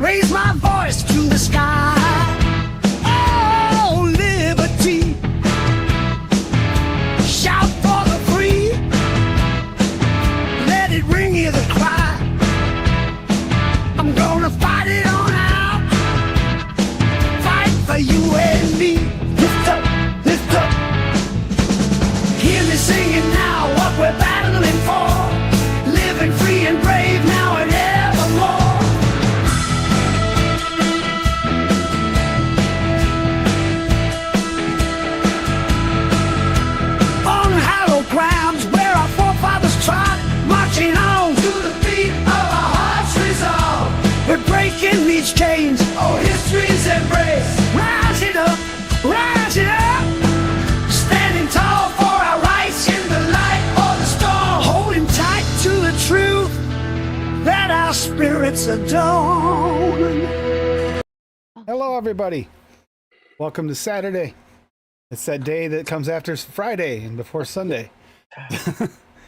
raise my voice to the sky. Oh, liberty, shout for the free, let it ring in the cry. I'm gonna fight it on out, fight for you and me. Lift up, lift up, hear me singing now what we're battling for, living free and brave now and evermore. On hallowed grounds where our forefathers trod, marching on to the beat of our heart's resolve. We're breaking these chains, oh history's embrace. Rising up, standing tall for our rights in the light or the storm, holding tight to the truth that our spirits adorn. Hello, everybody. Welcome to Saturday. It's that day that comes after Friday and before Sunday.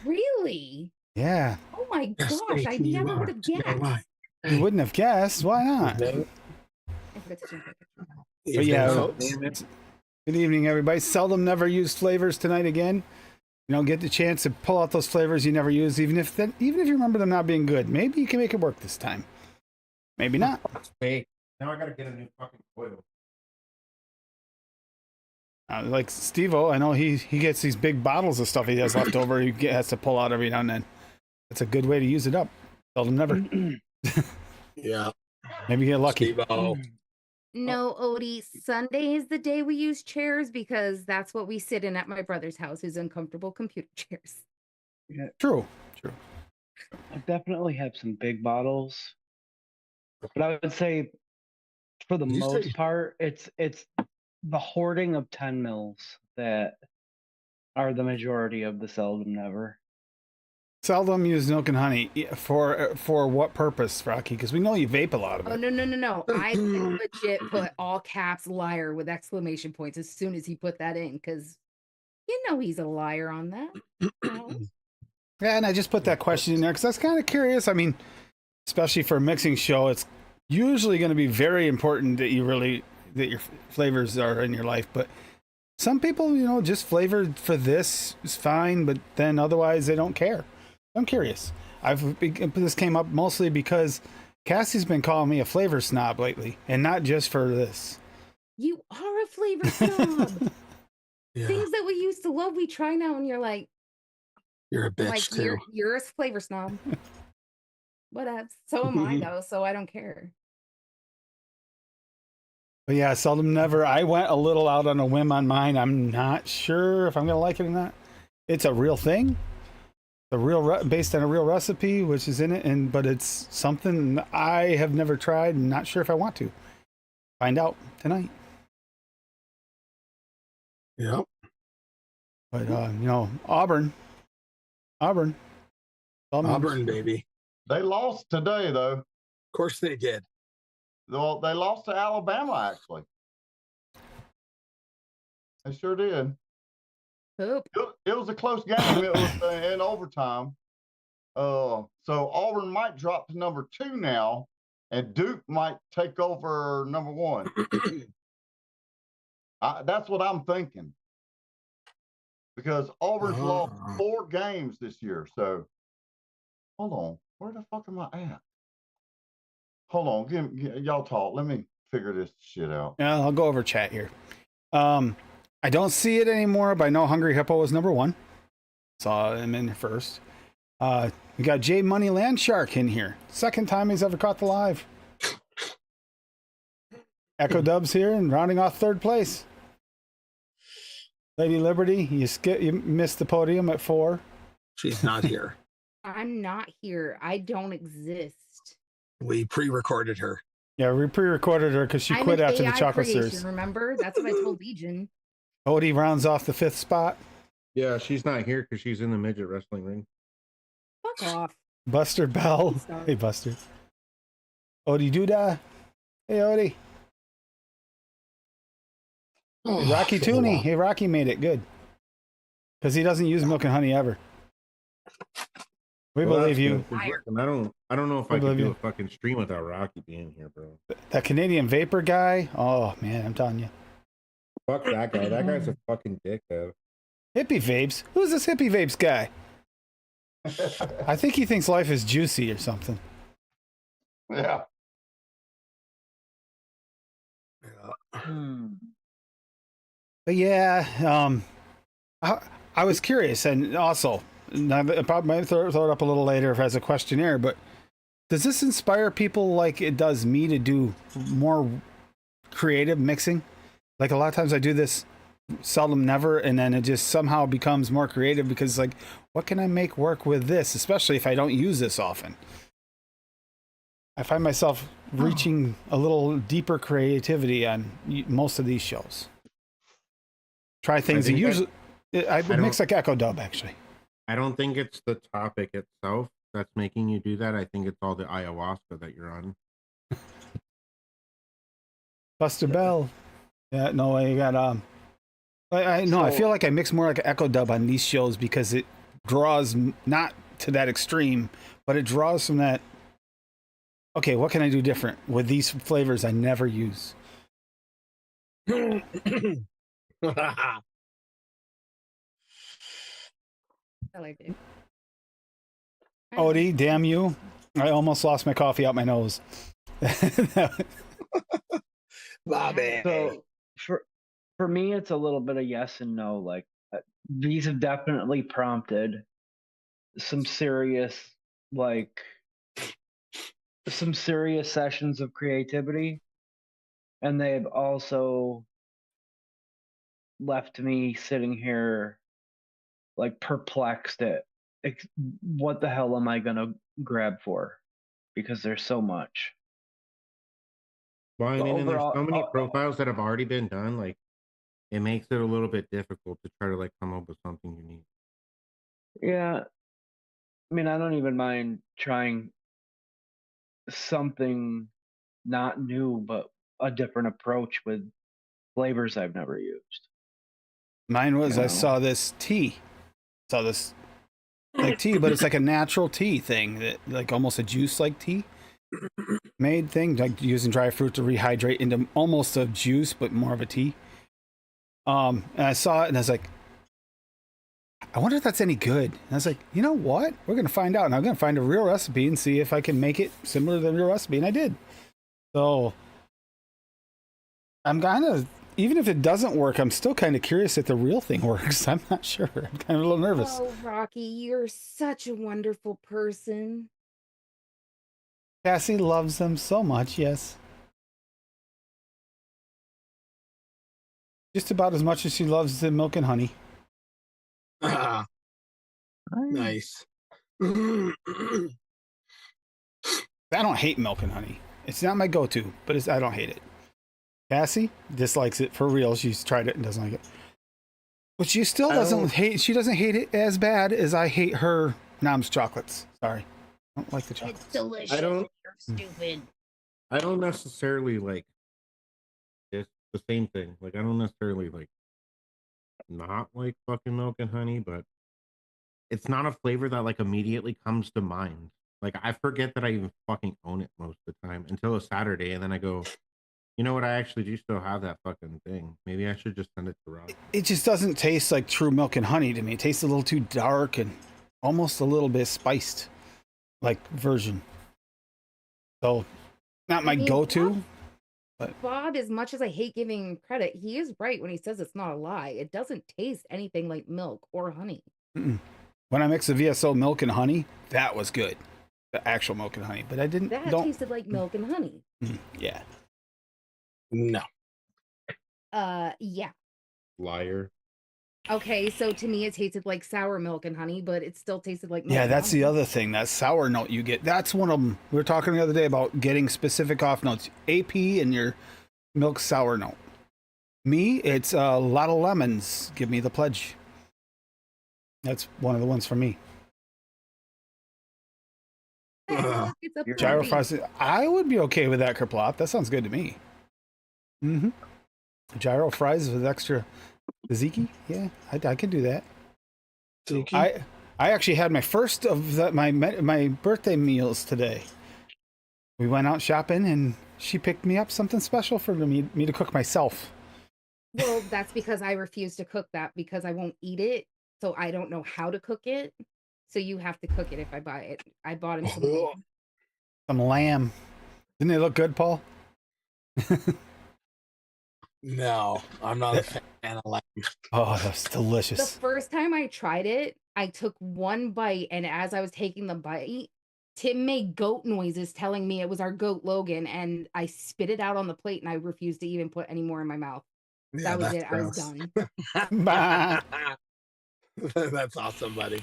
Really? Yeah. Oh my gosh, I never would have guessed. You wouldn't have guessed. Why not? I forgot to change my picture. But yeah, good evening, everybody. Seldom never used flavors tonight again. You know, get the chance to pull out those flavors you never use, even if you remember them not being good. Maybe you can make it work this time. Maybe not. Wait, now I gotta get a new fucking oil. Like Steve-O, I know he gets these big bottles of stuff he has left over. He has to pull out every now and then. It's a good way to use it up. Seldom never. Yeah. Maybe get lucky. Steve-O. No, Odie, Sunday is the day we use chairs because that's what we sit in at my brother's house, his uncomfortable computer chairs. Yeah, True. I definitely have some big bottles, but I would say for the most part, it's the hoarding of 10 mils that are the majority of the seldom never. Seldom use milk and honey for what purpose, Rocky? Because we know you vape a lot of it. Oh, no. I legit put all caps liar with exclamation points as soon as he put that in because you know he's a liar on that. Yeah, and I just put that question in there because I was kind of curious. I mean, especially for a mixing show, it's usually going to be very important that your flavors are in your life. But some people, you know, just flavored for this is fine, but then otherwise they don't care. I'm curious. This came up mostly because Cassie's been calling me a flavor snob lately, and not just for this. You are a flavor snob. Yeah. Things that we used to love, we try now, and you're like, You're a bitch like too. you're a flavor snob. Whatever. So am I though, so I don't care. But yeah, seldom never. I went a little out on a whim on mine. I'm not sure if I'm going to like it or not. It's a real thing. Based on a real recipe, which is in it, but it's something I have never tried and not sure if I want to. Find out tonight. Yep. But you know, Auburn, Auburn, baby. They lost today, though. Of course they did. Well, they lost to Alabama, actually. They sure did. Poop. It was a close game. It was in overtime. So Auburn might drop to number 2 now, and Duke might take over number 1. That's what I'm thinking. Because Auburn's lost 4 games this year. So, hold on. Where the fuck am I at? Hold on. Y'all talk. Let me figure this shit out. Yeah, I'll go over chat here. I don't see it anymore, but I know Hungry Hippo was number 1. Saw him in first. We got J Money Landshark in here. Second time he's ever caught the live. Echo Dubs here and rounding off third place. Lady Liberty, you missed the podium at 4. She's not here. I'm not here. I don't exist. We pre-recorded her. Yeah, we pre-recorded her because she quit after the chocolate series. Remember? That's what I told Legion. Odie rounds off the 5th spot. Yeah, she's not here because she's in the midget wrestling ring. Fuck off. Buster Bell. Hey, Buster. Odie Doodah. Hey, Odie. Hey, Rocky Tooney. Hey, Rocky made it good. Because he doesn't use milk and honey ever. We Well, believe that's you. good, 'cause listen, I don't know if We I could believe do you. a fucking stream without Rocky being here, bro. That Canadian Vapor guy. Oh man, I'm telling you. Fuck that guy. That guy's a fucking dickhead. Hippie vapes. Who's this hippie vapes guy? I think he thinks life is juicy or something. Yeah. But yeah, I was curious, and also, I probably might throw it up a little later as a questionnaire, but does this inspire people like it does me to do more creative mixing? Like a lot of times I do this seldom never, and then it just somehow becomes more creative because like, what can I make work with this, especially if I don't use this often? I find myself reaching a little deeper creativity on most of these shows. Try things that usually I mix like Echo Dub actually. I don't think it's the topic itself that's making you do that. I think it's all the ayahuasca that you're on. Buster Bell. Yeah, no, I got I no, I feel like I mix more like Echo Dub on these shows because it draws not to that extreme, but it draws from that. Okay, what can I do different with these flavors I never use? I like it. Odie, damn you. I almost lost my coffee out my nose. Bobby. So for me, it's a little bit of yes and no. Like these have definitely prompted some serious, like some serious sessions of creativity, and they've also left me sitting here like perplexed at what the hell am I gonna grab for, because there's so much. Well, I But mean, and there's overall, so many profiles that have already been done. Like, it makes it a little bit difficult to try to like come up with something unique. yeah, I mean, I don't even mind trying something not new, but a different approach with flavors I've never used. Mine was You I know? saw this tea. Saw this like tea, but it's like a natural tea thing that like almost a juice like tea made thing, like using dry fruit to rehydrate into almost a juice, but more of a tea. And I saw it and I was like, I wonder if that's any good. And I was like, you know what? We're gonna find out, and I'm gonna find a real recipe and see if I can make it similar to the real recipe, and I did. So I'm kind of, even if it doesn't work, I'm still kind of curious if the real thing works. I'm not sure. I'm kind of a little nervous. Oh, Rocky, you're such a wonderful person. Cassie loves them so much, yes. Just about as much as she loves the milk and honey. Ah, nice. I don't hate milk and honey. It's not my go-to, but I don't hate it. Cassie dislikes it for real. She's tried it and doesn't like it. But she still doesn't hate. She doesn't hate it as bad as I hate her Nam's chocolates. Sorry, I don't like the chocolates. It's delicious. I don't- You're stupid. I don't necessarily like it's the same thing. Like, I don't necessarily like not like fucking milk and honey, but it's not a flavor that like immediately comes to mind. Like, I forget that I even fucking own it most of the time until a Saturday, and then I go, you know what? I actually do still have that fucking thing. Maybe I should just send it to Rob. It just doesn't taste like true milk and honey to me. It tastes a little too dark and almost a little bit spiced, like version. So, not my I mean, go-to. Bob, as much as I hate giving him credit, he is right when he says it's not a lie. It doesn't taste anything like milk or honey. Mm-mm. When I mixed the VSO milk and honey, that was good. The actual milk and honey, but I didn't. That don't. tasted like milk and honey. Yeah. No. Yeah. Liar. Okay, so to me it tasted like sour milk and honey, but it still tasted like milk Yeah, and that's honey. the other thing. That sour note you get. That's one of them. We were talking the other day about getting specific off notes. AP and your milk sour note. Me, it's a lot of lemons. Give me the pledge. That's one of the ones for me. Look, it's a Gyro party. fries. I would be okay with that, Kerplop. That sounds good to me. Mm-hmm. Gyro fries with extra tzatziki. Yeah, I can do that. Tzatziki? I actually had my first of my birthday meals today. We went out shopping, and she picked me up something special for me to cook myself. Well, that's because I refuse to cook that because I won't eat it, so I don't know how to cook it. So you have to cook it if I buy it. I bought him some lamb. Some lamb. Didn't they look good, Paul? No, I'm not a fan of lamb. Oh, that's The delicious. first time I tried it, I took one bite, and as I was taking the bite, Tim made goat noises telling me it was our goat Logan, and I spit it out on the plate, and I refused to even put any more in my mouth. Yeah, That was that's it. I was gross. done. Bah. That's awesome, buddy.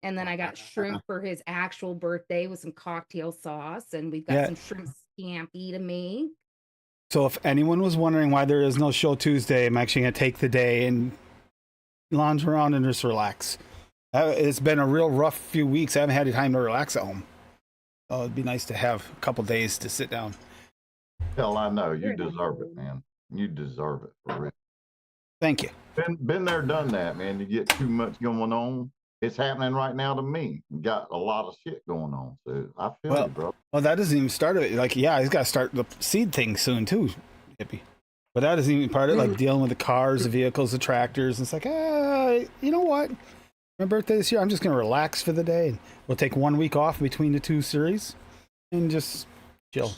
And then I got shrimp for his actual birthday with some cocktail sauce, and we've got Yeah. some shrimp scampi to make. So if anyone was wondering why there is no show Tuesday, I'm actually going to take the day and lounge around and just relax. It's been a real rough few weeks. I haven't had time to relax at home. So it'd be nice to have a couple days to sit down. Hell, I know. You Sure. deserve it, man. You deserve it, for real. Thank you. Been there, done that, man. You get too much going on. It's happening right now to me. Got a lot of shit going on. So I feel Well- you, bro. Well, that doesn't even start it. Like, yeah, he's got to start the seed thing soon too, hippie. But that isn't even part of it. Like dealing with the cars, the vehicles, the tractors. It's like, you know what? My birthday this year, I'm just gonna relax for the day. We'll take 1 week off between the two series, and just chill.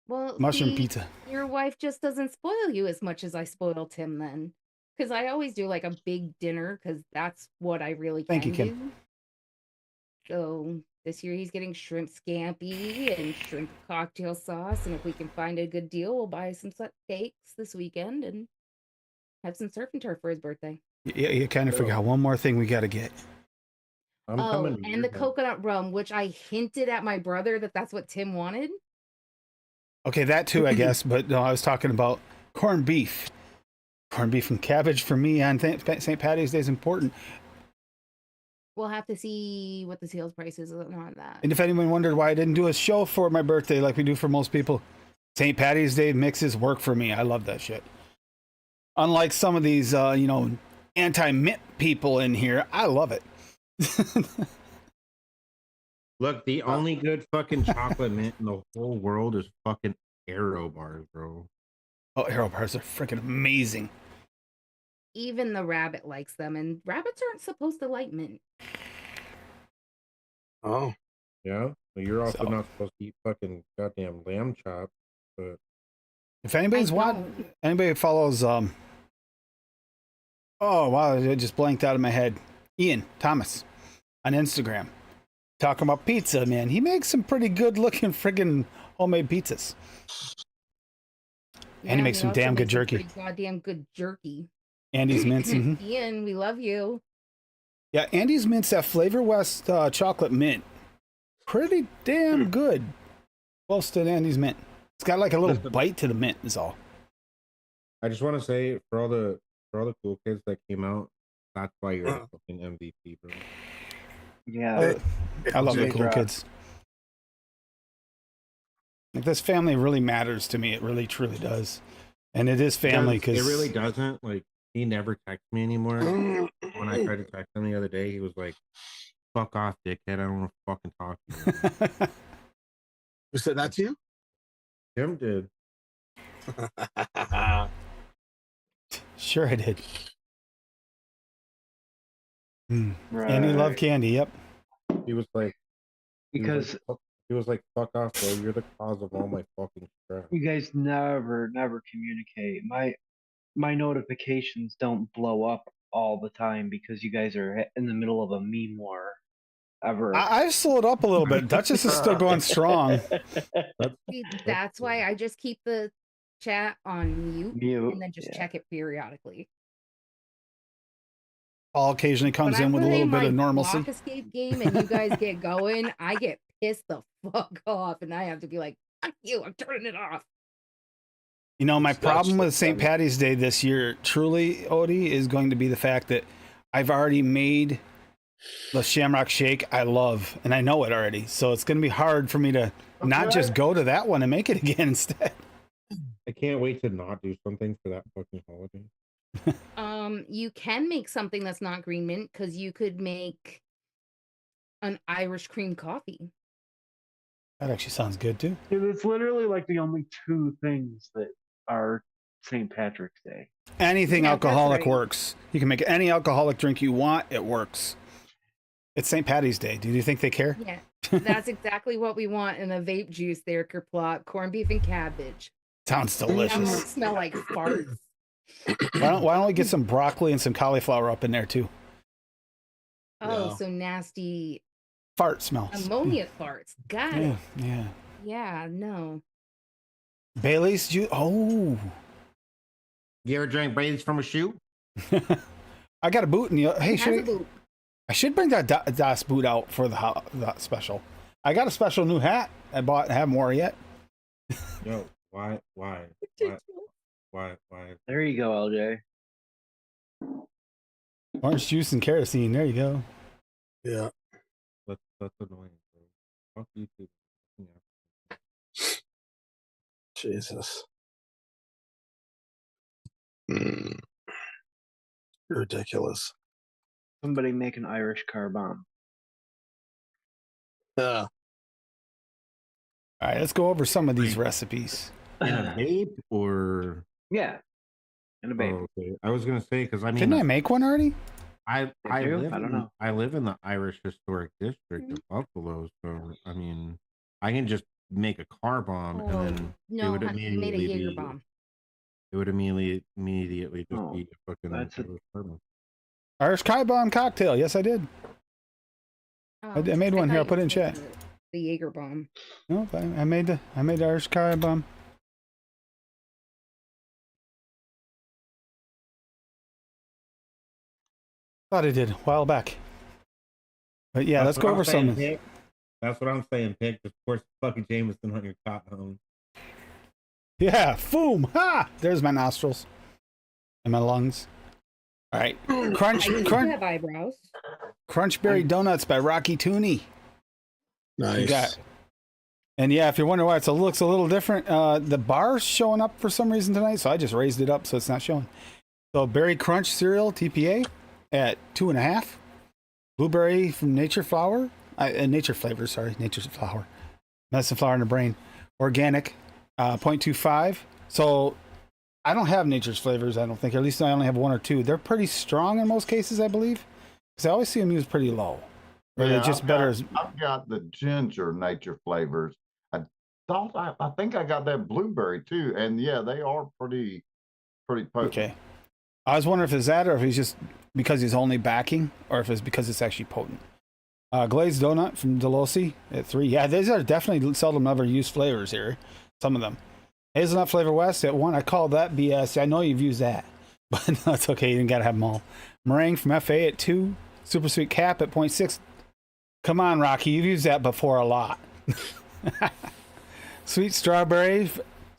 Well, Mushroom see, pizza. your wife just doesn't spoil you as much as I spoiled Tim then. Because I always do like a big dinner because that's what I really Thank you, can Kim. do. So this year he's getting shrimp scampi and shrimp cocktail sauce. And if we can find a good deal, we'll buy some cakes this weekend and have some surf and turf for his birthday. You kind of forgot one more thing we got to get. I'm Oh, coming to and your the house. coconut rum, which I hinted at my brother that's what Tim wanted. Okay, that too, I guess. But no, I was talking about corned beef. Corned beef and cabbage for me on St. Patty's Day is important. We'll have to see what the sales price is on that. And if anyone wondered why I didn't do a show for my birthday like we do for most people, St. Patty's Day mixes work for me. I love that shit. Unlike some of these, anti-mint people in here, I love it. Look, the only good fucking chocolate mint in the whole world is fucking Aero bars, bro. Oh, Aero bars are freaking amazing. Even the rabbit likes them, and rabbits aren't supposed to like mint. Oh, Yeah, but you're also So- not supposed to eat fucking goddamn lamb chops. But If anybody's anybody follows, oh wow, it just blanked out of my head. Ian Thomas on Instagram talking about pizza, man. He makes some pretty good looking friggin' homemade pizzas. And he makes some also damn good makes some jerky. pretty goddamn good jerky. Andy's Mints. Mhm. Ian, we love you. Yeah, Andy's Mints, that Flavor West chocolate mint. Pretty damn good. Close to Andy's Mint. It's got like a little bite to the mint, is all. I just want to say for all the cool kids that came out, that's why you're a fucking MVP, bro. Yeah. I love the Jake cool Rock. kids. Like, this family really matters to me. It really, truly does. And it is family because It really doesn't. Like, he never texts me anymore. When I tried to text him the other day, he was like, "Fuck off, dickhead! I don't want to fucking talk to you." who said that to you? Jim did. Sure, I did. Mm. Right. Andy love candy. Yep. He was like, Because he was like, "Fuck off, bro! You're the cause of all my fucking stress." you guys never communicate. My notifications don't blow up all the time because you guys are in the middle of a meme war. Ever. I've slowed up a little bit. Duchess is still going strong. See, that's why I just keep the chat on mute Mute. and then just yeah. check it periodically. Paul occasionally comes When I in with a play little bit my of normalcy. block escape game and you guys get going, I get pissed the fuck off, and I have to be like, "Fuck you! I'm turning it off." You know, my That's problem with funny. St. Patty's Day this year, truly, Odie, is going to be the fact that I've already made the Shamrock Shake I love, and I know it already. So it's going to be hard for me to not just go to that one and make it again instead. I can't wait to not do something for that fucking holiday. You can make something that's not green mint because you could make an Irish cream coffee. That actually sounds good too. Dude, it's literally like the only two things that are St. Patrick's Day. Anything Yeah, that's alcoholic right. works. You can make any alcoholic drink you want. It works. It's St. Patty's Day. Do you think they care? Yeah, that's exactly what we want in a vape juice there, Kerplot. Corned beef and cabbage. Sounds That won't delicious. smell like farts. Why don't we get some broccoli and some cauliflower up in there too? Oh, Yeah. so nasty Fart smells. ammonia farts. Got Yeah, it. yeah. Yeah, no. Bailey's juice. Oh, You ever drank Bailey's from a shoe? I got a boot in the. Hey, It has a should boot. I should bring that Das boot out for the special. I got a special new hat I bought and haven't worn yet. Yo, why? There you go, LJ. Orange juice and kerosene. There you go. Yeah. That's annoying. Bro. Fuck you too. Yeah. Jesus. Ridiculous. Somebody make an Irish car bomb. Yeah. All right, let's go over some of these recipes. In a vape or? Yeah. In a baby. Oh, okay. I was gonna say because I mean, Didn't I make one already? I Did you? live I don't in, know. I live in the Irish Historic District of Buffalo, so I mean, I can just make a car bomb Oh, and then no, would honey, you made a immediately Jaeger be- bomb. it would immediately just Oh, be a fucking that's a- car bomb. Irish Kai Bomb cocktail. Yes, I did. I made one here. I'll thought put it you in said chat. The Jaeger bomb. No, I made the Irish Kai Bomb. Thought I did a while back. But yeah, let's That's go what I'm over saying, some. Pick. That's what I'm saying, Pick. Just pour fucking Jameson on your cot home. Yeah, boom, ha! There's my nostrils and my lungs. All right, crunch, I do crunch, have eyebrows. Crunchberry Donuts by Rocky Tooney. Nice. You got, and yeah, if you're wondering why it looks a little different, the bar's showing up for some reason tonight, so I just raised it up so it's not showing. So Berry Crunch cereal TPA at 2.5. Blueberry from Nature Flower, Nature Flavor, sorry, Nature's Flower, medicine flower in the brain, organic, 0.25. So I don't have Nature's Flavors, I don't think. At least I only have one or two. They're pretty strong in most cases, I believe, because I always see them used pretty low. Or they're just better as I've got the ginger nature flavors. I think I got that blueberry too, and yeah, they are pretty potent. okay. I was wondering if it's that or if it's just because he's only backing or if it's because it's actually potent. Glazed donut from Delosi at 3. Yeah, these are definitely seldom ever used flavors here. Some of them. Hazelnut Flavor West at 1. I call that BS. I know you've used that, but no, it's okay. You didn't gotta have them all. Meringue from FA at 2. Super Sweet Cap at 0.6. Come on, Rocky. You've used that before a lot. Sweet Strawberry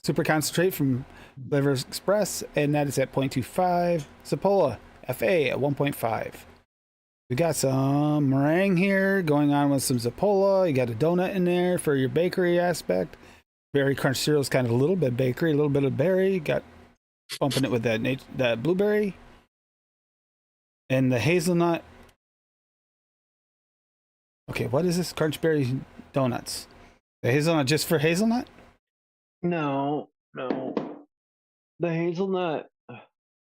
Super Concentrate from Flavors Express, and that is at 0.25. Sapola FA at 1.5. We got some meringue here going on with some Zapola. You got a donut in there for your bakery aspect. Berry Crunch cereal is kind of a little bit bakery, a little bit of berry. Got bumping it with that blueberry. And the hazelnut. Okay, what is this? Crunchberry donuts. The hazelnut just for hazelnut? No. The hazelnut.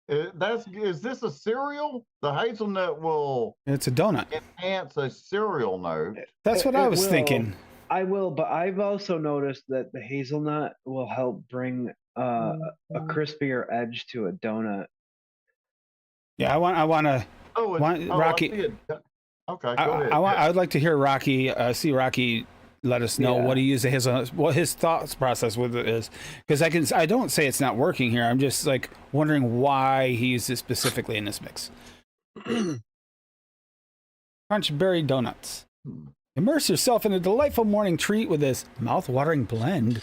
Is this a cereal? The hazelnut will It's a donut. enhance a cereal note. That's what It I was will. thinking. I will, but I've also noticed that the hazelnut will help bring a crispier edge to a donut. Yeah, I want to. Oh, Rocky. I see it. Okay, go ahead. I would like to hear Rocky. See Rocky. Let us know what he uses what his thoughts process with it is, because I don't say it's not working here. I'm just like wondering why he uses it specifically in this mix. Crunchberry donuts. Immerse yourself in a delightful morning treat with this mouth-watering blend.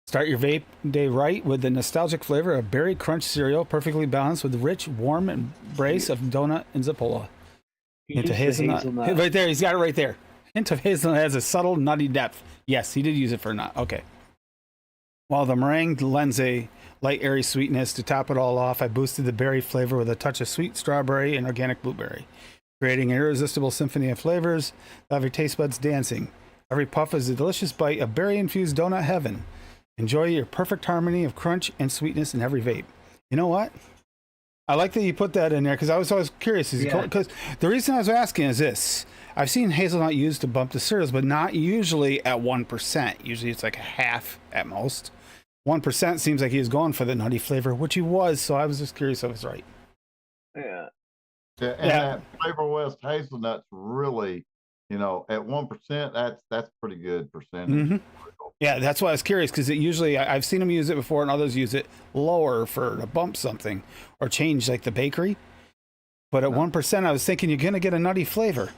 Start your vape day right with the nostalgic flavor of berry crunch cereal, perfectly balanced with rich, warm embrace of donut and Zapola. Hint of hazelnut. Right there, he's got it right there. Hint of hazelnut has a subtle nutty depth. Yes, he did use it for nut. Okay. While the meringue lends a light airy sweetness. To top it all off, I boosted the berry flavor with a touch of sweet strawberry and organic blueberry, creating an irresistible symphony of flavors that have your taste buds dancing. Every puff is a delicious bite of berry-infused donut heaven. Enjoy your perfect harmony of crunch and sweetness in every vape. You know what? I like that you put that in there because I was always curious. Because the reason I was asking is this. I've seen hazelnut used to bump the cereals, but not usually at 1%. Usually it's like a half at most. 1% seems like he was going for the nutty flavor, which he was, so I was just curious if I was right. Yeah. Yeah, and that Flavor West hazelnut's really, at 1%, that's pretty good percentage. Mm-hmm. Yeah, that's why I was curious because it usually I've seen them use it before, and others use it lower to bump something or change like the bakery. But at 1%, I was thinking you're gonna get a nutty flavor.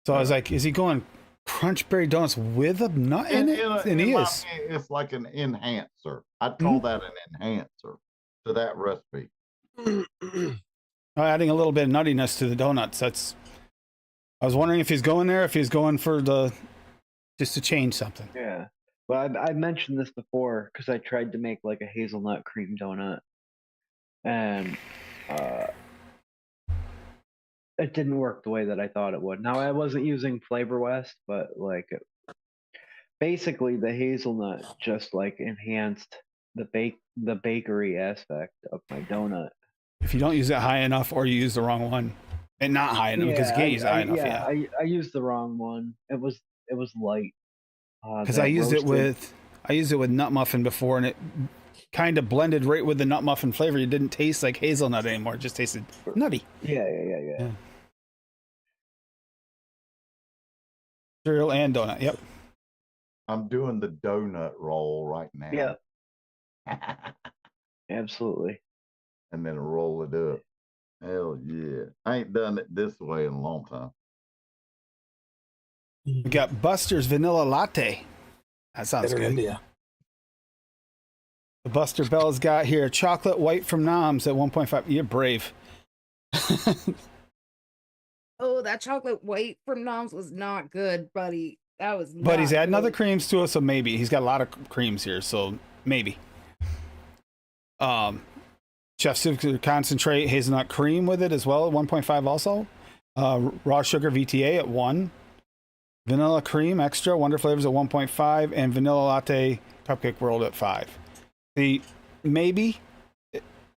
So I was like, is he going crunch berry donuts with a nut in it? And he is. It's like an enhancer. I'd call that an enhancer to that recipe. Adding a little bit of nuttiness to the donuts. I was wondering if he's going there, if he's going for just to change something. Yeah. Well, I mentioned this before because I tried to make like a hazelnut cream donut, and it didn't work the way that I thought it would. Now I wasn't using Flavor West, but like basically the hazelnut just like enhanced the bakery aspect of my donut. If you don't use it high enough, or you use the wrong one, and not high enough because you can't use it high enough. Yeah, I used the wrong one. It was light. Because I used it with nut muffin before, and it kind of blended right with the nut muffin flavor. It didn't taste like hazelnut anymore. It just tasted nutty. Yeah. Cereal and donut. Yep. I'm doing the donut roll right now. Yeah. Absolutely. And then roll it up. Hell yeah. I ain't done it this way in a long time. We got Buster's Vanilla Latte. That sounds good. India. The Buster Bell's got here chocolate white from Noms at 1.5. You're brave. Oh, that chocolate white from Noms was not good, buddy. That was. But he's adding good. other creams to it, so maybe he's got a lot of creams here, so maybe. Chef Secret Concentrate hazelnut cream with it as well at 1.5 also. Raw sugar VTA at 1. Vanilla cream extra Wonder Flavors at 1.5, and vanilla latte cupcake world at 5. Maybe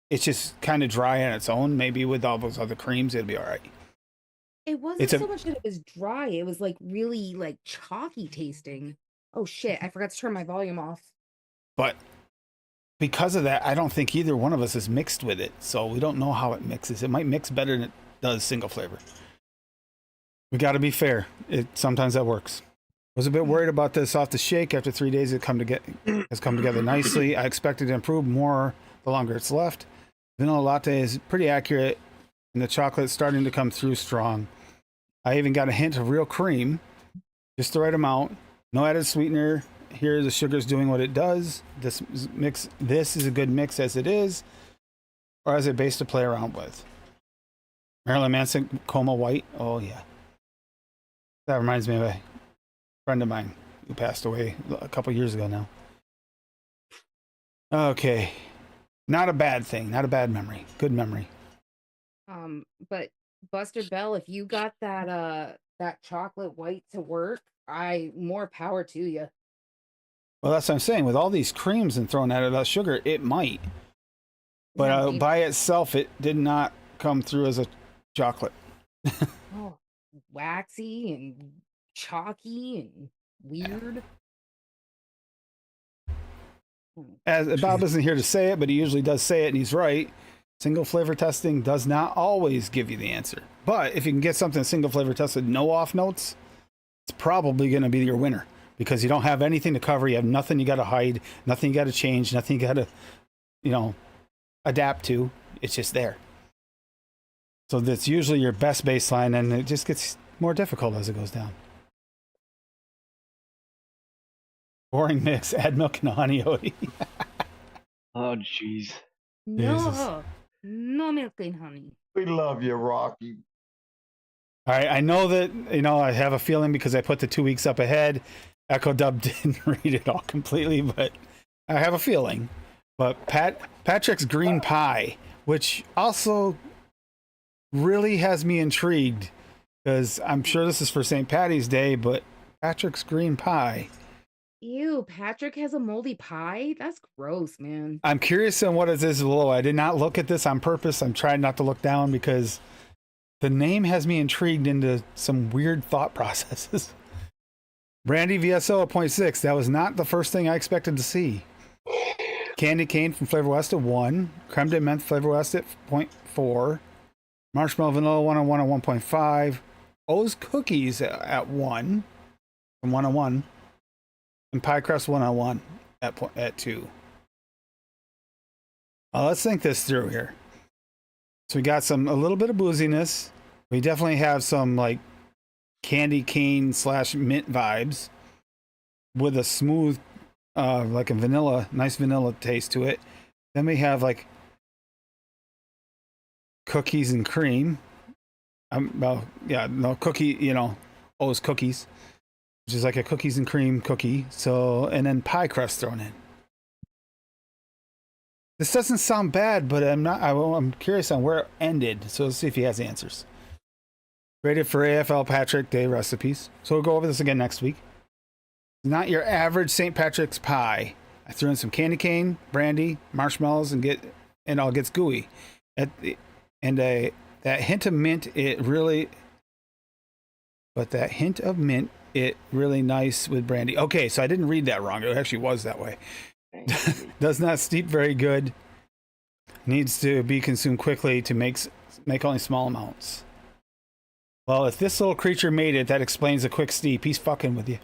it's just kind of dry on its own. Maybe with all those other creams, it'd be all right. It wasn't so much that it was dry. It was like really like chalky tasting. Oh shit! I forgot to turn my volume off. But because of that, I don't think either one of us is mixed with it, so we don't know how it mixes. It might mix better than it does single flavor. We got to be fair. Sometimes that works. Was a bit worried about this off the shake. After 3 days, has come together nicely. I expected to improve more the longer it's left. Vanilla latte is pretty accurate, and the chocolate's starting to come through strong. I even got a hint of real cream, just the right amount. No added sweetener. Here, the sugar's doing what it does. This is a good mix as it is, or as a base to play around with. Marilyn Manson Coma White. Oh yeah. That reminds me of a friend of mine who passed away a couple years ago now. Okay. Not a bad thing. Not a bad memory. Good memory. But Buster Bell, if you got that chocolate white to work, more power to you. Well, that's what I'm saying. With all these creams and throwing out of that sugar, it might. But by itself, it did not come through as a chocolate. Oh, waxy and chalky and weird. As Bob isn't here to say it, but he usually does say it, and he's right. Single flavor testing does not always give you the answer. But if you can get something single flavor tested, no off notes, it's probably going to be your winner because you don't have anything to cover. You have nothing you got to hide, nothing you got to change, nothing you got to, adapt to. It's just there. So that's usually your best baseline, and it just gets more difficult as it goes down. Boring mix. Add milk and honey, Odie. Oh, jeez. No, no milk and honey. We love you, Rocky. All right, I know that, I have a feeling because I put the 2 weeks up ahead. Echo Dub didn't read it all completely, but I have a feeling. But Patrick's green pie, which also really has me intrigued, because I'm sure this is for St. Patty's Day, but Patrick's green pie. Ew, Patrick has a moldy pie? That's gross, man. I'm curious on what it is below. I did not look at this on purpose. I'm trying not to look down because the name has me intrigued into some weird thought processes. Brandy VSO at 0.6. That was not the first thing I expected to see. Candy cane from Flavor West at 1. Creme de menthe Flavor West at 0.4. Marshmallow vanilla 101 at 1.5. O's cookies at 1 from 101. And pie crust 101 at 2. Let's think this through here. So we got a little bit of booziness. We definitely have some like candy cane / mint vibes with a smooth, like a nice vanilla taste to it. Then we have like cookies and cream. Cookie, O's cookies, which is like a cookies and cream cookie. So, and then pie crust thrown in. This doesn't sound bad, but I'm curious on where it ended. So let's see if he has answers. Rated for AFL Patrick Day recipes. So we'll go over this again next week. Not your average St. Patrick's pie. I threw in some candy cane, brandy, marshmallows, and it all gets gooey. That hint of mint, it really nice with brandy. Okay, so I didn't read that wrong. It actually was that way. Does not steep very good. Needs to be consumed quickly to make only small amounts. Well, if this little creature made it, that explains the quick steep. He's fucking with you.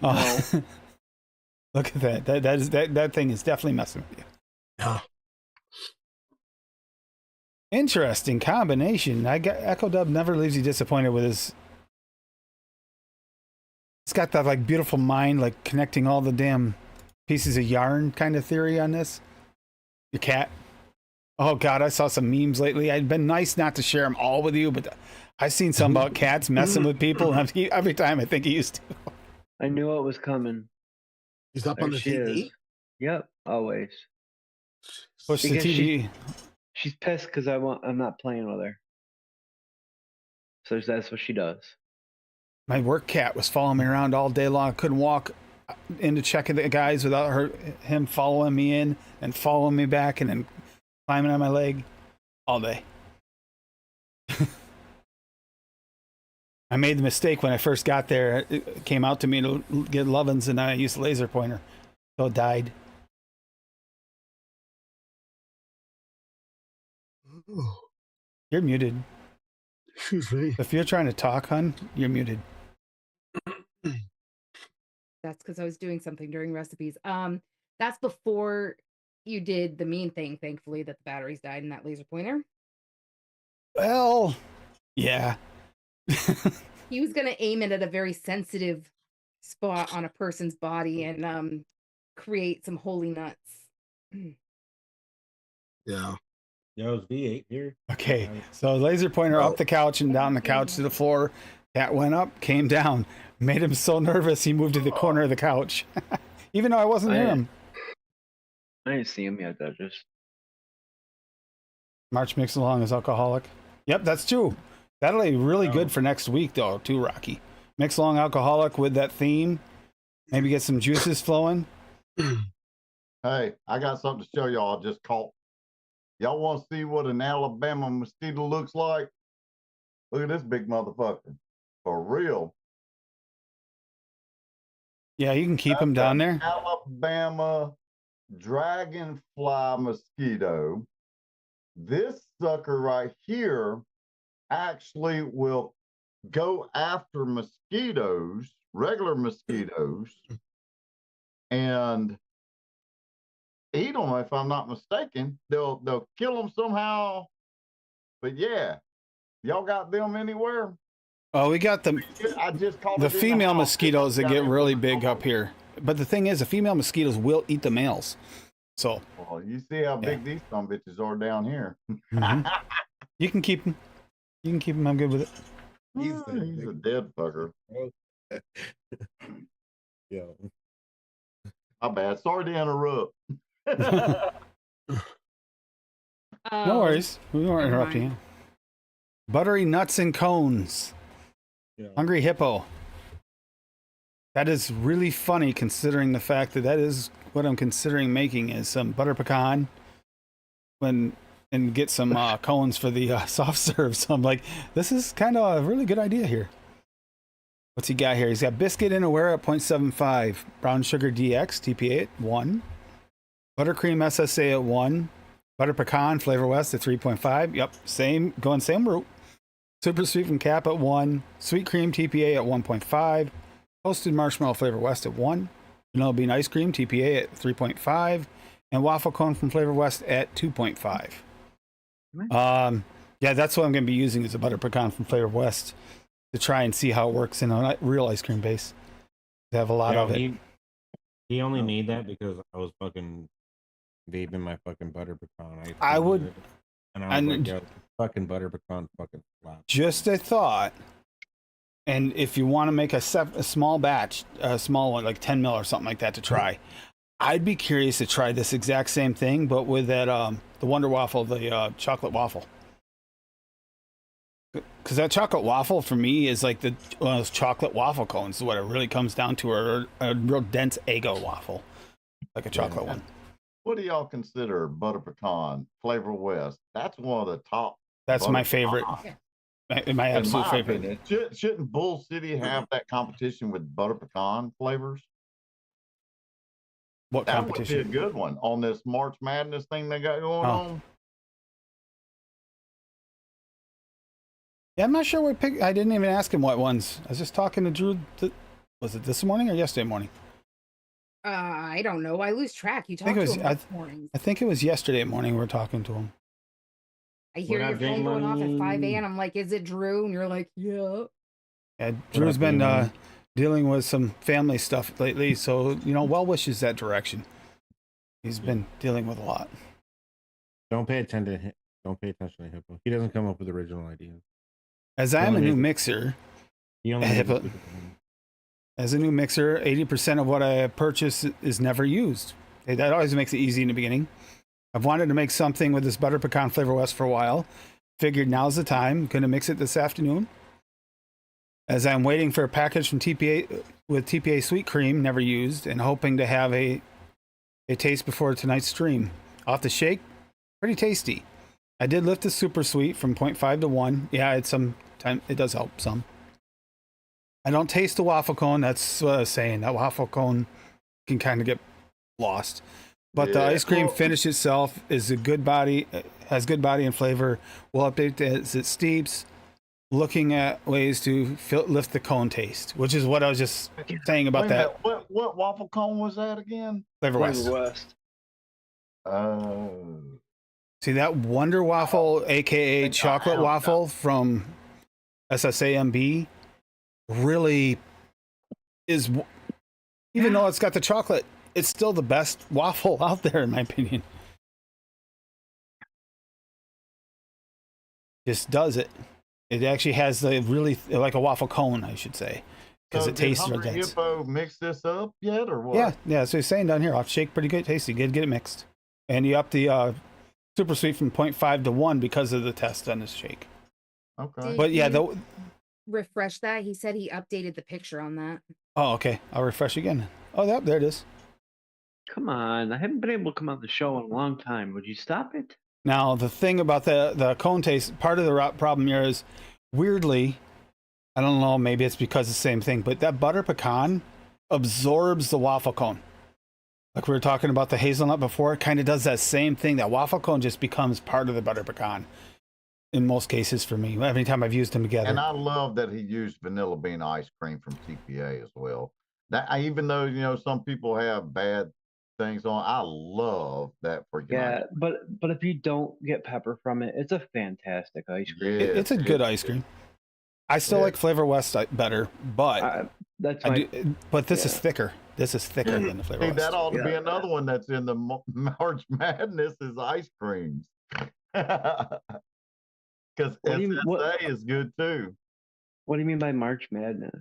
No. Look at that. That thing is definitely messing with you. Yeah. Interesting combination. Echo Dub never leaves you disappointed with his. It's got that like beautiful mind, like connecting all the damn pieces of yarn kind of theory on this. Your cat. Oh God, I saw some memes lately. I'd been nice not to share them all with you, but I've seen some about cats messing with people. And every time I think he used to. I knew it was coming. He's up There on the she TV. is. Yep, always. Push the Because TV. She's pissed because I'm not playing with her. So that's what she does. My work cat was following me around all day long. I couldn't walk into checking the guys without him following me in and following me back and then climbing on my leg all day. I made the mistake when I first got there. It came out to me to get Lovins, and I used a laser pointer, so it died. Oh, You're muted. excuse me. If you're trying to talk, hun, you're muted. That's because I was doing something during recipes. That's before you did the mean thing, thankfully, that the batteries died in that laser pointer. Well, yeah. He was gonna aim it at a very sensitive spot on a person's body and create some holy nuts. Yeah. Yeah, it was V8 here. Okay, so laser pointer Oh. up the couch and down the couch to the floor. Cat went up, came down, made him so nervous he moved to the corner of the couch, even though I wasn't near him. I didn't see him yet, though. Just March mix along is alcoholic. Yep, that's true. That'll be really good for next week, though, too, Rocky. Mix along alcoholic with that theme. Maybe get some juices flowing. Hey, I got something to show y'all. I just caught. Y'all want to see what an Alabama mosquito looks like? Look at this big motherfucker. For real. Yeah, you can keep them down there. Alabama dragonfly mosquito. This sucker right here actually will go after mosquitoes, regular mosquitoes, and eat them. If I'm not mistaken, they'll kill them somehow. But yeah, y'all got them anywhere? Oh, we got I just caught the it in female house. mosquitoes that Got get it really from big the up here. But the thing is, the female mosquitoes will eat the males. So Well, you see how big these some bitches are down here. Mhm. You can keep them. You can keep them. I'm good with it. He's a dead fucker. Yeah. My bad. Sorry to interrupt. No worries. We weren't never interrupting mind. you. Buttery nuts and cones. Yeah. Hungry Hippo. That is really funny considering the fact that that is what I'm considering making is some butter pecan and get some cones for the soft serve. So I'm like, this is kind of a really good idea here. What's he got here? He's got biscuit in aware at 0.75, brown sugar DX TPA at 1, buttercream SSA at 1, butter pecan Flavor West at 3.5. Yep, same route. Super sweet from Cap at 1, sweet cream TPA at 1.5, toasted marshmallow Flavor West at 1, vanilla bean ice cream TPA at 3.5, and waffle cone from Flavor West at 2.5. Yeah, that's what I'm going to be using is a butter pecan from Flavor West to try and see how it works in a real ice cream base. They have a lot of it. He only made that because I was fucking vaping my fucking butter pecan. I would, and I was like, yo, fucking butter pecan fucking slap. just a thought. And if you want to make a small batch, a small one, like 10 mil or something like that to try, I'd be curious to try this exact same thing, but with that, the Wonder Waffle, the chocolate waffle. Because that chocolate waffle for me is like one of those chocolate waffle cones is what it really comes down to, or a real dense Eggo waffle, like a chocolate one. What do y'all consider butter pecan Flavor West? That's one of the top. That's my favorite. My absolute favorite. Opinion. Shouldn't Bull City have that competition with butter pecan flavors? What that competition? Would be a good one on this March Madness thing they got going on. Yeah, I'm not sure what pick. I didn't even ask him what ones. I was just talking to Drew. Was it this morning or yesterday morning? I don't know. I lose track. You talk to him this morning. I think it was yesterday morning we were talking to him. I hear your phone going off at 5 a.m. I'm like, is it Drew? And you're like, yeah. Yeah, Drew's been dealing with some family stuff lately, so well wishes that direction. He's been dealing with a lot. Don't pay attention to Hippo. He doesn't come up with original ideas. As I am a new mixer, as a new mixer, 80% of what I purchase is never used. That always makes it easy in the beginning. I've wanted to make something with this butter pecan Flavor West for a while. Figured now's the time. Going to mix it this afternoon. As I'm waiting for a package from TPA with TPA sweet cream, never used, and hoping to have a taste before tonight's stream. Off the shake, pretty tasty. I did lift the super sweet from 0.5 to 1. Yeah, it's some time. It does help some. I don't taste the waffle cone. That's what I was saying. That waffle cone can kind of get lost. But the ice cream finish itself is a good body, has good body and flavor. We'll update as it steeps. Looking at ways to lift the cone taste, which is what I was just saying about that. What waffle cone was that again? Flavor West. See that Wonder Waffle, aka chocolate waffle from SSAMB, really is, even though it's got the chocolate, it's still the best waffle out there in my opinion. Just does it. It actually has the really like a waffle cone, I should say, because it tastes real dense. Hippo mix this up yet or what? Yeah. So he's saying down here, I'll shake pretty good, tasty, good, get it mixed, and you up the super sweet from 0.5 to 1 because of the test on this shake. Okay. But yeah, refresh that. He said he updated the picture on that. Oh, okay. I'll refresh again. Oh, there it is. Come on, I haven't been able to come on the show in a long time. Would you stop it? Now, the thing about the cone taste, part of the problem here is, weirdly, I don't know, maybe it's because it's the same thing, but that butter pecan absorbs the waffle cone. Like we were talking about the hazelnut before, it kind of does that same thing. That waffle cone just becomes part of the butter pecan in most cases for me, every time I've used them together. And I love that he used vanilla bean ice cream from TPA as well. Even though, some people have bad things on, I love that freaking ice cream. but if you don't get pepper from it, it's a fantastic ice cream. It's a good ice cream. I still like Flavor West better, but but this is thicker. This is thicker than the Flavor West. That ought to be another one that's in the March Madness is ice creams. Because SSA is good too. What do you mean by March Madness?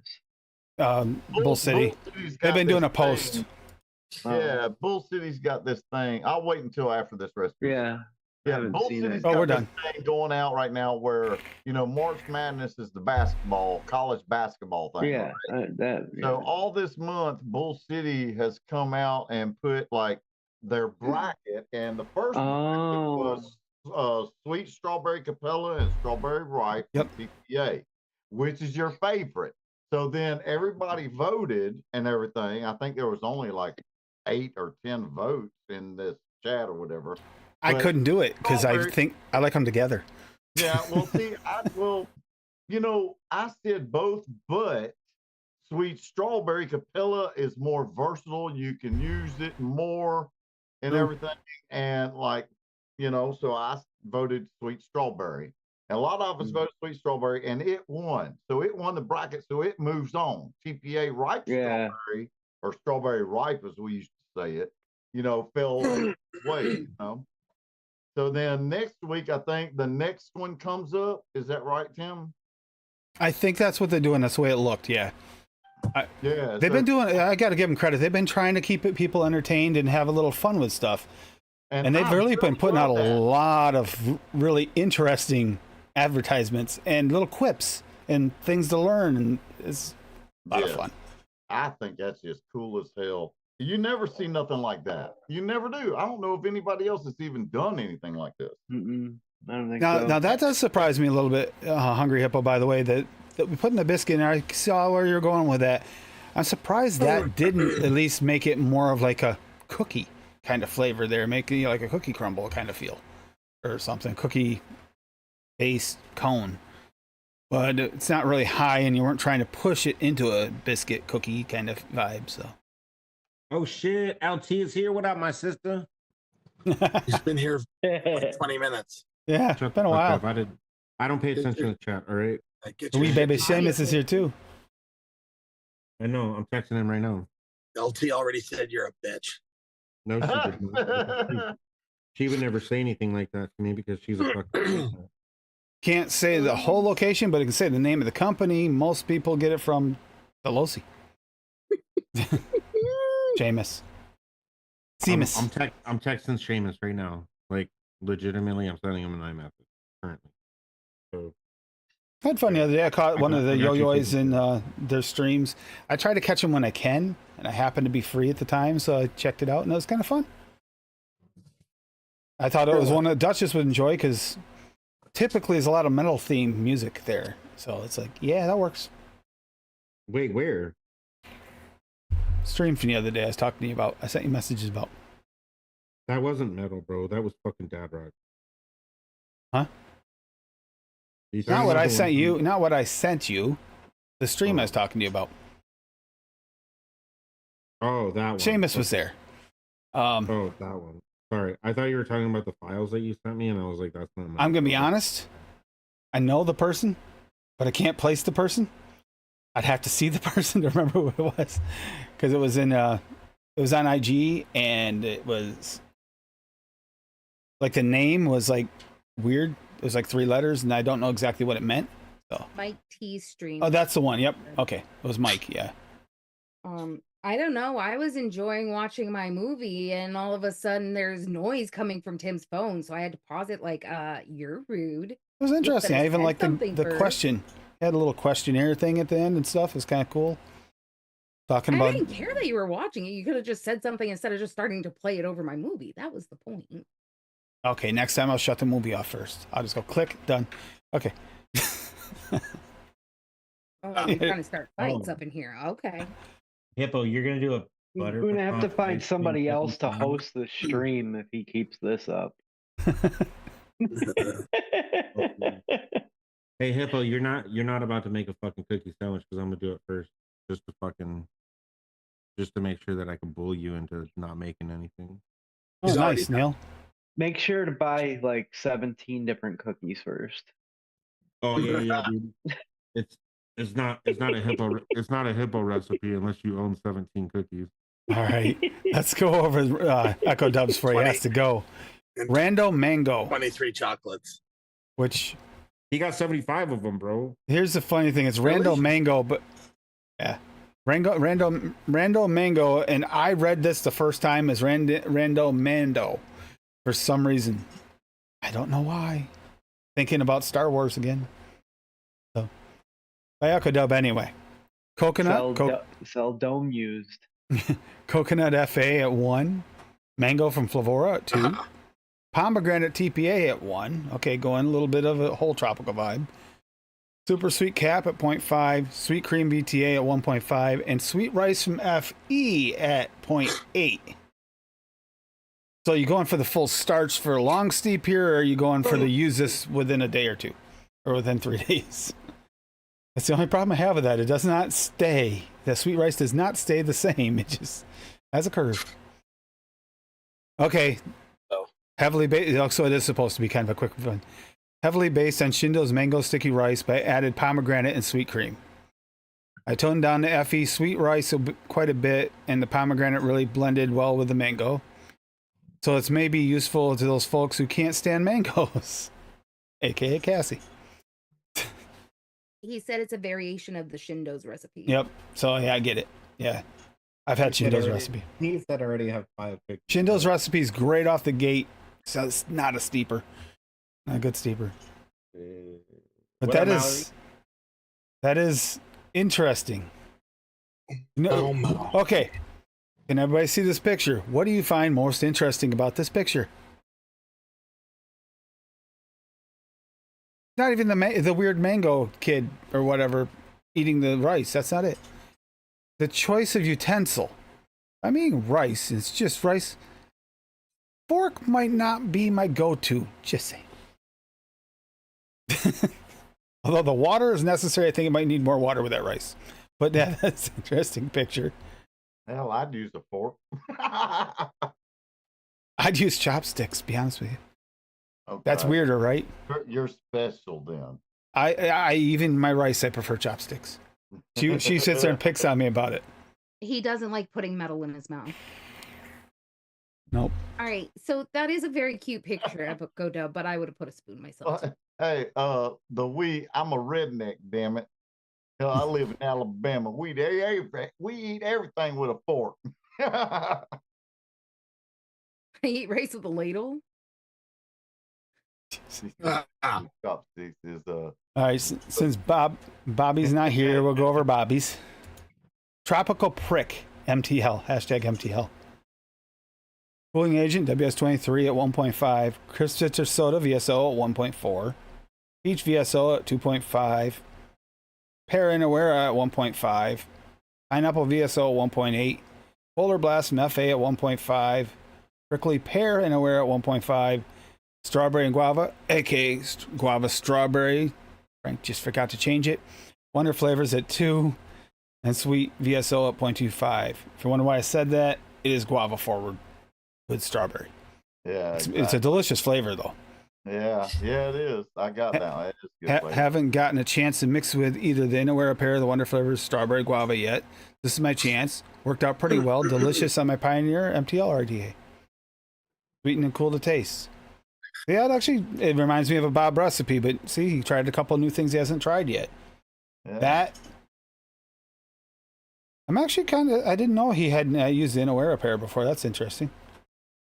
Bull City. They've been doing a post. Yeah, Bull City's got this thing. I'll wait until after this recipe. Yeah. I Yeah, haven't Bull seen City's it. Oh, got we're this done. thing going out right now where, March Madness is the basketball, college basketball thing. Yeah. Right? So all this month, Bull City has come out and put like their bracket, and the first bracket was Sweet Strawberry Capella and Strawberry Ripe from TPA, which is your favorite. So then everybody voted and everything. I think there was only like 8 or 10 votes in this chat or whatever. I couldn't do it because I Strawberry- think I like them together. Yeah, well, see, I said both, but Sweet Strawberry Capella is more versatile. You can use it more and everything. And so I voted Sweet Strawberry. And a lot of us voted Sweet Strawberry, and it won. So it won the bracket, so it moves on. TPA Ripe Strawberry, or Strawberry Ripe as we used to say it, fell away, So then next week, I think the next one comes up. Is that right, Tim? I think that's what they're doing. That's the way it looked. Yeah. Yeah. They've been doing. I got to give them credit. They've been trying to keep people entertained and have a little fun with stuff. And they've really been putting out a lot of really interesting advertisements and little quips and things to learn. And it's a lot of fun. I think that's just cool as hell. You never see nothing like that. You never do. I don't know if anybody else has even done anything like this. I don't think Now, so. now that does surprise me a little bit, Hungry Hippo, by the way, that we put in the biscuit in there. I saw where you're going with that. I'm surprised that didn't at least make it more of like a cookie kind of flavor there, making like a cookie crumble kind of feel or something, cookie based cone. But it's not really high, and you weren't trying to push it into a biscuit cookie kind of vibe. So. Oh shit! LT is here. What up, my sister? He's been here for like 20 minutes. Yeah, it's been a while. I don't pay attention to the chat. All right. Wee baby Seamus is here too. I know. I'm texting him right now. LT already said you're a bitch. No, she didn't. She would never say anything like that to me because she's a fucking. Can't say the whole location, but it can say the name of the company. Most people get it from the Losi. Seamus. I'm texting Seamus right now. Like, legitimately, I'm sending him an iMessage currently. So. I had fun the other day. I caught one of the yo-yo's in their streams. I try to catch them when I can, and I happened to be free at the time, so I checked it out, and it was kind of fun. I thought it was one that Duchess would enjoy, because typically there's a lot of metal-themed music there. So it's like, yeah, that works. Wait, where? Stream from the other day I was talking to you about. I sent you messages about. That wasn't metal, bro. That was fucking dad rock. Huh? Not what I sent you. Not what I sent you. The stream I was talking to you about. Oh, that one. Seamus was there. Oh, that one. Sorry. I thought you were talking about the files that you sent me, and I was like, that's not I'm going to be honest. I know the person, but I can't place the person. I'd have to see the person to remember who it was. Because it was in it was on IG, and it was like the name was like weird. It was like 3 letters, and I don't know exactly what it meant. So Mike T stream. Oh, that's the one. Yep. Okay. It was Mike. Yeah. I don't know. I was enjoying watching my movie, and all of a sudden there's noise coming from Tim's phone. So I had to pause it like, you're rude. It was interesting. I even liked the first. question. It had a little questionnaire thing at the end and stuff. It was kind of cool. Talking I about. didn't care that you were watching it. You could have just said something instead of just starting to play it over my movie. That was the point. Okay, next time I'll shut the movie off first. I'll just go click, done. Okay. Oh, you're trying to start fights up in here. Okay. Hippo, you're gonna do a butter. We're gonna have to find somebody else to host the stream if he keeps this up. Hey Hippo, you're not about to make a fucking cookie sandwich because I'm gonna do it first, just to make sure that I can bully you into not making anything. Oh, nice, Neil. Make sure to buy like 17 different cookies first. Oh yeah, dude. It's not a hippo recipe unless you own 17 cookies. All right, let's go over Echo Dubs for he has to go. Rando Mango. 23 chocolates. Which he got 75 of them, bro. Here's the funny thing: it's Rando Mango, but yeah, Rando Mango, and I read this the first time as Rando Mando for some reason. I don't know why. Thinking about Star Wars again. So, Dub anyway. Coconut. Seldom used. Coconut FA at 1. Mango from Flavora at 2. Pomegranate TPA at 1. Okay, going a little bit of a whole tropical vibe. Super Sweet Cap at 0.5. Sweet Cream VTA at 1.5. And Sweet Rice from FE at 0.8. So you going for the full starch for a long steep here, or are you going for the use this within a day or two? Or within 3 days? That's the only problem I have with that. It does not stay. The sweet rice does not stay the same. It just has a curve. Okay. Oh. Heavily based. So it is supposed to be kind of a quick one. Heavily based on Shindo's mango sticky rice, but added pomegranate and sweet cream. I toned down the FE sweet rice quite a bit, and the pomegranate really blended well with the mango. So it's maybe useful to those folks who can't stand mangoes, aka Cassie. He said it's a variation of the Shindo's recipe. Yep. So yeah, I get it. Yeah, I've had Shindo's recipe. These that already have 5 pictures. Shindo's recipe is great off the gate, so it's not a steeper, not a good steeper. But that is interesting. No, okay. Can everybody see this picture? What do you find most interesting about this picture? Not even the weird mango kid or whatever eating the rice. That's not it. The choice of utensil. I mean, rice. It's just rice. Fork might not be my go-to. Just saying. Although the water is necessary, I think it might need more water with that rice. But yeah, that's an interesting picture. Hell, I'd use a fork. I'd use chopsticks, to be honest with you. Okay. That's weirder, right? You're special then. I even my rice, I prefer chopsticks. She sits there and picks on me about it. He doesn't like putting metal in his mouth. Nope. All right, so that is a very cute picture of Godub, but I would have put a spoon myself. Hey, I'm a redneck, damn it. Hell, I live in Alabama. We eat everything with a fork. I eat rice with a ladle. Chopsticks is All right, since Bobby's not here, we'll go over Bobby's. Tropical Prick, MTL, hashtag MTL. Cooling agent, WS23 at 1.5. Crisp citrus soda, VSO at 1.4. Peach VSO at 2.5. Pear Inawera at 1.5. Pineapple VSO at 1.8. Polar Blast from FA at 1.5. Prickly Pear Inawera at 1.5. Strawberry and Guava, aka Guava Strawberry. Frank just forgot to change it. Wonder Flavors at 2. And Sweet VSO at 0.25. If you wonder why I said that, it is guava forward with strawberry. Yeah, it's a delicious flavor, though. Yeah, it is. I got that. It's good flavor. Haven't gotten a chance to mix with either the Inawera Pear or the Wonder Flavors Strawberry Guava yet. This is my chance. Worked out pretty well. Delicious on my Pioneer MTL RDA. Sweet and cool to taste. Yeah, it reminds me of a Bob recipe, but see, he tried a couple of new things he hasn't tried yet. Yeah. I'm actually I didn't know he had used the Inawera Pear before. That's interesting.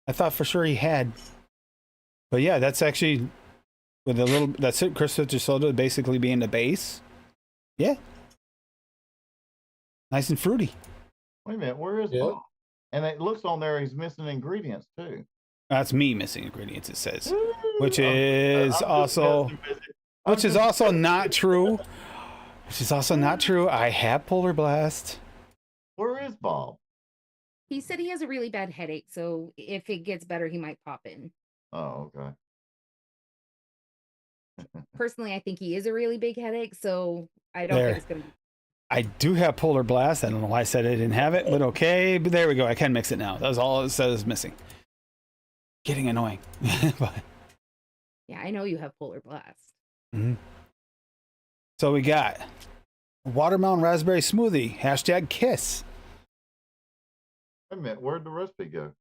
I thought for sure he had. But yeah, that's actually with a little, that's it, crisp citrus soda basically being the base. Yeah. Nice and fruity. Wait a minute, where is Bob? And it looks on there he's missing ingredients too. That's me missing ingredients, it says. Which is also not true. Which is also not true. I have Polar Blast. Where is Bob? He said he has a really bad headache, so if it gets better, he might pop in. Oh, okay. Personally, I think he is a really big headache, so I don't think it's going to be. I do have Polar Blast. I don't know why I said I didn't have it, but okay. But there we go. I can mix it now. That's all it says missing. Getting annoying. But, yeah, I know you have Polar Blast. Mm-hmm. So we got watermelon raspberry smoothie, hashtag kiss. Wait a minute, where'd the recipe go?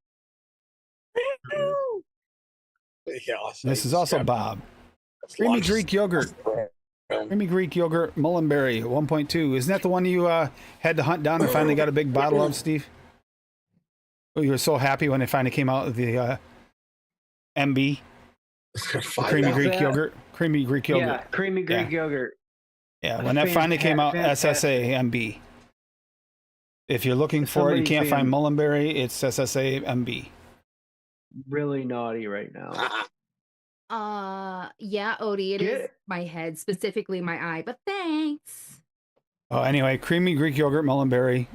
This is also Bob. Creamy Greek yogurt. Creamy Greek yogurt mullenberry 1.2. Isn't that the one you had to hunt down and finally got a big bottle of, Steve? Oh, you were so happy when it finally came out of the MB. Creamy Greek that? yogurt. Creamy Greek yogurt. Yeah, creamy Greek yogurt. Yeah, when that finally came out, SSA MB. If you're looking for it, you can't find mullenberry, it's SSA MB. Really naughty right now. Yeah, Odie, it is my head, specifically my eye, but thanks. Oh, anyway, creamy Greek yogurt mullenberry,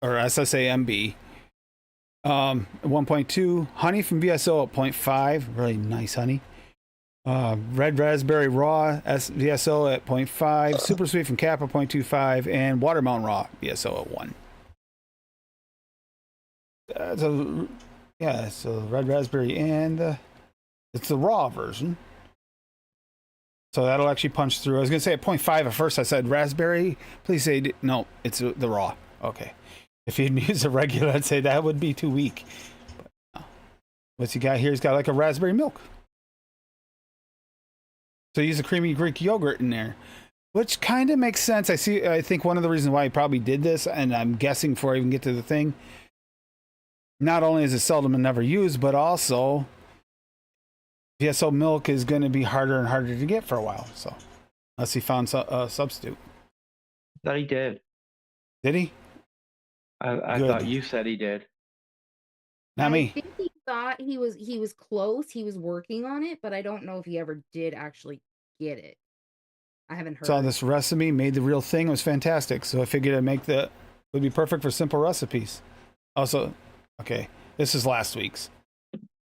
or SSA MB. 1.2. Honey from VSO at 0.5. Really nice honey. Red raspberry raw VSO at 0.5. Super sweet from Cap at 0.25. And watermelon raw VSO at 1. It's a red raspberry, and it's the raw version. So that'll actually punch through. I was going to say at 0.5 at first. I said raspberry. Please say no. It's the raw. Okay. If you'd use a regular, I'd say that would be too weak. But, what's he got here? He's got like a raspberry milk. So use a creamy Greek yogurt in there, which kind of makes sense. I think one of the reasons why he probably did this, and I'm guessing before I even get to the thing, not only is it seldom and never used, but also VSO milk is going to be harder and harder to get for a while. So unless he found a substitute. That he did. Did he? I thought you said he did. Not me. I think he thought he was close. He was working on it, but I don't know if he ever did actually get it. I haven't heard. Saw this recipe, made the real thing. It was fantastic. So I figured it would be perfect for simple recipes. Also, okay, this is last week's.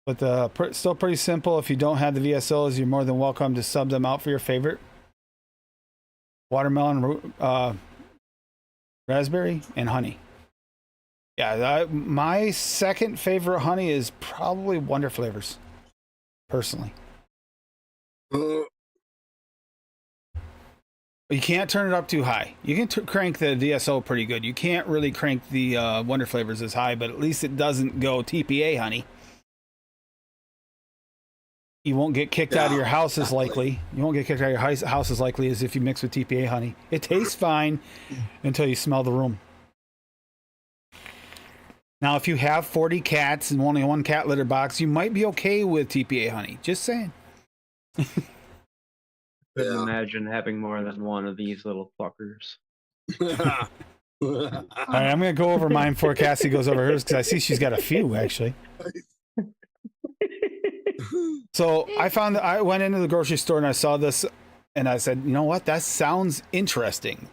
But still pretty simple. If you don't have the VSOs, you're more than welcome to sub them out for your favorite. Watermelon, raspberry, and honey. Yeah, my second favorite honey is probably Wonder Flavors, personally. You can't turn it up too high. You can crank the VSO pretty good. You can't really crank the Wonder Flavors as high, but at least it doesn't go TPA honey. You won't get kicked out of your house as likely. You won't get kicked out of your house as likely as if you mix with TPA honey. It tastes fine until you smell the room. Now, if you have 40 cats and only one cat litter box, you might be okay with TPA honey. Just saying. Couldn't imagine having more than one of these little fuckers. All right, I'm going to go over mine before Cassie goes over hers because I see she's got a few, actually. So I went into the grocery store and I saw this and I said, you know what? That sounds interesting.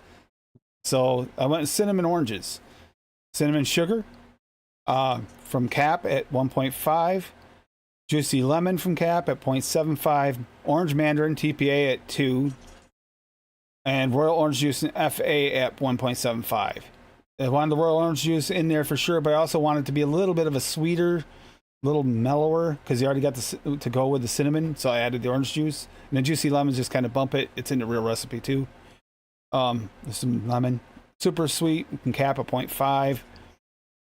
So I went cinnamon oranges, cinnamon sugar from Cap at 1.5, juicy lemon from Cap at 0.75, orange mandarin TPA at 2, and royal orange juice and FA at 1.75. I wanted the royal orange juice in there for sure, but I also wanted it to be a little bit of a sweeter, little mellower, because you already got to go with the cinnamon, so I added the orange juice. And the juicy lemons just kind of bump it. It's in the real recipe too. There's some lemon. Super sweet, you can Cap at 0.5.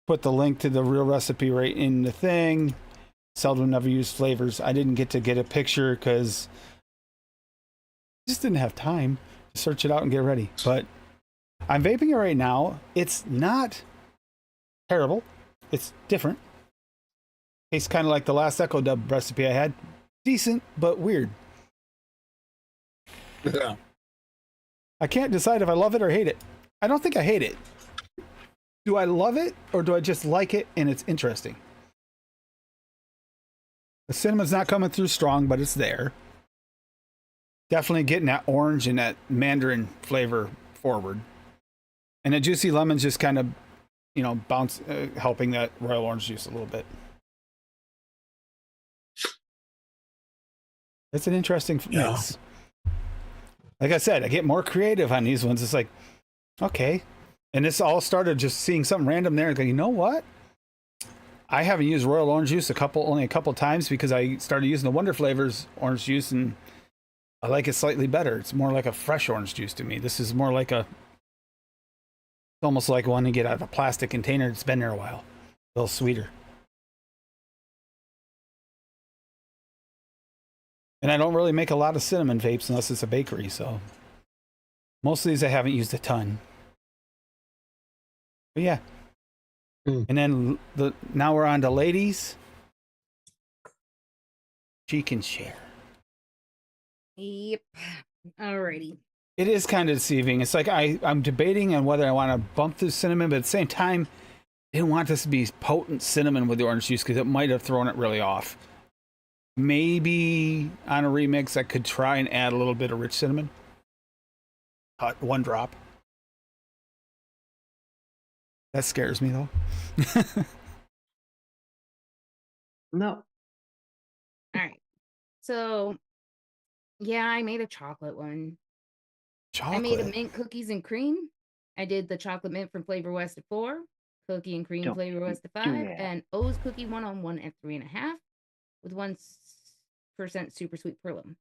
Put the link to the real recipe right in the thing. Seldom never used flavors. I didn't get to get a picture because I just didn't have time to search it out and get ready. But I'm vaping it right now. It's not terrible. It's different. Tastes kind of like the last Echo Dub recipe I had. Decent, but weird. Yeah. I can't decide if I love it or hate it. I don't think I hate it. Do I love it or do I just like it and it's interesting? The cinnamon's not coming through strong, but it's there. Definitely getting that orange and that mandarin flavor forward. And the juicy lemon's just kind of, helping that royal orange juice a little bit. It's an interesting mix. Like I said, I get more creative on these ones. It's like, okay. And this all started just seeing something random there and go, you know what? I haven't used royal orange juice only a couple times because I started using the Wonder Flavors orange juice and I like it slightly better. It's more like a fresh orange juice to me. This is more like it's almost like one you get out of a plastic container that's been there a while. A little sweeter. And I don't really make a lot of cinnamon vapes unless it's a bakery, so Most of these I haven't used a ton. But yeah. Hmm. And then now we're on to ladies. She can share. Yep. Alrighty. It is kind of deceiving. It's like I'm debating on whether I want to bump the cinnamon, but at the same time, I didn't want this to be potent cinnamon with the orange juice because it might have thrown it really off. Maybe on a remix, I could try and add a little bit of rich cinnamon. One drop. That scares me though. No. Alright. So, yeah, I made a chocolate one. Chocolate. I made a mint cookies and cream. I did the chocolate mint from Flavor West at 4, cookie and cream Don't Flavor West at do 5, that. and O's cookie 1-on-1 at 3.5 with 1% super sweet perlum.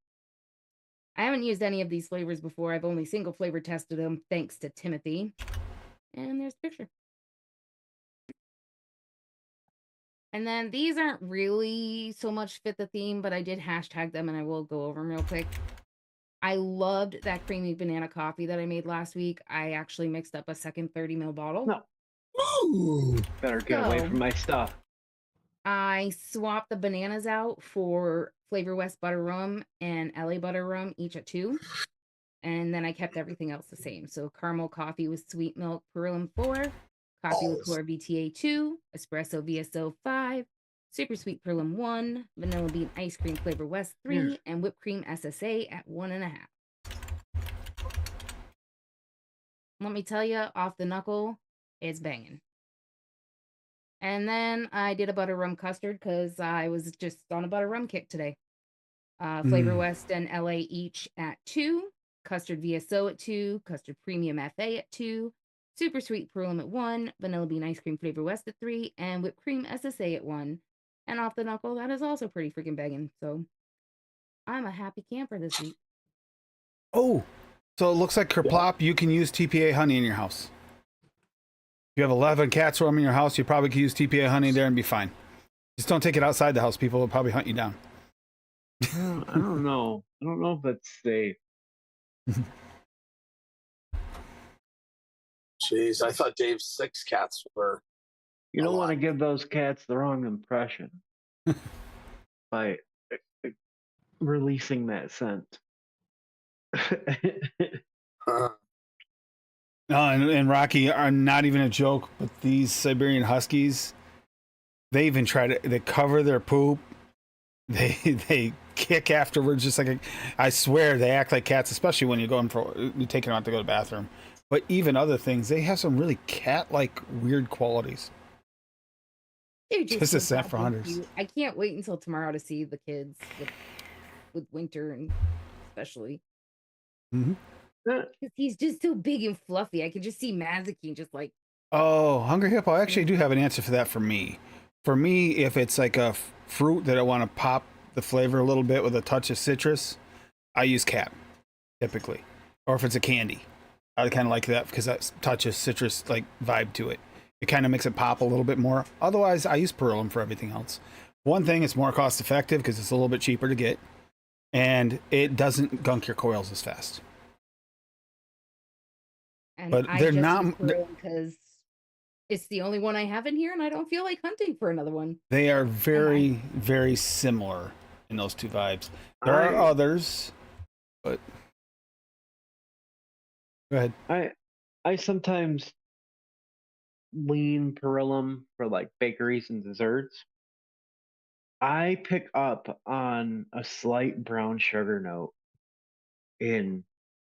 I haven't used any of these flavors before. I've only single flavor tested them thanks to Timothy. And there's the picture. And then these aren't really so much fit the theme, but I did hashtag them and I will go over them real quick. I loved that creamy banana coffee that I made last week. I actually mixed up a second 30 ml bottle. No. Ooh. Better get away So- from my stuff. I swapped the bananas out for Flavor West Butter Rum and LA Butter Rum, each at 2. And then I kept everything else the same. So caramel coffee with sweet milk, Perlum 4, coffee liqueur VTA 2, espresso VSO 5, super sweet Perlum 1, vanilla bean ice cream Flavor West 3, and whipped cream SSA at 1.5. Let me tell you, off the knuckle, it's banging. And then I did a butter rum custard because I was just on a butter rum kick today. Flavor West and LA each at 2, custard VSO at 2, custard premium FA at 2, super sweet Perlum at 1, vanilla bean ice cream Flavor West at 3, and whipped cream SSA at 1. And off the knuckle, that is also pretty freaking banging. So I'm a happy camper this week. Oh, so it looks like Kerplop, you can use TPA honey in your house. If you have 11 cats roaming your house, you probably could use TPA honey there and be fine. Just don't take it outside the house. People will probably hunt you down. I don't know. I don't know if it's safe. Jeez, I thought Dave's 6 cats were. You don't A want to lot. give those cats the wrong impression by releasing that scent. No, and Rocky are not even a joke, but these Siberian Huskies, they even try to, they cover their poop. They kick afterwards, just like I swear they act like cats, especially when you're taking them out to go to the bathroom. But even other things, they have some really cat-like weird qualities. They're Just a so scent for goddamn hunters. cute. I can't wait until tomorrow to see the kids with Winter, and especially because he's just so big and fluffy. I can just see Mazikeen just like. Oh, Hungry Hippo, I actually do have an answer for that for me. For me, if it's like a fruit that I want to pop the flavor a little bit with a touch of citrus, I use cat, typically. Or if it's a candy, I kind of like that because that touch of citrus like vibe to it. It kind of makes it pop a little bit more. Otherwise, I use Perlum for everything else. One thing, it's more cost effective because it's a little bit cheaper to get, and it doesn't gunk your coils as fast. And But I they're just not- use Perlum because it's the only one I have in here, and I don't feel like hunting for another one. They are very, very similar in those two vibes. There are others, but go ahead. I sometimes lean Perillum for like bakeries and desserts. I pick up on a slight brown sugar note in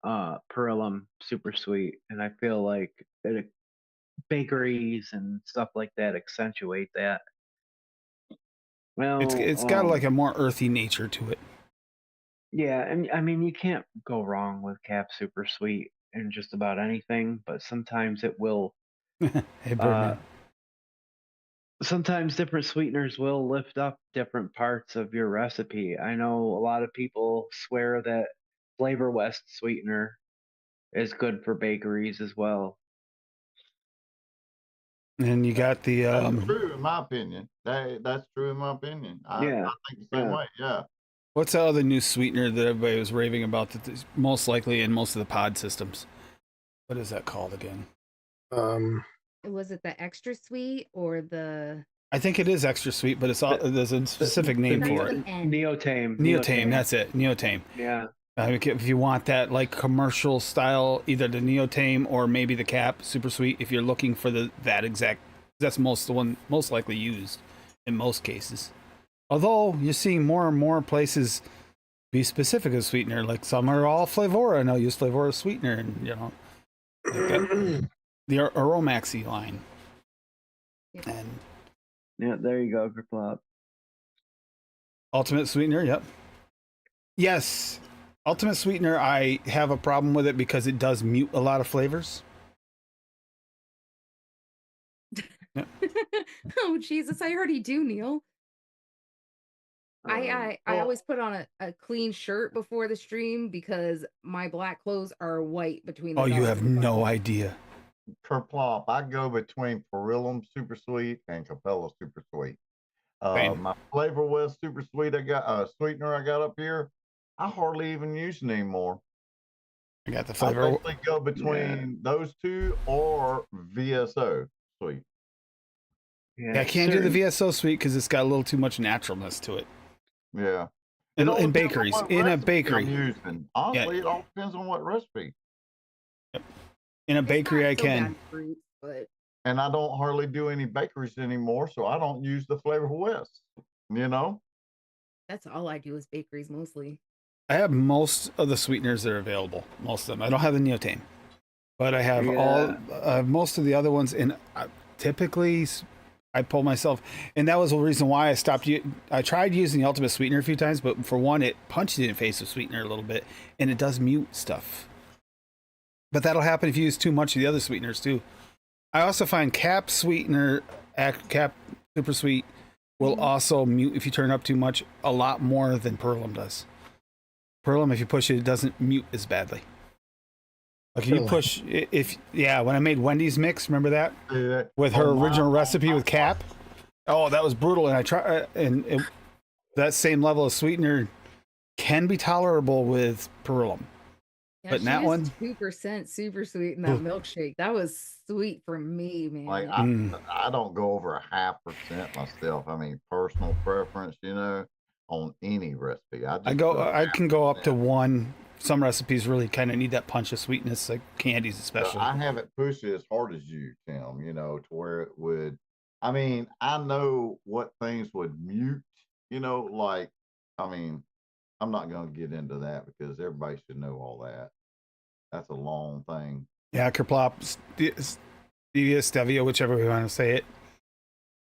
Perillum Super Sweet, and I feel like bakeries and stuff like that accentuate that. Well, It's got like a more earthy nature to it. yeah, and I mean you can't go wrong with Cap Super Sweet in just about anything, but sometimes it will. Hey, Birdman. Sometimes different sweeteners will lift up different parts of your recipe. I know a lot of people swear that Flavor West sweetener is good for bakeries as well. And you got the That's true in my opinion. That's true in my opinion. I Yeah, think the same yeah. way. Yeah. What's the other new sweetener that everybody was raving about that is most likely in most of the pod systems? What is that called again? Was it the extra sweet or the I think it is extra sweet, but there's a specific name for it. Neotame. Neotame, that's it. Neotame. Yeah. If you want that like commercial style, either the Neotame or maybe the Cap Super Sweet, if you're looking for that exact, that's the one most likely used in most cases. Although you're seeing more and more places be specific as sweetener, like some are all Flavora and they'll use Flavora sweetener, and you know, like the Aromaxy line. And Yeah, there you go, Kerplop. Ultimate Sweetener, yep. Yes, Ultimate Sweetener, I have a problem with it because it does mute a lot of flavors. Yep. Oh Jesus, I already do, Neil. I always put on a clean shirt before the stream because my black clothes are white between the Oh, you belts have and no buttons. idea. Kerplop. I go between Perillum Super Sweet and Capella Super Sweet. Same. My Flavor West Super Sweet sweetener I got up here, I hardly even use it anymore. I got the I flavor. basically go between those two or VSO Sweet. Yeah, I can't do the VSO sweet because it's got a little too much naturalness to it. Yeah. In all depends on bakeries, what in a recipe bakery. I'm using. Honestly, it all depends on what recipe. In a It's bakery, not I so can. bad fruit, but And I don't hardly do any bakeries anymore, so I don't use the Flavor West. You know? that's all I do is bakeries mostly. I have most of the sweeteners that are available. Most of them. I don't have the Neotame, but I have most of the other ones. And typically, I pull myself, and that was the reason why I stopped. I tried using the Ultimate Sweetener a few times, but for one, it punched you in the face with sweetener a little bit, and it does mute stuff. But that'll happen if you use too much of the other sweeteners too. I also find Cap Sweetener, Cap Super Sweet, will also mute if you turn up too much a lot more than Perlum does. Perlum, if you push it, it doesn't mute as badly. Like if you push, when I made Wendy's mix, remember that? Yeah. With her original recipe with Cap? Oh, that was brutal. And I try, that same level of sweetener can be tolerable with Perlum. Yeah, But she that used one, 2% super sweet in that milkshake. That was sweet for me, man. Like I don't go over 0.5% myself. I mean, personal preference, on any recipe. I can go up to 1. Some recipes really kind of need that punch of sweetness, like candies especially. I haven't pushed it as hard as you, Tim, to where it would. I mean, I know what things would mute, I'm not going to get into that because everybody should know all that. That's a long thing. Yeah, Kerplop, stevia, stevia, whichever we want to say it.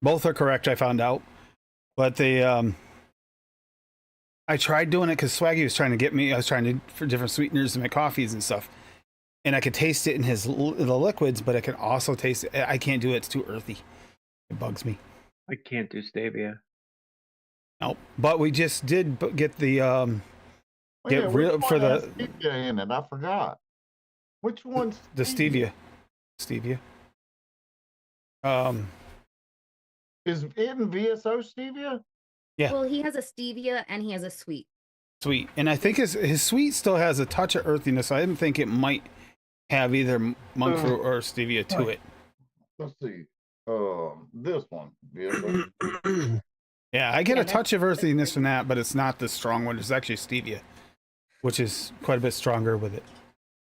Both are correct, I found out. But they, I tried doing it because Swaggy was trying to get me. I was trying for different sweeteners in my coffees and stuff. And I could taste it in the liquids, but I can also taste it. I can't do it. It's too earthy. It bugs me. I can't do stevia. Nope. But we just did get the stevia in it. I forgot. Which one's the stevia? Stevia. Is it in VSO stevia? Yeah. Well, he has a stevia and he has a sweet. Sweet. And I think his sweet still has a touch of earthiness. I didn't think it might have either monk fruit or stevia to it. Let's see. This one. Yeah, I get a touch of earthiness from that, but it's not the strong one. It's actually stevia, which is quite a bit stronger with it.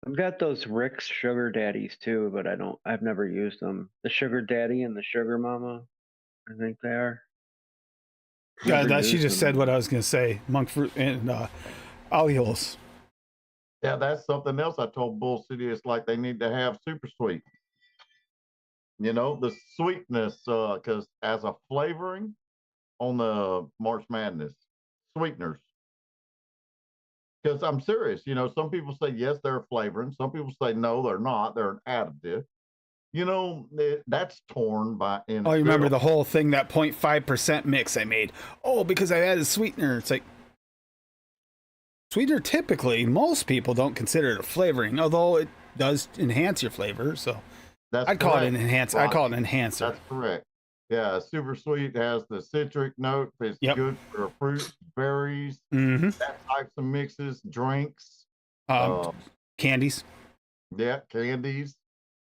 I've got those Rick's Sugar Daddies too, but I've never used them. The Sugar Daddy and the Sugar Mama, I think they are. Yeah, she just said what I was going to say. Monk fruit and oleols. Yeah, that's something else I told Bull City. It's like they need to have super sweet. The sweetness, because as a flavoring on the March Madness, sweeteners. Because I'm serious, some people say yes, they're flavoring. Some people say no, they're not. They're an additive. That's torn by. You remember the whole thing, that 0.5% mix I made? Oh, because I added sweetener. It's like sweetener. Typically, most people don't consider it a flavoring, although it does enhance your flavor. So I'd call it an enhancer. I call it an enhancer. That's correct. Yeah, super sweet has the citric note. It's Yep. good for fruits, berries, Mm-hmm. that types of mixes, drinks. Candies. Yeah, candies.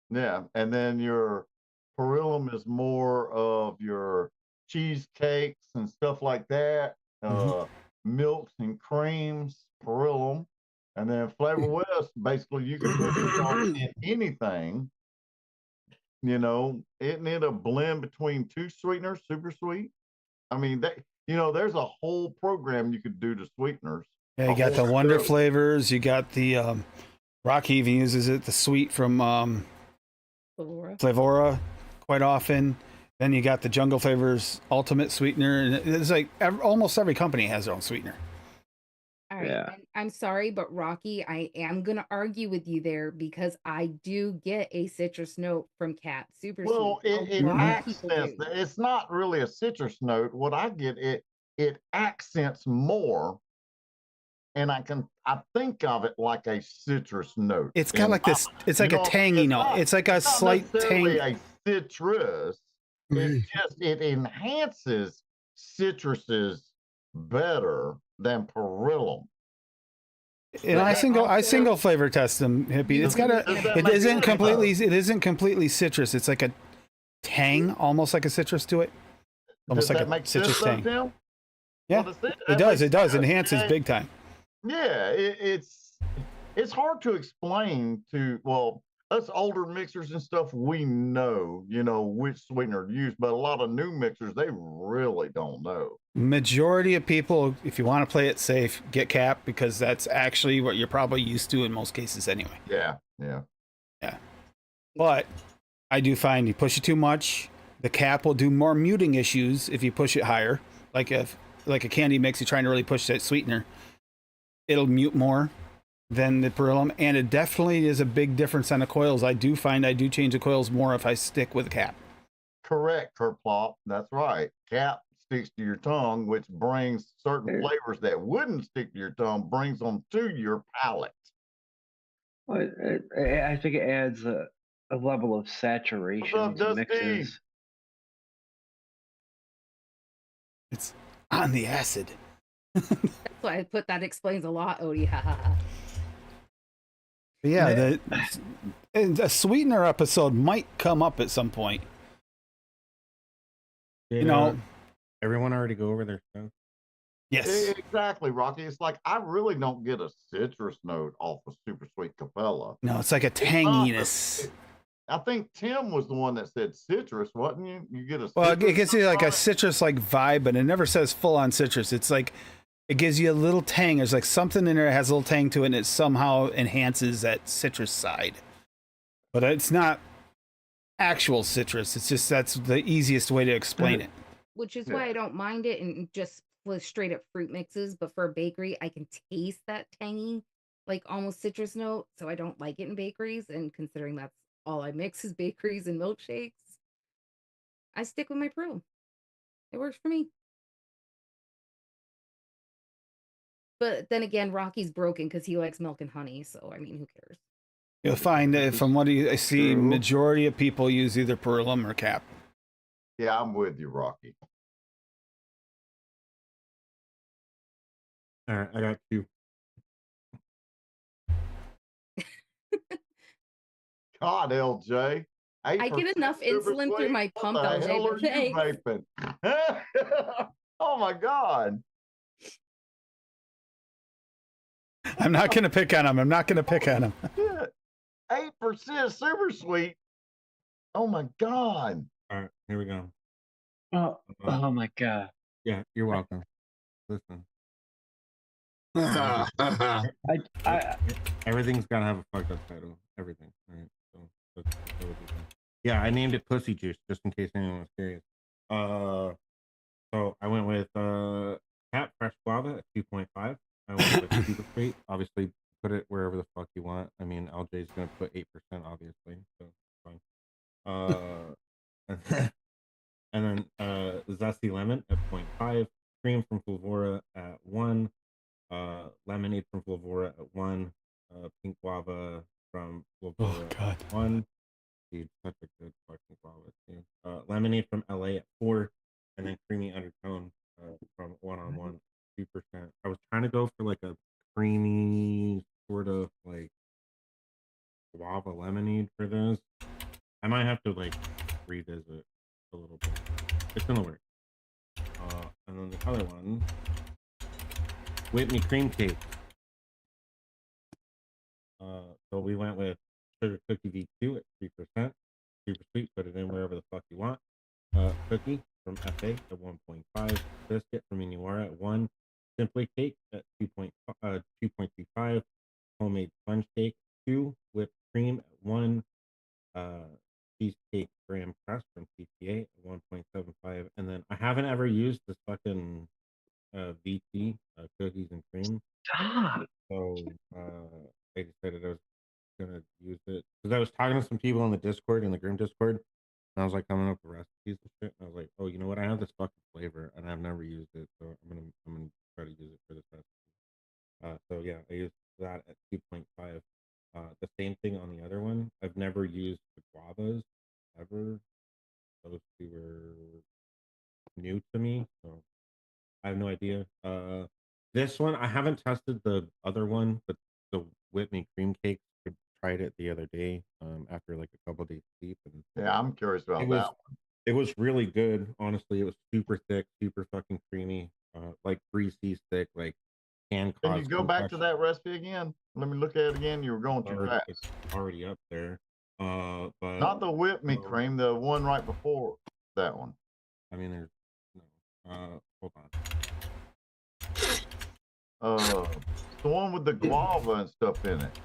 Yeah, and then your perillum is more of your cheesecakes and stuff like that. Milks and creams, perillum, and then Flavor West. Basically, you can put it on in anything. Isn't it a blend between two sweeteners, super sweet? I mean, there's a whole program you could do to sweeteners. Yeah, you got the Wonder flavors. You got the Rocky even uses it, the sweet from Flavora quite often. Then you got the Jungle Flavors Ultimate Sweetener, and it's like almost every company has their own sweetener. All right. Yeah. And I'm sorry, but Rocky, I am going to argue with you there because I do get a citrus note from Cat. Super Well, sweet. it A lot of people accents. do. It's not really a citrus note. What I get, it accents more, and I think of it like a citrus note. It's got like this. It's like a tangy note. It's like a slight tang. A citrus. It's just it enhances citruses better than perillum. And I single flavor test them, Hippie. It's got it isn't completely citrus. It's like a tang, almost like a citrus to it. Almost like a citrus tang. Yeah, it does. It does. Enhances big time. Yeah, it's hard to explain to us older mixers and stuff. We know, which sweetener to use, but a lot of new mixers they really don't know. Majority of people, if you want to play it safe, get cap because that's actually what you're probably used to in most cases anyway. Yeah. But I do find you push it too much, the cap will do more muting issues if you push it higher. Like a candy mix, you're trying to really push that sweetener, it'll mute more than the perillum, and it definitely is a big difference on the coils. I do find I do change the coils more if I stick with cap. Correct, Kerplop. That's right. Cap sticks to your tongue, which brings certain flavors that wouldn't stick to your tongue, brings them to your palate. Well, I think it adds a level of saturation to mixes. It's on the acid. That's why I put that explains a lot, Odie. Yeah, a sweetener episode might come up at some point. Everyone already go over their stuff. Yes, exactly, Rocky. It's like I really don't get a citrus note off of Super Sweet Capella. No, it's like a tanginess. I think Tim was the one that said citrus, wasn't you? You get a it gives you like a citrus-like vibe, but it never says full-on citrus. It's like it gives you a little tang. There's like something in there that has a little tang to it, and it somehow enhances that citrus side. But it's not actual citrus. It's just that's the easiest way to explain it. Which is why I don't mind it and just straight up fruit mixes. But for a bakery, I can taste that tangy, like almost citrus note. So I don't like it in bakeries. And considering that's all I mix is bakeries and milkshakes, I stick with my Pearl. It works for me. But then again, Rocky's broken because he likes milk and honey. So, I mean, who cares? You'll find that from what I see, majority of people use either perillum or cap. Yeah, I'm with you, Rocky. All right, I got two. God, LJ. I get enough insulin through my pump, LJ. But thanks. Oh my God. I'm not going to pick on him. 8% super sweet. Oh my God. All right, here we go. Oh my God. Yeah, you're welcome. Listen. Everything's got to have a fucked up title. Everything. All right. Yeah, I named it Pussy Juice just in case anyone was curious. So I went with Cat Fresh Guava at 2.5. I went with Super Sweet. Obviously, put it wherever the fuck you want. I mean, LJ's gonna put 8%, obviously, so fine. And then Zesty Lemon at 0.5. Cream from Flavora at 1. Lemonade from Flavora at 1. Pink Guava from Flavora at 1. dude, such a good fucking guava too. Lemonade from LA at 4, and then creamy undertone from 1-on-1 2%. I was trying to go for like a creamy sort of like guava lemonade for this. I might have to like revisit a little bit. It's gonna work. And then the other one, Whitney cream cake. So we went with sugar cookie V2 at 3%. Super sweet, put it in wherever the fuck you want. Cookie from FA at 1.5. Biscuit from Inuara at 1. Simply cake at 2.25. Homemade sponge cake 2. Whipped cream at 1. Cheesecake graham crust from TPA at 1.75. And then I haven't ever used this fucking VT cookies and cream. Stop. So I decided I was gonna use it because I was talking to some people in the Discord, in the Grim Discord, and I was like coming up with recipes and shit. And I was like, oh, you know what? I have this fucking flavor and I've never used it, so I'm gonna try to use it for this recipe. So yeah, I used that at 2.5. The same thing on the other one. I've never used the guavas ever. Those two were new to me, so I have no idea. This one I haven't tested the other one, but the Whitney cream cake. I tried it the other day. After like a couple days sleep, and Yeah, I'm curious about it that. it was really good. Honestly, it was super thick, super fucking creamy, like 3C thick, like can Can cause you go back to concussion. that recipe again? Let me look at it again. You were going too fast. It's already up there. But Not the whipped me cream, the one right before that one. I mean, there's no. Hold on. The one with the guava and stuff in it.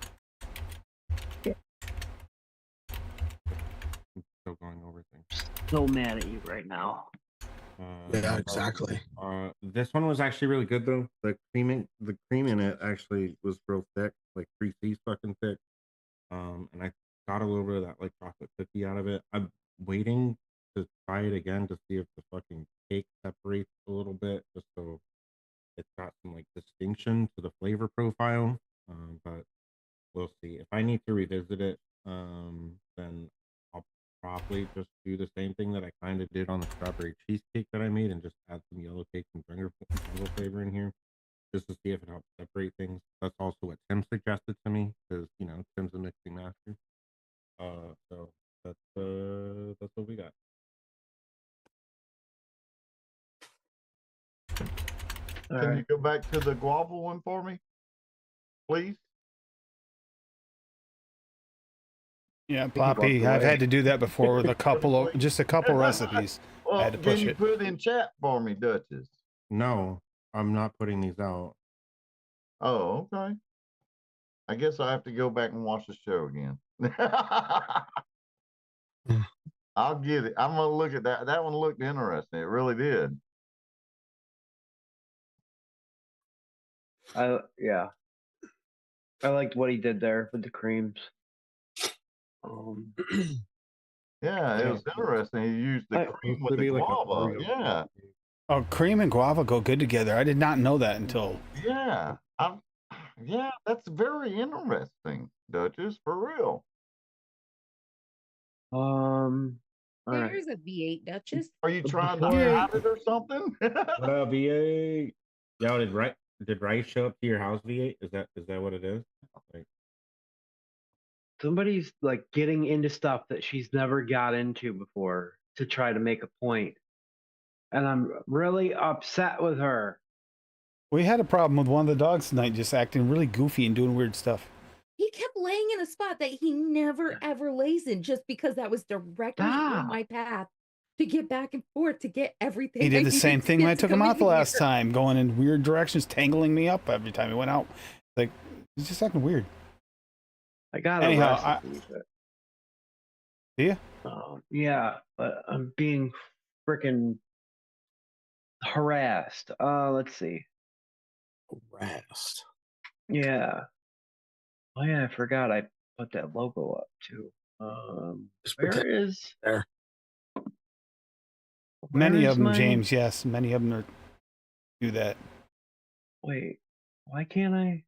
I'm still going over things. So mad at you right now. Yeah, exactly. This one was actually really good though. The cream in it actually was real thick, like 3C fucking thick. And I got a little bit of that like chocolate cookie out of it. I'm waiting to try it again to see if the fucking cake separates a little bit, just so it's got some like distinction to the flavor profile. But we'll see. If I need to revisit it, then I'll probably just do the same thing that I kind of did on the strawberry cheesecake that I made and just add some yellow cake and jungle flavor in here just to see if it helps separate things. That's also what Tim suggested to me because, you know, Tim's a mixing master. So that's what we got. Can you go back to the guava one for me, please? Yeah, Ploppy. I've had to do that before with a couple recipes. I had to push Can you it. put it in chat for me, Duchess? No, I'm not putting these out. Oh, okay. I guess I have to go back and watch the show again. I'll get it. I'm gonna look at that. That one looked interesting. It really did. Yeah. I liked what he did there with the creams. Yeah, it was interesting. He used the cream with the guava. Yeah. Oh, cream and guava go good together. I did not know that until. Yeah. Yeah, that's very interesting, Duchess, for real. All right. There's a V8 Duchess. Are you trying to Before- hide it or something? What up, V8? Yo, did Rice show up to your house, V8? Is that what it is? Like, Somebody's like getting into stuff that she's never got into before to try to make a point. And I'm really upset with her. We had a problem with one of the dogs tonight, just acting really goofy and doing weird stuff. He kept laying in a spot that he never ever lays in just because that was directly on my path to get back and forth to get everything. He did the same thing when I took him out the last here. time, going in weird directions, tangling me up every time he went out. Like, he's just acting weird. I got Anyhow, a recipe, but do you? yeah, but I'm being freaking harassed. Let's see. Harassed. Yeah. Oh yeah, I forgot I put that logo up too. Where is there? Many where of is them, my- James. Yes, many of them do that. Wait, why can't I?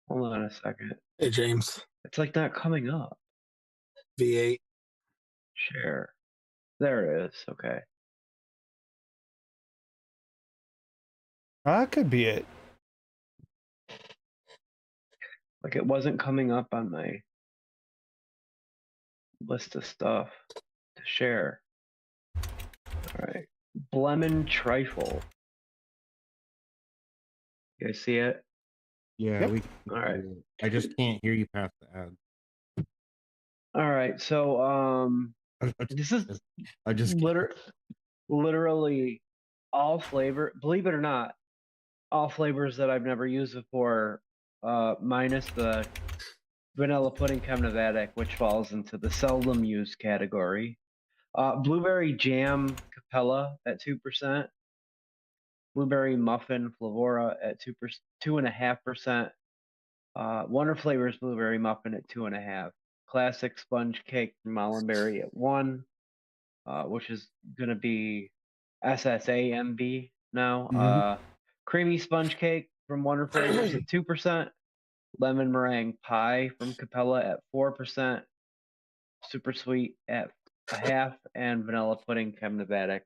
Hold on a second. Hey, James. It's like not coming up. V8. Share. There it is. Okay. That could be it. Like it wasn't coming up on my list of stuff to share. All right. Lemon trifle. You guys see it? Yeah, Yep. we. All right. I just can't hear you past the ad. All right. So this is I just literally all flavor. Believe it or not, all flavors that I've never used before, minus the vanilla pudding Nevada, which falls into the seldom used category. Blueberry jam Capella at 2%. Blueberry muffin Flavora at 2.5%. Wonder Flavors blueberry muffin at 2.5%. Classic sponge cake from Mollenberry at 1%, which is gonna be SSAMB now. Mhm. Creamy sponge cake from Wonder Flavors at 2%. Lemon meringue pie from Capella at 4%. Super sweet at 0.5%, and vanilla pudding Nevada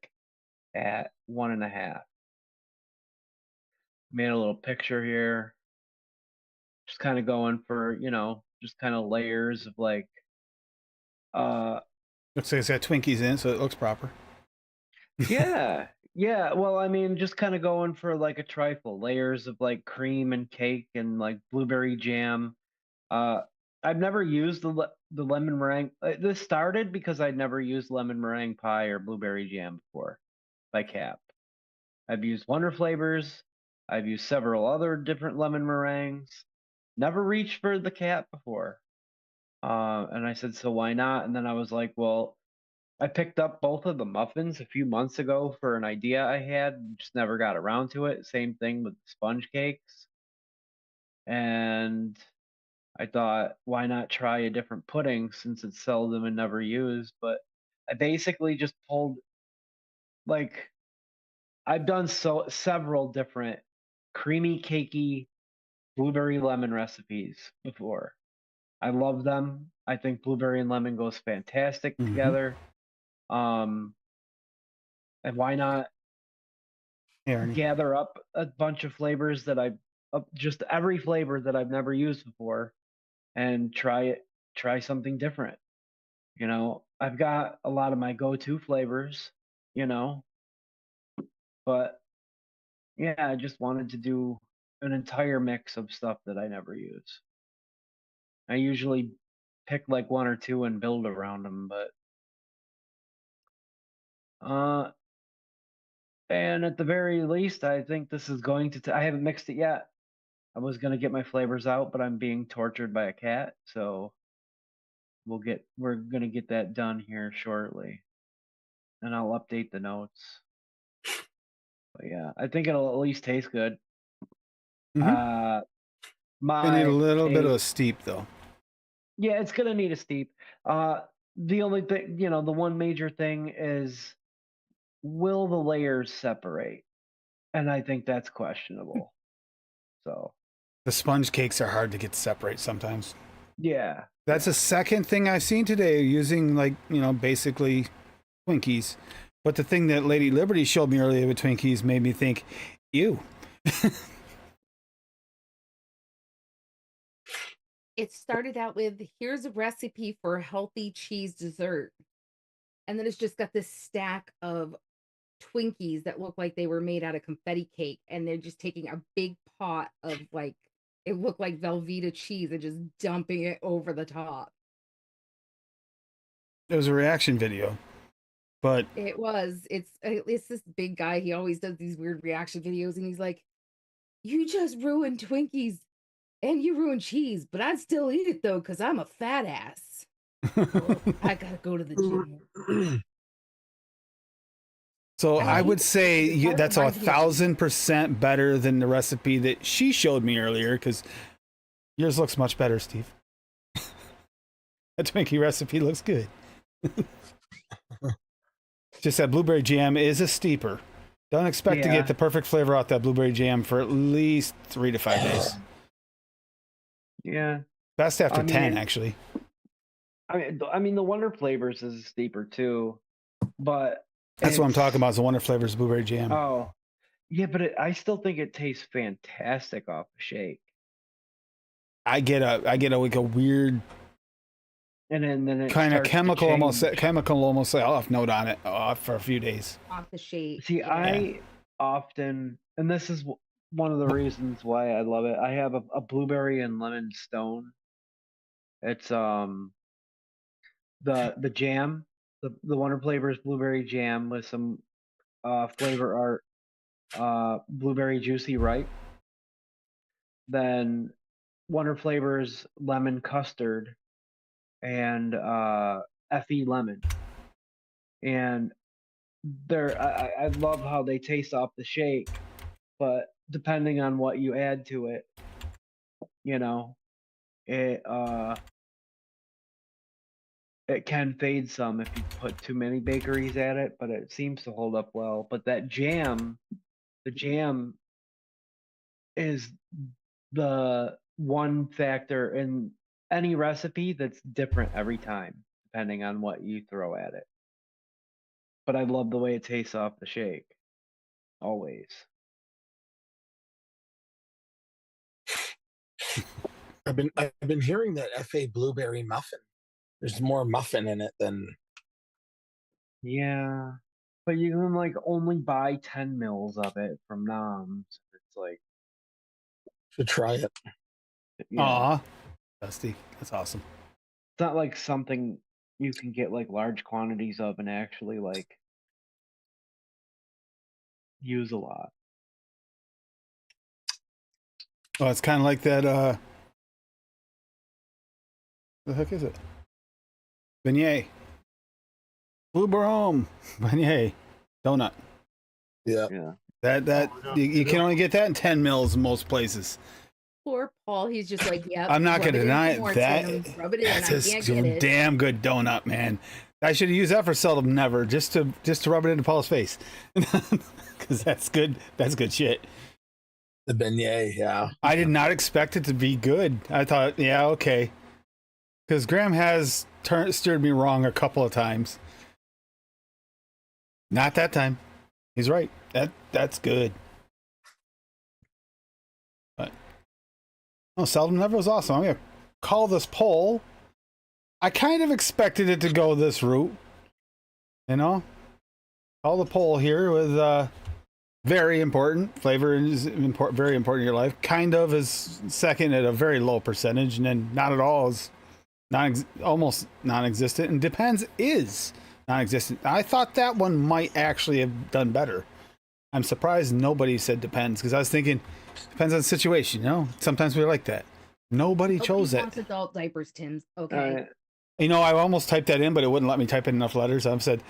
at 1.5%. Made a little picture here. Just kind of going for, just kind of layers of like Looks like it's got Twinkies in it, so it looks proper. yeah. Yeah, well, I mean, just kind of going for like a trifle, layers of like cream and cake and like blueberry jam. I've never used the lemon meringue. This started because I'd never used lemon meringue pie or blueberry jam before by Cap. I've used Wonder Flavors. I've used several other different lemon meringues. Never reached for the Cap before. And I said, so why not? And then I was like, well, I picked up both of the muffins a few months ago for an idea I had, just never got around to it. Same thing with the sponge cakes. And I thought, why not try a different pudding since it's seldom and never used? But I basically just pulled, like, I've done several different creamy cakey blueberry lemon recipes before. I love them. I think blueberry and lemon goes fantastic Mhm. together. And why not Ernie. gather up a bunch of flavors that just every flavor that I've never used before and try something different. I've got a lot of my go-to flavors, but yeah, I just wanted to do an entire mix of stuff that I never use. I usually pick like one or two and build around them, but and at the very least, I think this is going to. I haven't mixed it yet. I was gonna get my flavors out, but I'm being tortured by a cat, so we're gonna get that done here shortly, and I'll update the notes. But yeah, I think it'll at least taste good. Mhm. Uh, Gonna need a little bit of my a steep though. yeah, it's gonna need a steep. The only thing, the one major thing is, will the layers separate? And I think that's questionable. So The sponge cakes are hard to get to separate sometimes. yeah, That's the second thing I've seen today using basically Twinkies. But the thing that Lady Liberty showed me earlier with Twinkies made me think, ew. It started out with, here's a recipe for a healthy cheese dessert. And then it's just got this stack of Twinkies that look like they were made out of confetti cake. And they're just taking a big pot of it looked like Velveeta cheese and just dumping it over the top. It was a reaction video. But It's this big guy. He always does these weird reaction videos. And he's like, you just ruined Twinkies and you ruined cheese, but I'd still eat it though, because I'm a fat ass. Well, I gotta go to the gym. So I would hate say that that's reminds me of- 1,000% better than the recipe that she showed me earlier, because yours looks much better, Steve. That Twinkie recipe looks good. Just that blueberry jam is a steeper. Don't expect to Yeah. get the perfect flavor out that blueberry jam for at least 3 to 5 days. Yeah. Best after I 10, mean- actually. I mean, the Wonder Flavors is steeper too, but That's what I'm it's- talking about. Is the Wonder Flavors blueberry jam. Oh, yeah, but I still think it tastes fantastic off the shake. I get a like a weird And then it kind of starts to chemical change. off note on it for a few days. Off the shake. See, yeah. I often, and this is one of the reasons why I love it. I have a blueberry and lemon stone. It's the jam, the Wonder Flavors blueberry jam with some flavor art, blueberry juicy ripe. Then Wonder Flavors lemon custard and FE lemon. And I love how they taste off the shake, but depending on what you add to it, you know, it it can fade some if you put too many bakeries at it, but it seems to hold up well. But that jam, the jam is the one factor in any recipe that's different every time, depending on what you throw at it. But I love the way it tastes off the shake. Always. I've been hearing that FA blueberry muffin. There's more muffin in it than Yeah. But you can like only buy 10 mils of it from Noms. It's like, should try it. yeah. Aw, Dusty, that's awesome. It's not like something you can get like large quantities of and actually like use a lot. Well, it's kind of like that. The heck is it? Beignet, Blue Barome, beignet, donut. Yeah. Yeah. That you can only get that in 10 mils in most places. Poor Paul, he's just like, yeah. I'm not gonna deny it. That Rub it in. I that's can't a get it. damn good donut, man. I should have used that for Seldom Never, just to rub it into Paul's face, because that's good. That's good shit. The beignet, yeah. I did not expect it to be good. I thought, yeah, okay, because Graham has steered me wrong a couple of times. Not that time. He's right. That's good. But oh, Seldom Never was awesome. I'm gonna call this poll. I kind of expected it to go this route. You know? Call the poll here with very important. Flavor is very important in your life. Kind of is second at a very low percentage, and then not at all is almost non-existent, and depends is non-existent. I thought that one might actually have done better. I'm surprised nobody said depends, because I was thinking depends on the situation. You know, sometimes we're like that. Nobody chose that. Wants adult diapers, Tim's. Okay. You know, I almost typed that in, but it wouldn't let me type in enough letters. I said,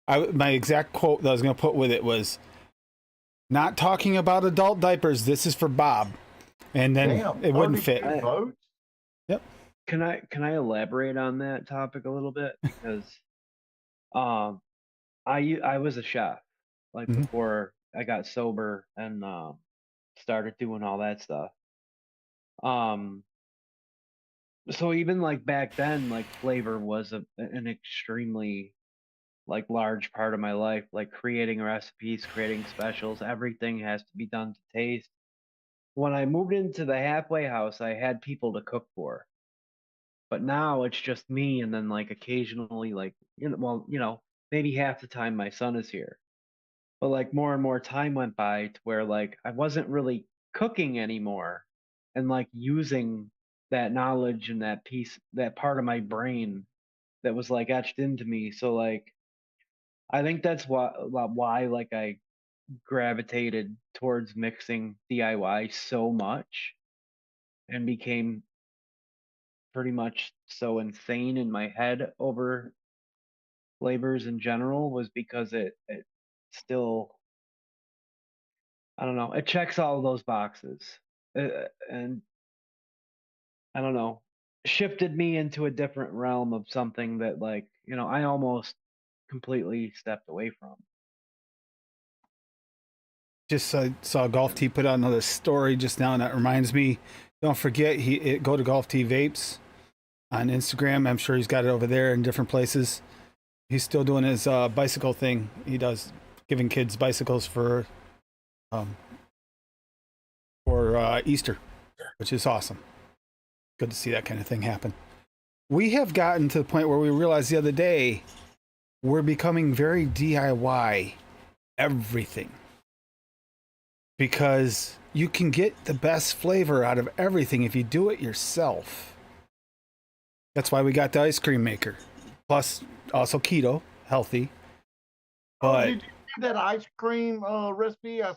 my exact quote that I was going to put with it was, "Not talking about adult diapers. This is for Bob," and then Damn, it wouldn't fit. 32 votes? Can I elaborate on that topic a little bit? Because I was a chef like Mhm. before I got sober and started doing all that stuff. So even like back then, like flavor was an extremely like large part of my life. Like creating recipes, creating specials, everything has to be done to taste. When I moved into the halfway house, I had people to cook for. But now it's just me, and then like occasionally, like maybe half the time my son is here. But like more and more time went by to where like I wasn't really cooking anymore, and like using that knowledge and that part of my brain that was like etched into me. So like I think that's why like I gravitated towards mixing DIY so much and became pretty much so insane in my head over flavors in general, was because it still, I don't know, it checks all of those boxes, and I don't know, shifted me into a different realm of something that like I almost completely stepped away from. Just saw Golf Tee put out another story just now, and that reminds me. Don't forget, go to Golf T Vapes on Instagram. I'm sure he's got it over there in different places. He's still doing his bicycle thing. He does giving kids bicycles for Easter, which is awesome. Good to see that kind of thing happen. We have gotten to the point where we realized the other day we're becoming very DIY everything, because you can get the best flavor out of everything if you do it yourself. That's why we got the ice cream maker. Plus, also keto, healthy. But did you see that ice cream recipe I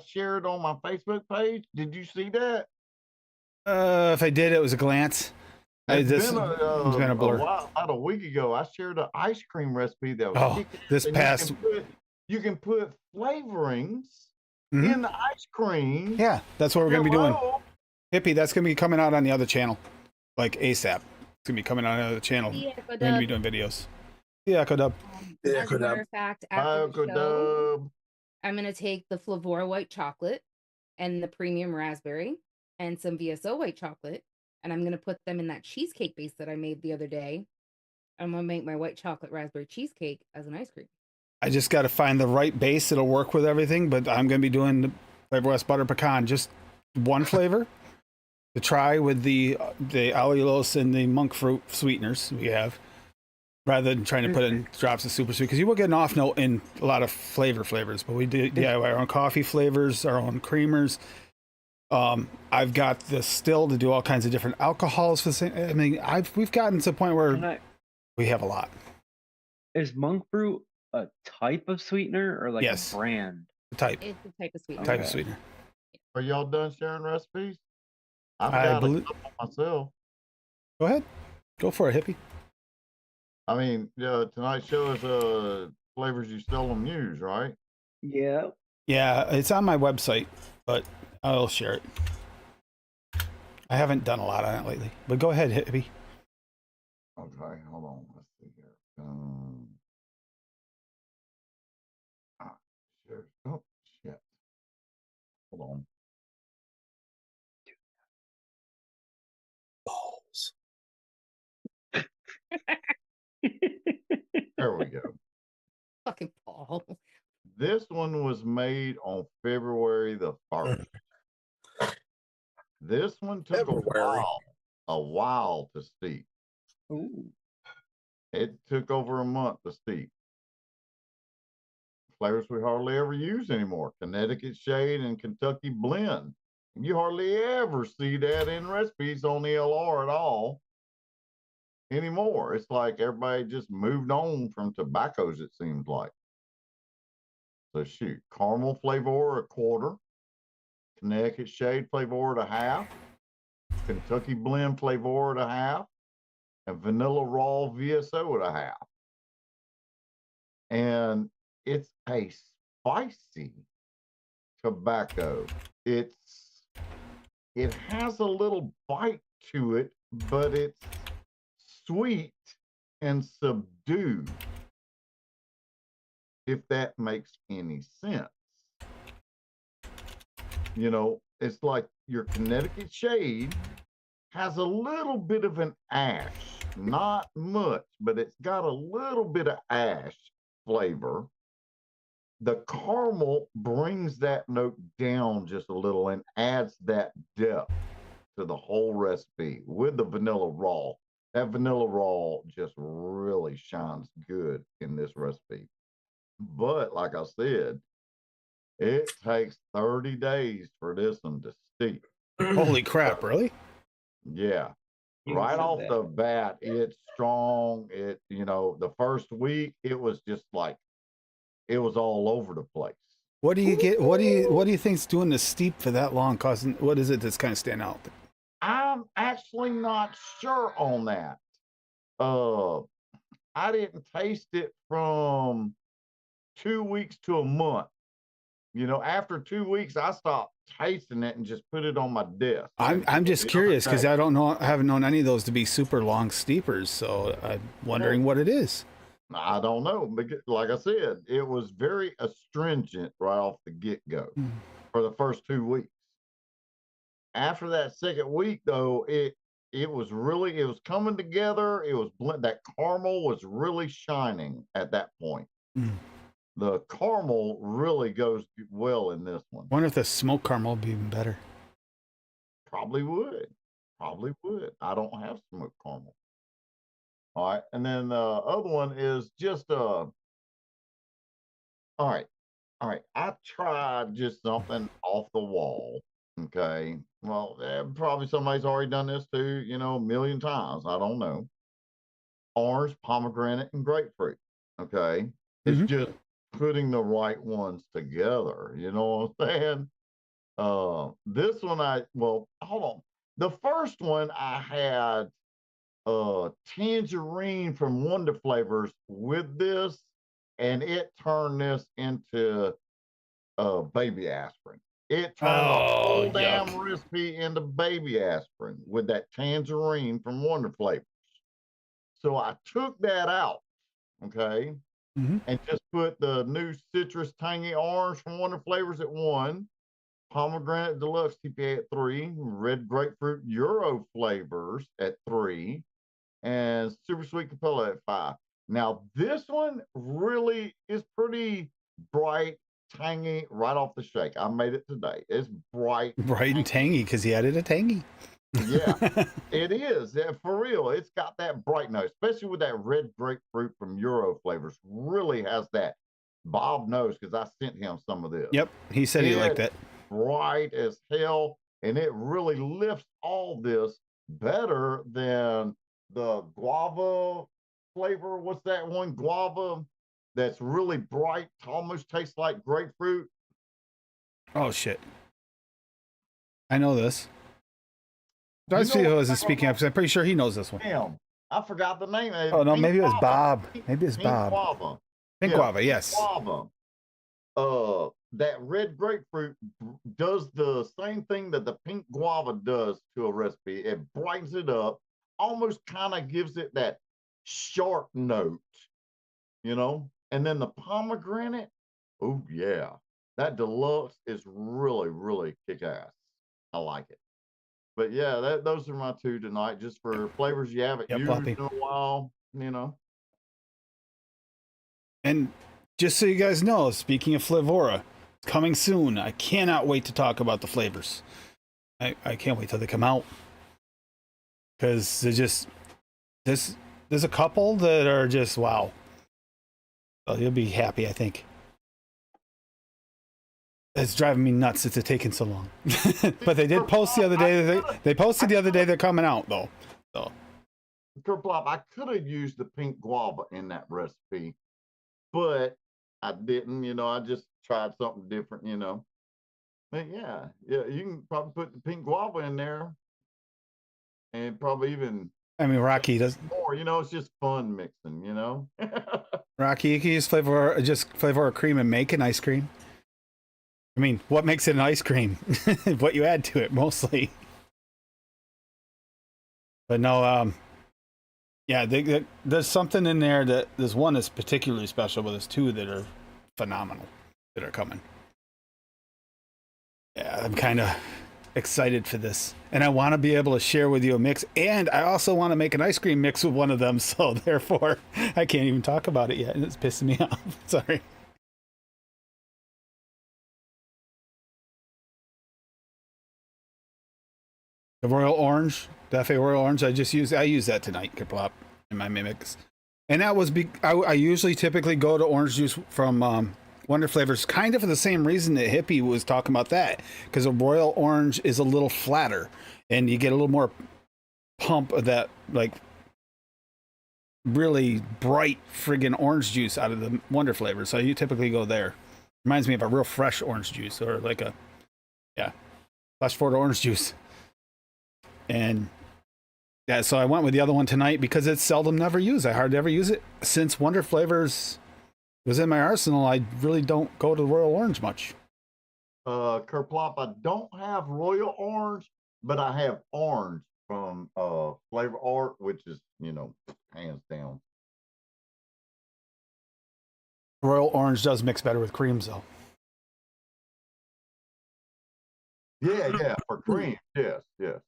shared on my Facebook page? Did you see that? if I did, it was a glance. It's Been a a blur. while, about a week ago. I shared an ice cream recipe that was kicking this and past. You can put flavorings Mhm. in the ice cream. Yeah, that's what we're gonna be doing. Hippie, that's gonna be coming out on the other channel, like ASAP. It's gonna be coming out on the other channel. We're gonna be doing videos. Yeah, Echo Dub. As a matter of fact, after the show, I'm gonna take the Flavora white chocolate and the premium raspberry and some VSO white chocolate, and I'm gonna put them in that cheesecake base that I made the other day. I'm gonna make my white chocolate raspberry cheesecake as an ice cream. I just got to find the right base that'll work with everything, but I'm gonna be doing the Flavor West butter pecan, just one flavor to try with the allulose and the monk fruit sweeteners we have, rather than trying to put in drops of super sweet, because you will get an off note in a lot of flavors. But we do DIY our own coffee flavors, our own creamers. I've got the still to do all kinds of different alcohols for the same. I mean, we've gotten to the point where we have a lot. Is monk fruit a type of sweetener or like Yes. a brand? Type. It's a type of sweetener. Type of sweetener. Are y'all done sharing recipes? I've got a couple myself. Go ahead. Go for it, Hippie. I mean, tonight's show is flavors you seldom use, right? Yeah. Yeah, it's on my website, but I'll share it. I haven't done a lot on it lately, but go ahead, Hippie. Okay, hold on. Let's see here. Sure. Oh, shit. Hold on. Balls. There we go. Fucking Paul. This one was made on February the 1st. This one took a while to steep. Ooh. It took over a month to steep. Flavors we hardly ever use anymore. Connecticut Shade and Kentucky Blend. You hardly ever see that in recipes on the LR at all anymore. It's like everybody just moved on from tobaccos, it seems like. So shoot, caramel flavor 1/4, Connecticut Shade flavor 1/2, Kentucky Blend flavor 1/2, and vanilla raw VSO 1/2. And it's a spicy tobacco. It has a little bite to it, but it's sweet and subdued, if that makes any sense. You know, it's like your Connecticut Shade has a little bit of an ash, not much, but it's got a little bit of ash flavor. The caramel brings that note down just a little and adds that depth to the whole recipe with the vanilla raw. That vanilla raw just really shines good in this recipe. But like I said, it takes 30 days for this one to steep. Holy crap, really? Yeah. Right off the bat, it's strong. The first week, it was just like, it was all over the place. What do you get? What do you think's doing the steep for that long? Causing, what is it that's kind of stand out? I'm actually not sure on that. I didn't taste it from 2 weeks to a month. After 2 weeks, I stopped tasting it and just put it on my desk. I'm just curious because I haven't known any of those to be super long steepers, so I'm wondering what it is. I don't know, because like I said, it was very astringent right off the get-go for the first 2 weeks. after that second week, though, it was coming together. It was that caramel was really shining at that point. Mm. The caramel really goes well in this one. Wonder if the smoked caramel would be even better. Probably would. I don't have smoked caramel. All right, and then the other one is just all right. I tried just something off the wall. Okay. Well, probably somebody's already done this too, a million times. I don't know. Orange, pomegranate, and grapefruit. Okay. It's just putting the right ones together. You know what I'm saying? This one hold on. The first one I had tangerine from Wonder Flavors with this, and it turned this into baby aspirin. It turned the whole damn recipe into baby aspirin with that tangerine from Wonder Flavors. So I took that out, okay, and just put the new citrus tangy orange from Wonder Flavors at 1, pomegranate deluxe TPA at 3, red grapefruit Euro flavors at 3, and super sweet Capella at 5. Now this one really is pretty bright, tangy right off the shake. I made it today. It's bright and tangy because he added a tangy. Yeah, it is. Yeah, for real. It's got that bright note, especially with that red grapefruit from Euro flavors. Really has that. Bob knows because I sent him some of this. Yep, he said he liked it. Bright as hell, and it really lifts all this better than the guava flavor. What's that one? Guava that's really bright, almost tastes like grapefruit. Oh shit! I know this. Darth Vito isn't speaking up because I'm pretty sure he knows this one. Damn, I forgot the name. Oh no, maybe it was Bob. Maybe it's Bob. Guava. Pink guava, yes. Guava. That red grapefruit does the same thing that the pink guava does to a recipe. It brightens it up, almost kind of gives it that sharp note, And then the pomegranate, oh yeah, that deluxe is really, really kick-ass. I like it. But yeah, those are my two tonight, just for flavors you haven't used in a while, And just so you guys know, speaking of Flavora, it's coming soon. I cannot wait to talk about the flavors. I can't wait till they come out. Because there's a couple that are just wow. So you'll be happy, I think. It's driving me nuts. It's taking so long. But they did post the other day. They posted the other day they're coming out though. So Kerplop, I could have used the pink guava in that recipe, but I didn't. I just tried something different. But yeah, you can probably put the pink guava in there, and probably even. I mean, Rocky does more. It's just fun mixing. Rocky, you can use flavor cream and make an ice cream. I mean, what makes it an ice cream? What you add to it, mostly. But no, yeah, there's something in there that there's one that's particularly special, but there's two that are phenomenal that are coming. Yeah, I'm kind of excited for this, and I want to be able to share with you a mix, and I also want to make an ice cream mix with one of them. So therefore, I can't even talk about it yet, and it's pissing me off. Sorry. The Royal Orange, the FA Royal Orange, I use that tonight, Kerplop, in my mix. And that was, I usually typically go to orange juice from Wonder Flavors, kind of for the same reason that Hippie was talking about that, because a Royal Orange is a little flatter, and you get a little more pump of that, like, really bright friggin' orange juice out of the Wonder Flavors. So you typically go there. Reminds me of a real fresh orange juice, or like flash forward orange juice. And yeah, so I went with the other one tonight because it's seldom never used. I hardly ever use it. Since Wonder Flavors was in my arsenal, I really don't go to Royal Orange much. Kerplop, I don't have Royal Orange, but I have orange from Flavor Art, which is, hands down. Royal Orange does mix better with creams, though. Yeah, for cream. Yes, yes.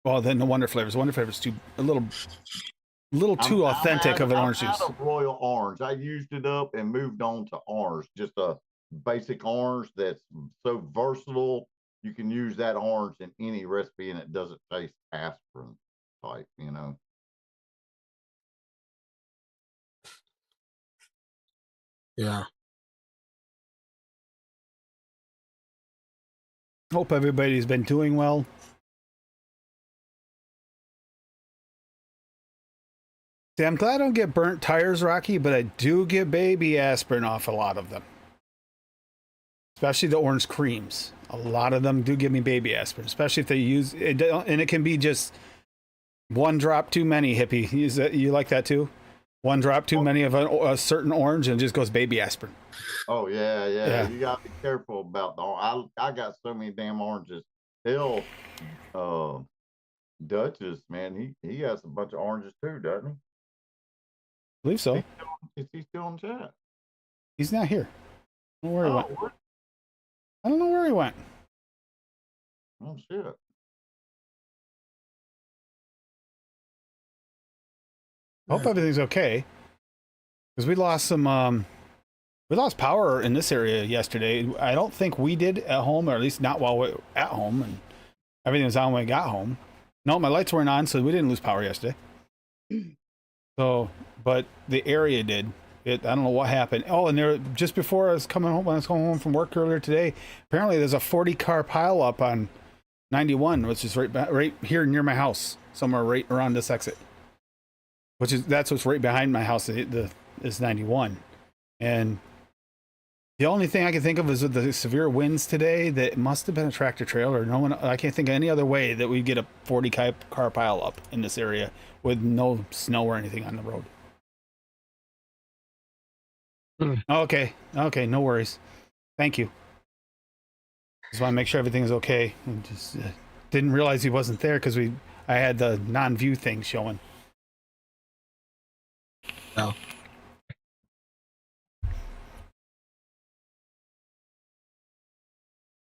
Well, then the Wonder Flavors. Wonder Flavors too a little too authentic of an orange juice. I'm out of Royal Orange. I used it up and moved on to orange. Just a basic orange that's so versatile. You can use that orange in any recipe, and it doesn't taste aspirin type. Yeah. Hope everybody's been doing well. See, I'm glad I don't get burnt tires, Rocky, but I do get baby aspirin off a lot of them. Especially the orange creams. A lot of them do give me baby aspirin, especially if they use it, and it can be just one drop too many, hippie. You like that too? One drop too many of a certain orange and it just goes baby aspirin. Oh yeah. You gotta be careful about the orange. I got so many damn oranges. Hell, Duchess, man, he has a bunch of oranges too, doesn't he? I believe so. Is he still in chat? He's not here. I don't know where he went. What? I don't know where he went. Oh shit. Hope everything's okay. Because we lost some we lost power in this area yesterday. I don't think we did at home, or at least not while we're at home, and everything was on when we got home. No, my lights weren't on, so we didn't lose power yesterday. So, but the area did. I don't know what happened. Oh, and there, just before I was coming home, when I was coming home from work earlier today, apparently there's a 40-car pileup on 91, which is right here near my house, somewhere right around this exit. That's what's right behind my house. Is 91, and the only thing I can think of is with the severe winds today that it must have been a tractor trailer. I can't think of any other way that we get a 40-car pileup in this area with no snow or anything on the road. Okay, no worries. Thank you. Just want to make sure everything is okay. And just didn't realize he wasn't there because I had the non-view thing showing. No.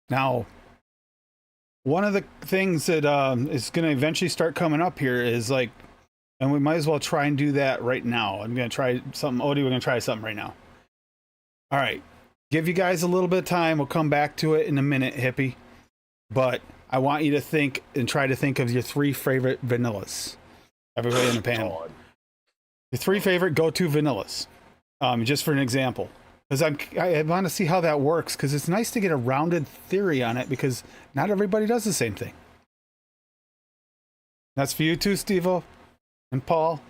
Now, one of the things that is going to eventually start coming up here is like, and we might as well try and do that right now. I'm going to try something. Odie, we're going to try something right now. All right. Give you guys a little bit of time. We'll come back to it in a minute, hippie. But I want you to think and try to think of your 3 favorite vanillas. Everybody in the panel. Your 3 favorite go-to vanillas. Just for an example. Because I want to see how that works, because it's nice to get a rounded theory on it, because not everybody does the same thing. That's for you too, Steve-O and Paul.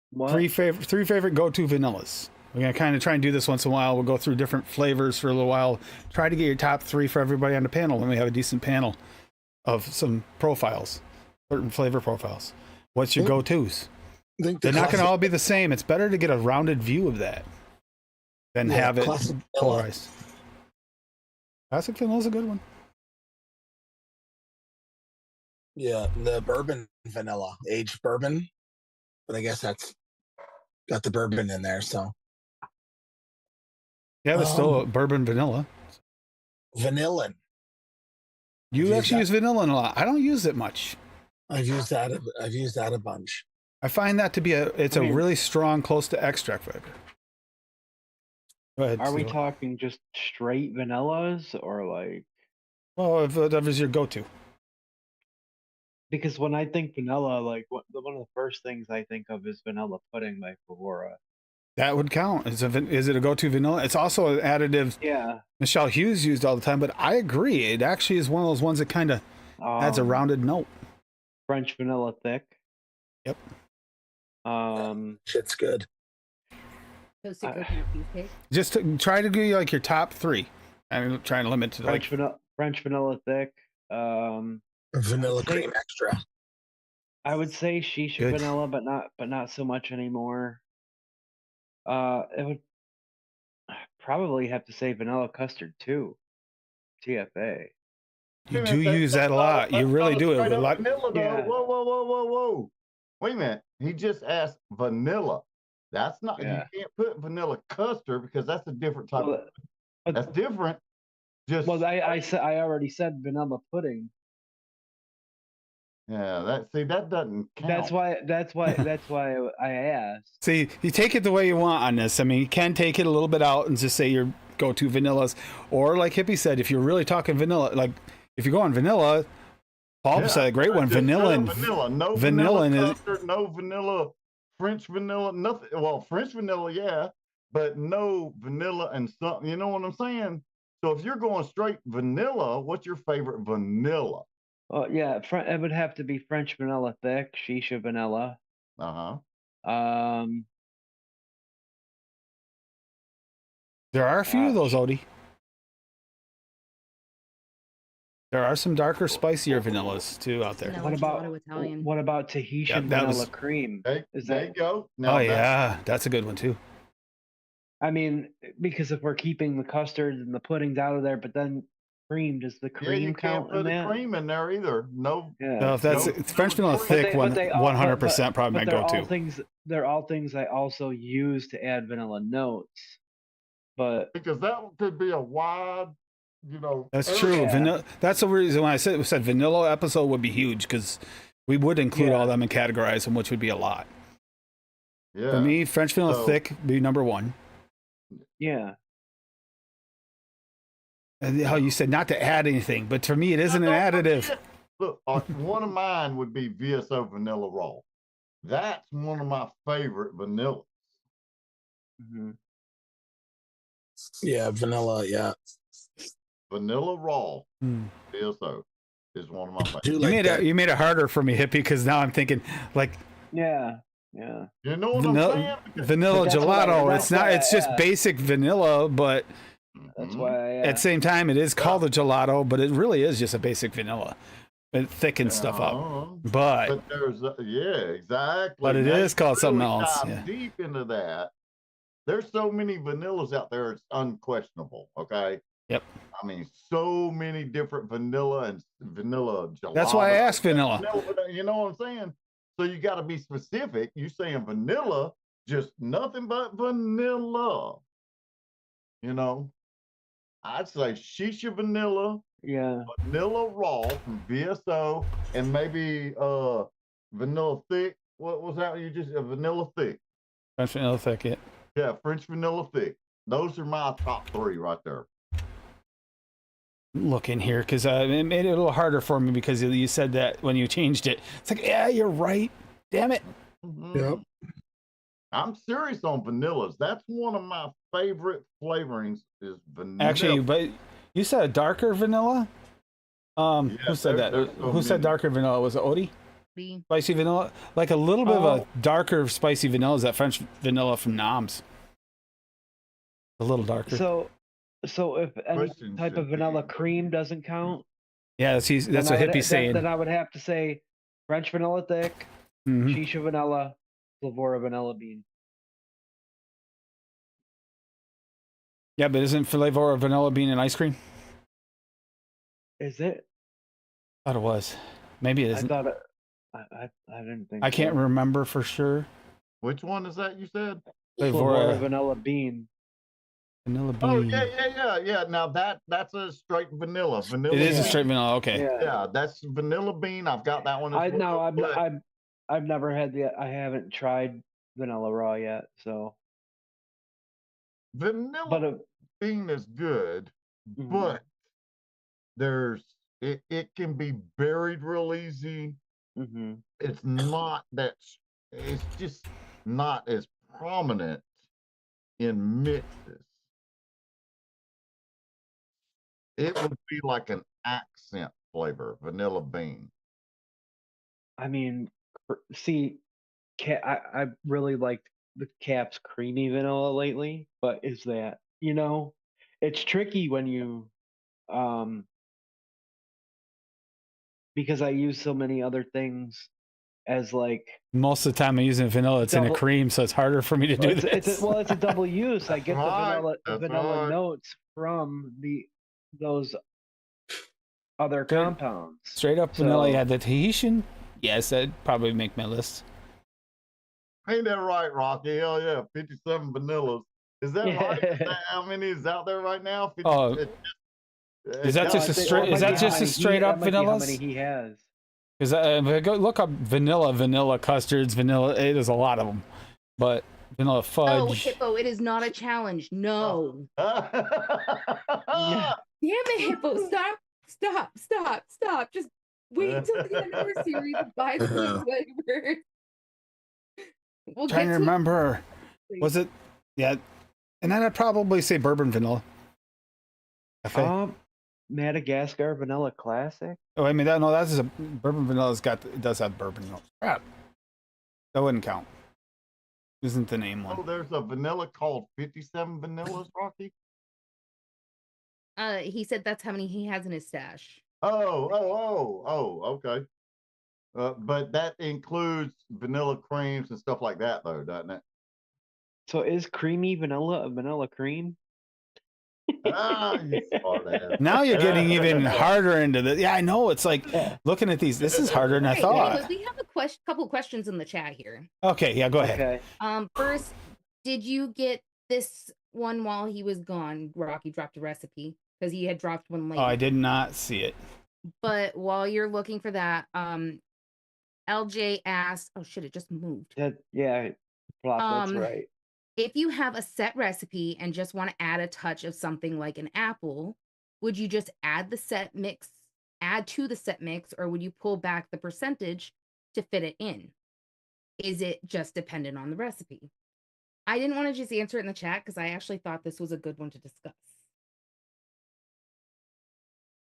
What? 3 favorite go-to vanillas. We're going to kind of try and do this once in a while. We'll go through different flavors for a little while. Try to get your top 3 for everybody on the panel, and we have a decent panel of some profiles, certain flavor profiles. What's your go-tos? They're not going to all be the same. It's better to get a rounded view of that than have it polarized. Classic vanilla is a good one. Yeah, the bourbon vanilla, aged bourbon, but I guess that's got the bourbon in there. So yeah, there's still a bourbon vanilla. Vanillin. You actually use vanillin a lot. I don't use it much. I've used that a bunch. I find that to be a really strong, close to extract flavor. Go ahead. Are we talking just straight vanillas or like? Well, if whatever's your go-to. Because when I think vanilla, like one of the first things I think of is vanilla pudding by Favora. That would count. Is it a go-to vanilla? It's also an additive. Yeah. Michelle Hughes used all the time, but I agree. It actually is one of those ones that kind of adds a rounded note. French vanilla thick. Yep. Shit's good. Toasted coconut cheesecake. Just try to do like your top 3. I'm trying to limit to French vanilla thick. Vanilla cream extra. I would say shisha vanilla, but not so much anymore. It would probably have to say vanilla custard too. TFA. You do use that a lot. You really do it a lot. Vanilla, though. Yeah. Whoa. Wait a minute. He just asked vanilla. That's not. Yeah. You can't put vanilla custard because that's a different type. That's different. Just Well, I said I already said vanilla pudding. yeah, that doesn't count. That's why I asked. See, you take it the way you want on this. I mean, you can take it a little bit out and just say your go-to vanillas, or like Hippie said, if you're really talking vanilla, like if you go on vanilla, Paul said a great one, just vanilla and vanilla, no vanilla vanilla and custard, no vanilla, French vanilla, nothing. Well, French vanilla, yeah, but no vanilla and something. You know what I'm saying? So if you're going straight vanilla, what's your favorite vanilla? Oh yeah, it would have to be French vanilla thick, shisha vanilla. Uh huh. there are a few of those, Gosh. Odie. There are some darker, spicier vanillas too out there. No. What about Gelato Italian. what about Tahitian that vanilla was- cream? There that you go. Now Oh yeah, that's a good one too. I mean, because if we're keeping the custards and the puddings out of there, but then cream, does the Yeah, cream you can't count in put a that? cream in there either. No. Yeah. No, if that's No, it's French vanilla but thick, but they all- 100% probably my they're all go-to. things. They're all things I also use to add vanilla notes. But Because that could be a wide, That's true. Yeah. Vanilla. That's the reason when I said vanilla episode would be huge because we would include Yeah. all them and categorize them, which would be a lot. Yeah. For me, French vanilla So- thick be number one. yeah, And how you said not to add anything, but for me, it isn't an additive. Look, one of mine would be VSO Vanilla Raw. That's one of my favorite vanillas. mhm. Yeah, vanilla. Yeah, Vanilla Raw Hmm. VSO is one of my I favorites. do You like made that. it. You made it harder for me, hippie, because now I'm thinking like yeah. You know what vanilla, I'm saying? Because- vanilla But that's why- gelato. that's It's not. why It's I just asked. basic vanilla, but That's Mhm. why I at the same time, it is called a gelato, but it really is just a basic vanilla. It thickens stuff up. Uh-huh. But But there's, yeah, exactly. But it Now, is you called something really else, dive yeah. Deep into that. There's so many vanillas out there, it's unquestionable. Okay. Yep. I mean, so many different vanilla and vanilla gelato. that's why I asked vanilla. You know what I'm saying? So you got to be specific. You saying vanilla, just nothing but vanilla. You know, I'd say shisha vanilla, yeah. vanilla raw from VSO, and maybe vanilla thick. What was that? You just vanilla thick. French vanilla thick. Yeah. Yeah, French vanilla thick. Those are my top three right there. Look in here because it made it a little harder for me because you said that when you changed it. It's like, yeah, you're right. Damn it. Mhm. Yep. I'm serious on vanillas. That's one of my favorite flavorings is vanilla. Actually, but you said a darker vanilla. Yeah, Who said that? there's so Who said many. darker vanilla? Was it Odie? B. Spicy vanilla, like a little bit of Oh. a darker spicy vanilla. Is that French vanilla from Noms? A little darker. So if any Question type of should vanilla be- cream doesn't count, Yeah, that's then what I would- Hippie's saying. Then I would have to say French vanilla thick, Mhm. shisha vanilla, Flavora vanilla bean. Yeah, but isn't flavor of vanilla bean and ice cream? Is it? Thought it was. Maybe it I isn't. thought it. I didn't think. I can't so. remember for sure. Which one is that you said? Flavora Flavora vanilla bean. vanilla bean. Oh yeah. Now that's a straight vanilla. Vanilla. It is a bean. straight vanilla. Okay. Yeah. Yeah, that's vanilla bean. I've got that one. I as know. well, but I've never had the. I haven't tried vanilla raw yet. So, vanilla but bean is good, Mhm. but it can be buried real easy. mhm. It's not that. It's just not as prominent in mixes. It would be like an accent flavor, vanilla bean. I mean, see, I really liked the Cap's creamy vanilla lately, but is that it's tricky when you because I use so many other things as like Most of the time I'm using vanilla. It's in a Double- cream, so it's harder for me to do it's, this. it's a double use. I get the right, that's vanilla right. notes from those other Good. compounds. Straight up vanilla. So- Yeah, the Tahitian. Yes, that'd probably make my list. Ain't that right, Rocky? Hell yeah, 57 vanillas. Is that right? Is Yeah. that how many is out there right now? 50, Oh, Is that Yeah, just a straight? Is that just a straight up How many vanillas? he has? Because if I go look up vanilla custards, vanilla. There's a lot of them, but vanilla No, fudge. Hippo, it is not a challenge. No. Yeah. Damn it, Hippo. Stop. Just wait until the end of our series and buy some flavors. We'll Trying get to to remember. Was it? Yeah, and then I'd probably say bourbon vanilla. Cafe. Madagascar Vanilla Classic. Oh, I mean that's a bourbon vanilla's got it does have bourbon notes. Crap. That wouldn't count. Isn't the name Oh, one? there's a vanilla called 57 Vanillas, Rocky. He said that's how many he has in his stash. Okay. But that includes vanilla creams and stuff like that, though, doesn't it? So is creamy vanilla a vanilla cream? Ah, you smart ass. Now you're getting even harder into this. Yeah, I know. It's like looking at these. This is harder than I Okay, thought. but we have a couple questions in the chat here. Okay, yeah, go ahead. Okay. First, did you get this one while he was gone? Rocky dropped a recipe because he had dropped one late. Oh, I did not see it. But while you're looking for that, LJ asked, oh shit, it just moved. Yeah, Plop, that's right. If you have a set recipe and just want to add a touch of something like an apple, would you just add to the set mix, or would you pull back the percentage to fit it in? Is it just dependent on the recipe? I didn't want to just answer it in the chat because I actually thought this was a good one to discuss.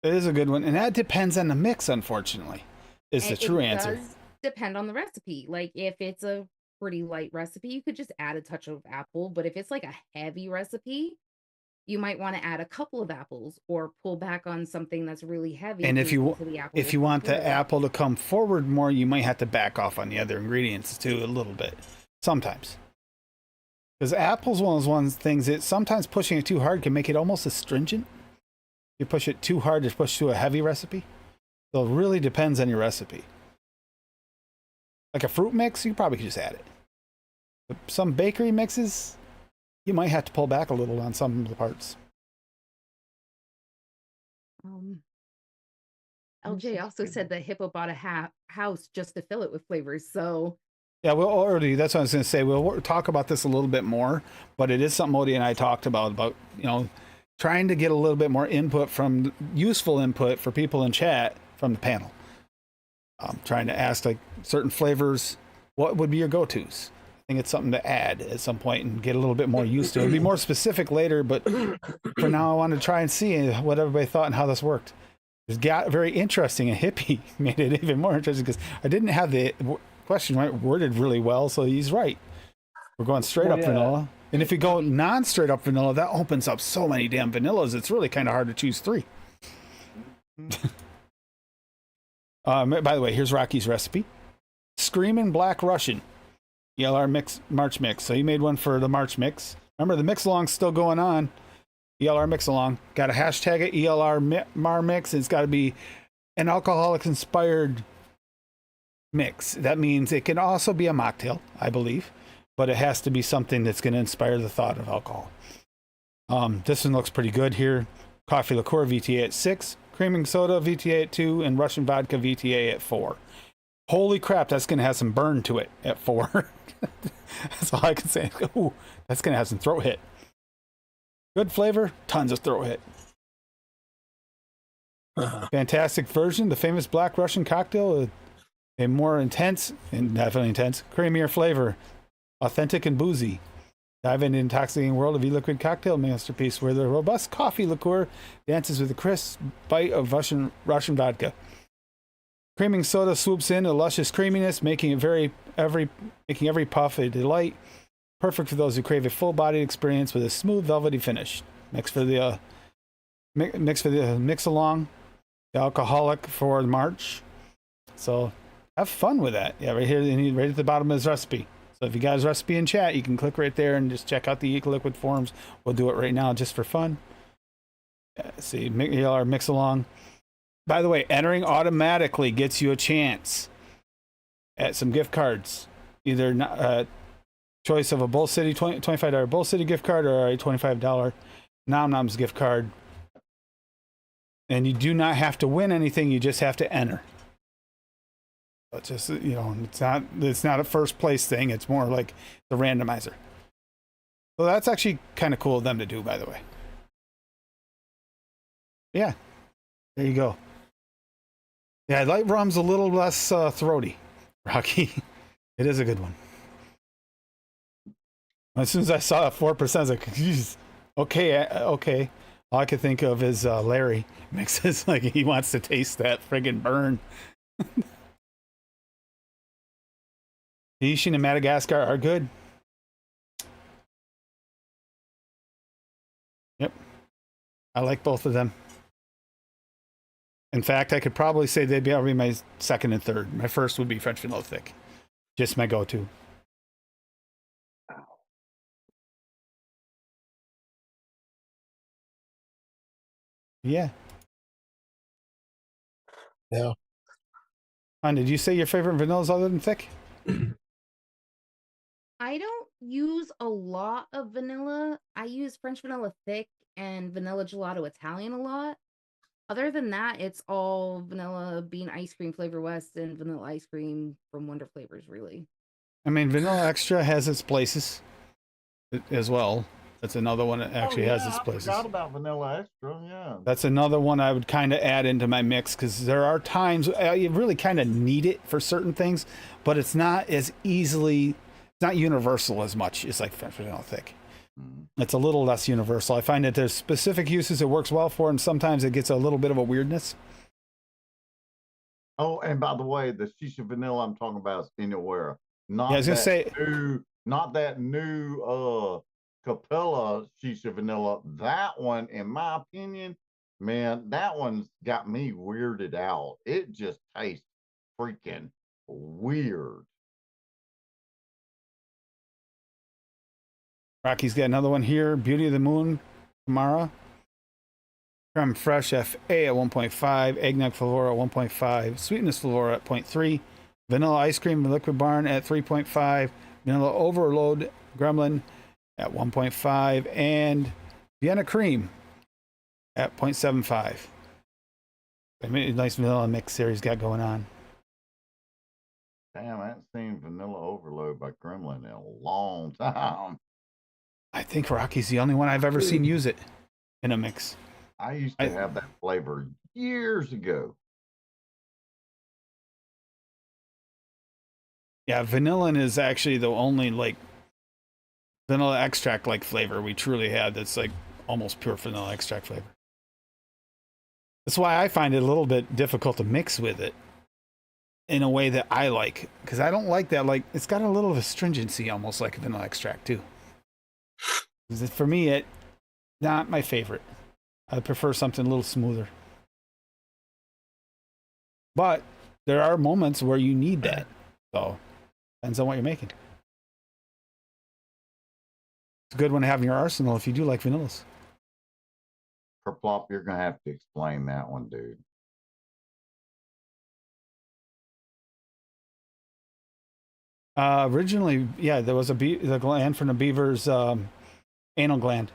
It is a good one, and that depends on the mix. Unfortunately, is the true answer. It does depend on the recipe. Like if it's a pretty light recipe, you could just add a touch of apple. But if it's like a heavy recipe, you might want to add a couple of apples or pull back on something that's really heavy. And if you want the forward. apple to come forward more, you might have to back off on the other ingredients too a little bit. Sometimes, because apple's one of those things that sometimes pushing it too hard can make it almost astringent. You push it too hard to push to a heavy recipe. So it really depends on your recipe. Like a fruit mix, you probably could just add it. But some bakery mixes, you might have to pull back a little on some of the parts. LJ also said that Hippo bought a house just to fill it with flavors. So yeah, that's what I was going to say. We'll talk about this a little bit more, but it is something Odie and I talked about, trying to get a little bit more useful input for people in chat from the panel. Trying to ask like certain flavors, what would be your go-tos? I think it's something to add at some point and get a little bit more used to. It'll be more specific later, but for now I want to try and see what everybody thought and how this worked. It got very interesting, and Hippie made it even more interesting because I didn't have the question worded really well, so he's right. We're going straight up vanilla. And if you go non-straight up vanilla, that opens up so many damn vanillas. It's really kind of hard to choose three. By the way, here's Rocky's recipe. Screamin' Black Russian. ELR March Mix. So he made one for the March Mix. Remember, the mix along's still going on. ELR Mix Along. Got a hashtag it, ELR Mar Mix. It's got to be an alcoholic-inspired mix. That means it can also be a mocktail, I believe. But it has to be something that's going to inspire the thought of alcohol. This one looks pretty good here. Coffee liqueur VTA at 6, creaming soda VTA at 2, and Russian vodka VTA at 4. Holy crap, that's going to have some burn to it at 4. That's all I can say. Ooh, that's going to have some throat hit. Good flavor, tons of throat hit. Fantastic version, the famous Black Russian cocktail, a more intense, and definitely intense, creamier flavor. Authentic and boozy. Dive into the intoxicating world of e-liquid cocktail masterpiece where the robust coffee liqueur dances with a crisp bite of Russian vodka. Creaming soda swoops in a luscious creaminess, making every puff a delight. Perfect for those who crave a full-bodied experience with a smooth, velvety finish. Mix for the mix along, the alcoholic for March. So have fun with that. Yeah, right here, right at the bottom of his recipe. So if you got his recipe in chat, you can click right there and just check out the Liquid forums. We'll do it right now just for fun. See, ELR Mix Along. By the way, entering automatically gets you a chance at some gift cards. Either choice of a Bull City $25 Bull City gift card or a $25 Nom Noms gift card. And you do not have to win anything, you just have to enter. It's just, you know, it's not a first place thing, it's more like the randomizer. So that's actually kind of cool of them to do, by the way. Yeah, there you go. Yeah, light rum's a little less throaty, Rocky. It is a good one. As soon as I saw 4%, I was like, geez, okay. All I could think of is Larry mixes, like he wants to taste that friggin' burn. Tahitian and Madagascar are good. Yep. I like both of them. In fact, I could probably say they'd be my second and third. My first would be French vanilla thick. Just my go-to. Yeah. Yeah. Hon, did you say your favorite vanillas other than thick? I don't use a lot of vanilla. I use French vanilla thick and vanilla gelato Italian a lot. Other than that, it's all vanilla bean ice cream flavor West and vanilla ice cream from Wonder Flavors, really. I mean, vanilla extra has its places as well. That's another one that actually has its places. I forgot about vanilla extra. Yeah. That's another one I would kind of add into my mix because there are times you really kind of need it for certain things, but it's not as easily, it's not universal as much as like French vanilla thick. It's a little less universal. I find that there's specific uses it works well for, and sometimes it gets a little bit of a weirdness. Oh, and by the way, the shisha vanilla I'm talking about is Inawera. Not Yeah, I was gonna say not that new Capella shisha vanilla. That one, in my opinion, man, that one's got me weirded out. It just tastes freaking weird. Rocky's got another one here. Beauty of the Moon, Tamara. Creme Fresh FA at 1.5. Eggnog Flavora at 1.5. Sweetness Flavora at 0.3. Vanilla Ice Cream Liquid Barn at 3.5. Vanilla Overload Gremlin at 1.5. And Vienna Cream at 0.75. I mean, a nice vanilla mix there he's got going on. Damn, I haven't seen Vanilla Overload by Gremlin in a long time. I think Rocky's the only one I've ever seen use it in a mix. I used to have that flavor years ago. Yeah, vanillin is actually the only like vanilla extract like flavor we truly have that's like almost pure vanilla extract flavor. That's why I find it a little bit difficult to mix with it in a way that I like, because I don't like that. Like, it's got a little of astringency almost like vanilla extract too. For me, it not my favorite. I prefer something a little smoother. But there are moments where you need that. So depends on what you're making. It's a good one to have in your arsenal if you do like vanillas. Kerplop, you're gonna have to explain that one, dude. Originally, yeah, there was the gland from the beaver's anal gland.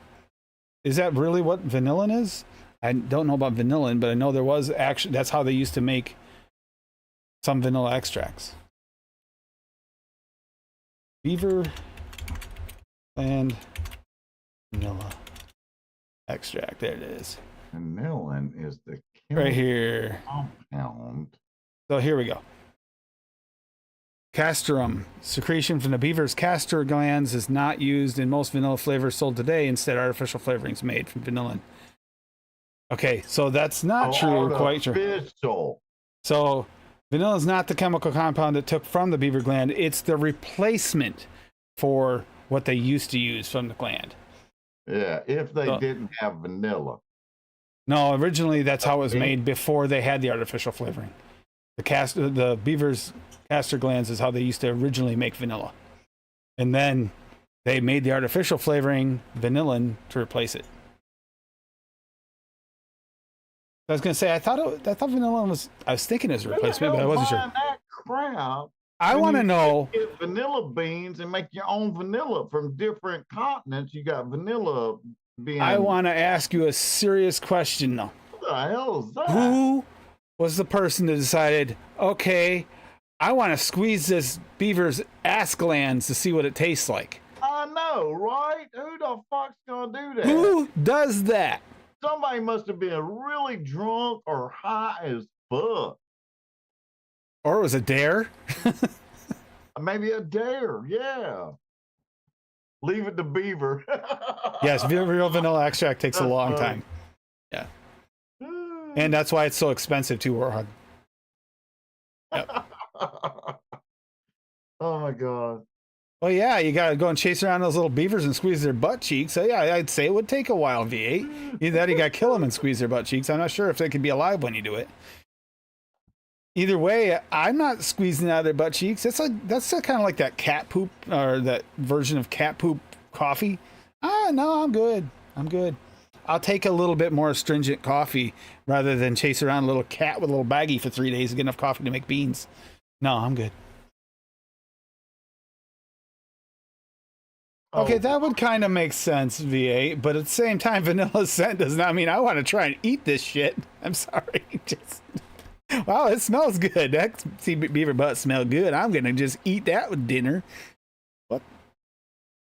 Is that really what vanillin is? I don't know about vanillin, but I know there was actually, that's how they used to make some vanilla extracts. Beaver gland vanilla extract. There it is. Vanillin is the Right here. compound. So here we go. Castrum. Secretion from the beaver's castor glands is not used in most vanilla flavors sold today. Instead, artificial flavorings made from vanillin. Okay, so that's not true, quite true. Artificial. So vanilla is not the chemical compound it took from the beaver gland. It's the replacement for what they used to use from the gland. Yeah, if they didn't have vanilla. No, originally that's how it was made before they had the artificial flavoring. The beaver's castor glands is how they used to originally make vanilla. And then they made the artificial flavoring, vanillin, to replace it. I was going to say, I thought vanillin was, I was thinking it was a replacement, but I wasn't sure. That crap. I want to know. Get vanilla beans and make your own vanilla from different continents. You got vanilla beans. I want to ask you a serious question, though. What the hell is that? Who was the person that decided, okay, I want to squeeze this beaver's ass glands to see what it tastes like? I know, right? Who the fuck's gonna do that? Who does that? Somebody must have been really drunk or high as fuck. Or it was a dare? Maybe a dare, yeah. Leave it to Beaver. Yes, real vanilla extract takes a That's long funny. time. Yeah. And that's why it's so expensive too, Warhog. Yep. Oh my god. Well, yeah, you got to go and chase around those little beavers and squeeze their butt cheeks. So, yeah, I'd say it would take a while, V8. Either that or you got to kill them and squeeze their butt cheeks. I'm not sure if they can be alive when you do it. Either way, I'm not squeezing out their butt cheeks. That's kind of like that cat poop or that version of cat poop coffee. No, I'm good. I'm good. I'll take a little bit more astringent coffee rather than chase around a little cat with a little baggie for 3 days to get enough coffee to make beans. No, I'm good. Okay, that would kind of make sense, V8, but at the same time, vanilla scent does not mean I want to try and eat this shit. I'm sorry. Just, wow, it smells good. That beaver butt smell good. I'm going to just eat that with dinner. What?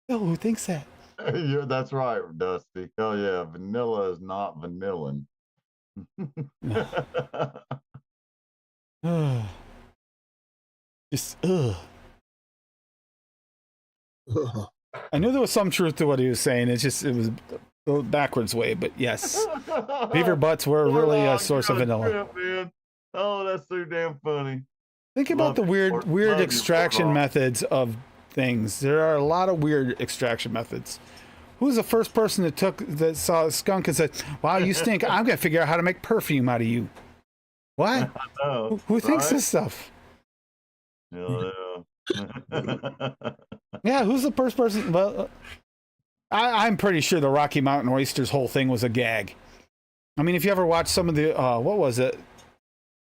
Oh, who thinks that? Yeah, that's right, Dusty. Hell yeah, vanilla is not vanillan. Just, ugh. I knew there was some truth to what he was saying. It was the backwards way, but yes. Beaver butts were really a source of vanilla. Man. Oh, that's so damn funny. Think about the weird extraction methods of things. There are a lot of weird extraction methods. Who's the first person that saw a skunk and said, "Wow, you stink. I'm going to figure out how to make perfume out of you." What? Know, who thinks this stuff? Yeah. Yeah, who's the first person? Well, I'm pretty sure the Rocky Mountain Oysters whole thing was a gag. I mean, if you ever watched some of the, what was it?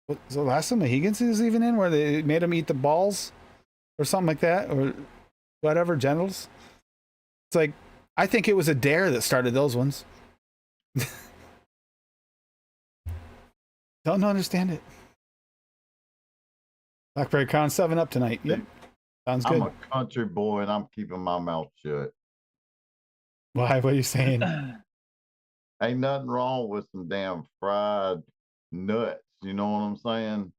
Was the last time Mohegans was even in, where they made him eat the balls or something like that, or whatever, genitals? It's like, I think it was a dare that started those ones. Don't understand it. Blackberry Crown 7 up tonight. Yep. Sounds good. I'm a country boy and I'm keeping my mouth shut. Why? What are you saying? Ain't nothing wrong with some damn fried nuts. You know what I'm saying?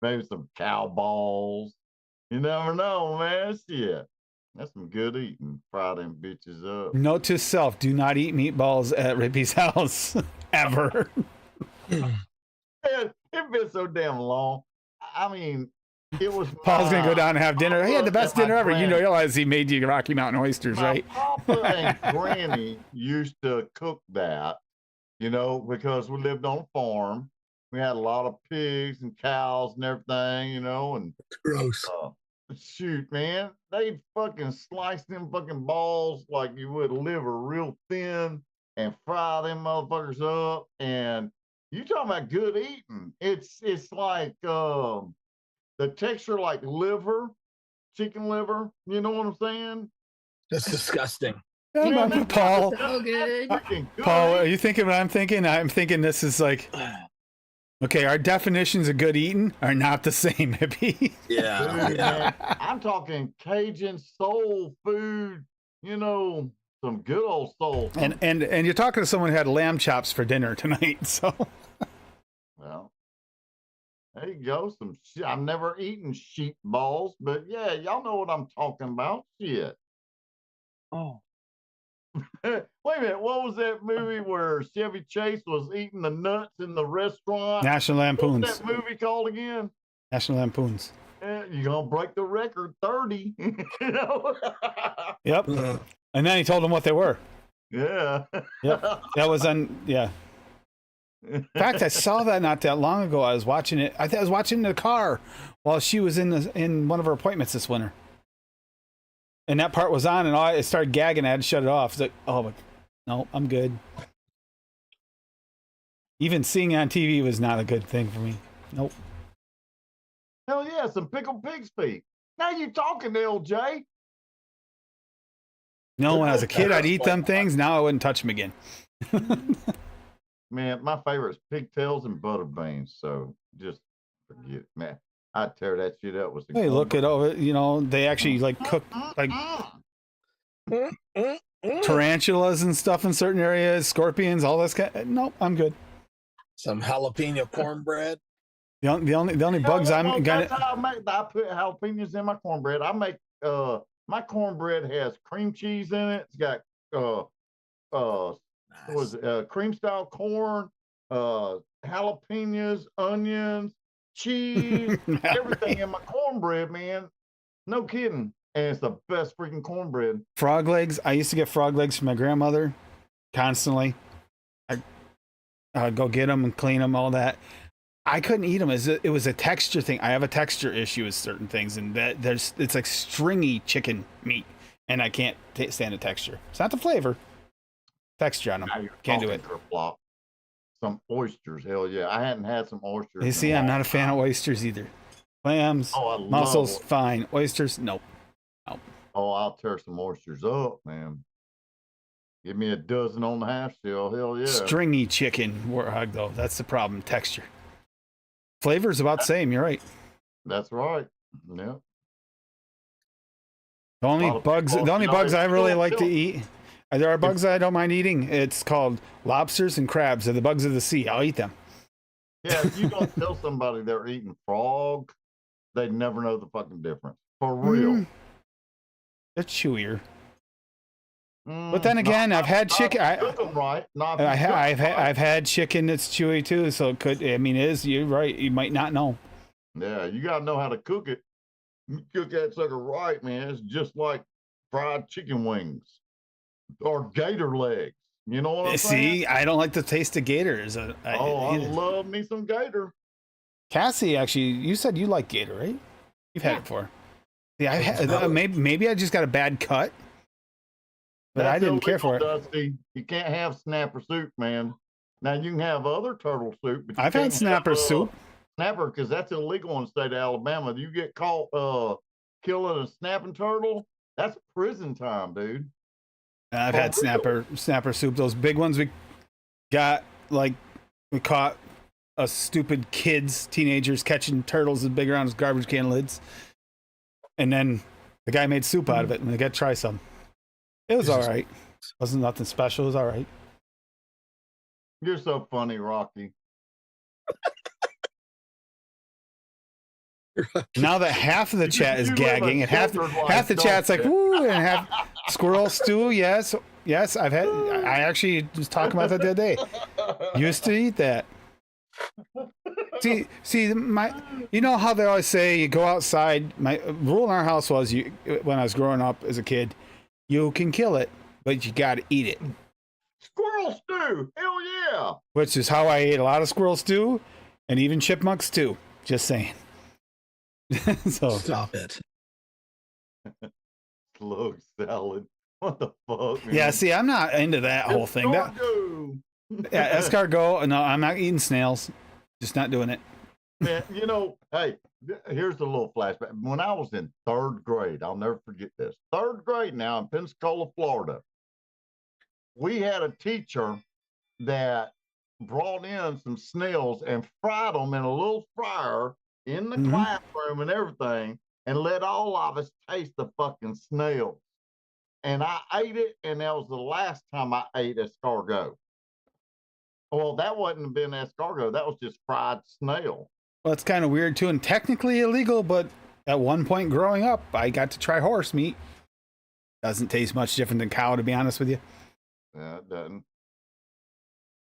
Maybe some cow balls. You never know, man. Shit. That's some good eating. Fry them bitches up. Note to self, do not eat meatballs at Rippy's house. Ever. Man, it's been so damn long. I mean, it was Paul's going to go down and have dinner. He had the best dinner ever. You know, realize he made you Rocky Mountain oysters, right? Papa and Granny used to cook that, you know, because we lived on a farm. We had a lot of pigs and cows and everything, you know, and Gross. Shoot, man, they'd fucking slice them fucking balls like you would liver real thin and fry them motherfuckers up. And you talking about good eating. It's like the texture like liver, chicken liver. You know what I'm saying? That's disgusting. Yeah, Paul, So good. Paul, are you thinking what I'm thinking? I'm thinking this is like, okay, our definitions of good eating are not the same, Hippie. Yeah. Dude, man, I'm talking Cajun soul food, you know, some good old soul food. And you're talking to someone who had lamb chops for dinner tonight, so. Well, there you go. I've never eaten sheep balls, but yeah, y'all know what I'm talking about. Shit. Oh, Wait a minute, what was that movie where Chevy Chase was eating the nuts in the restaurant? National Lampoons. What's that movie called again? National Lampoons. Yeah, you're gonna break the record, 30. You know? Yep. And then he told them what they were. Yeah. Yep. That was yeah. In fact, I saw that not that long ago. I was watching it. I was watching it in the car while she was in one of her appointments this winter. And that part was on, and I started gagging. I had to shut it off. It's like, oh, no, I'm good. Even seeing it on TV was not a good thing for me. Nope. Hell yeah, some pickled pig's feet. Now you talking, LJ. No, when I was a kid, I'd eat them things. Now I wouldn't touch them again. Man, my favorite is pigtails and butter beans. So just forget it, man. I'd tear that shit up with the Hey, look it over. You know, they actually like cook like tarantulas and stuff in certain areas, scorpions, all this kind. Nope, I'm good. Some jalapeno cornbread. The only bugs I'm That's gonna. how I put jalapenos in my cornbread. I make my cornbread has cream cheese in it. It's got what was it? Cream style corn, jalapenos, onions, cheese, everything in my cornbread, man. No kidding. And it's the best freaking cornbread. Frog legs. I used to get frog legs from my grandmother constantly. I'd go get them and clean them, all that. I couldn't eat them. It was a texture thing. I have a texture issue with certain things, and it's like stringy chicken meat, and I can't stand the texture. It's not the flavor, texture on them. Can't do it. Some oysters, hell yeah! I hadn't had some oysters. You see, I'm not a fan of oysters either. Clams, mussels, fine. Oysters, nope. Oh, I'll tear some oysters up, man. Give me a dozen on the half shell, hell yeah. Stringy chicken, warthog though. That's the problem. Texture. Flavor's about the same. You're right. That's right. Yeah. The only bugs I really like to eat. There are bugs that I don't mind eating. It's called lobsters and crabs. They're the bugs of the sea. I'll eat them. Yeah, if you don't tell somebody they're eating frog, they never know the fucking difference. For real. They're chewier. But then again, I've had chicken. I've had chicken that's chewy too. So it could. I mean, you're right. You might not know. Yeah, you gotta know how to cook it. You cook that sucker right, man. It's just like fried chicken wings or gator legs. You know what I'm saying? See, I don't like the taste of gators. I love me some gator. Cassie, actually, you said you like gator, right? You've had it before. Yeah, maybe I just got a bad cut. But I didn't care for it. Dusty. You can't have snapper soup, man. Now you can have other turtle soup. But I've had snapper soup. Snapper, because that's illegal in the state of Alabama. You get caught killing a snapping turtle, that's prison time, dude. I've had snapper soup. Those big ones we got, like we caught a stupid teenagers catching turtles as big around as garbage can lids, and then the guy made soup out of it, and I got to try some. It was all right. Wasn't nothing special. It was all right. You're so funny, Rocky. Now that half of the chat is gagging, and half the chat's like, woo, and half squirrel stew. Yes, I've had. I actually was talking about that the other day. Used to eat that. See, you know how they always say you go outside. My rule in our house was when I was growing up as a kid. You can kill it, but you got to eat it. Squirrel stew, hell yeah! Which is how I ate a lot of squirrel stew, and even chipmunks too. Just saying. So stop it. Slug salad. What the fuck, man? Yeah, see, I'm not into that whole thing. Escargot. No, I'm not eating snails. Just not doing it. Man, hey, here's a little flashback. When I was in third grade, I'll never forget this. Third grade now in Pensacola, Florida, we had a teacher that brought in some snails and fried them in a little fryer in the classroom and everything, and let all of us taste the fucking snails. And I ate it, and that was the last time I ate escargot. Well, that wouldn't been escargot. That was just fried snail. Well, it's kind of weird too, and technically illegal, but at one point growing up, I got to try horse meat. Doesn't taste much different than cow, to be honest with you. Yeah, it doesn't.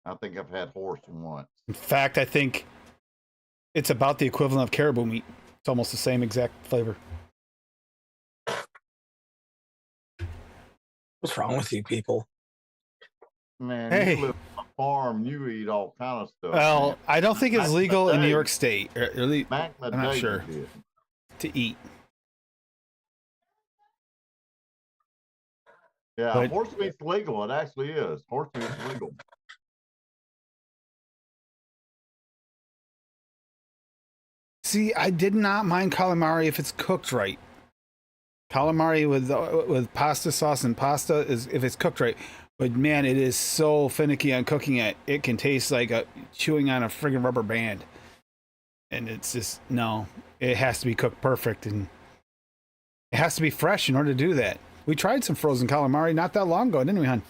I think I've had horse once. In fact, I think it's about the equivalent of caribou meat. It's almost the same exact flavor. What's wrong with you people? Man, hey. You live on a farm, you eat all kind of stuff. Well, man. I don't think it's legal in New York State. I'm not sure. To eat. Yeah, but horse meat's legal. It actually is. Horse meat's legal. See, I did not mind calamari if it's cooked right. Calamari with pasta sauce, and pasta is, if it's cooked right. But man, it is so finicky on cooking it. It can taste like chewing on a friggin' rubber band. And it's just, no, it has to be cooked perfect, and it has to be fresh in order to do that. We tried some frozen calamari not that long ago, didn't we, hon?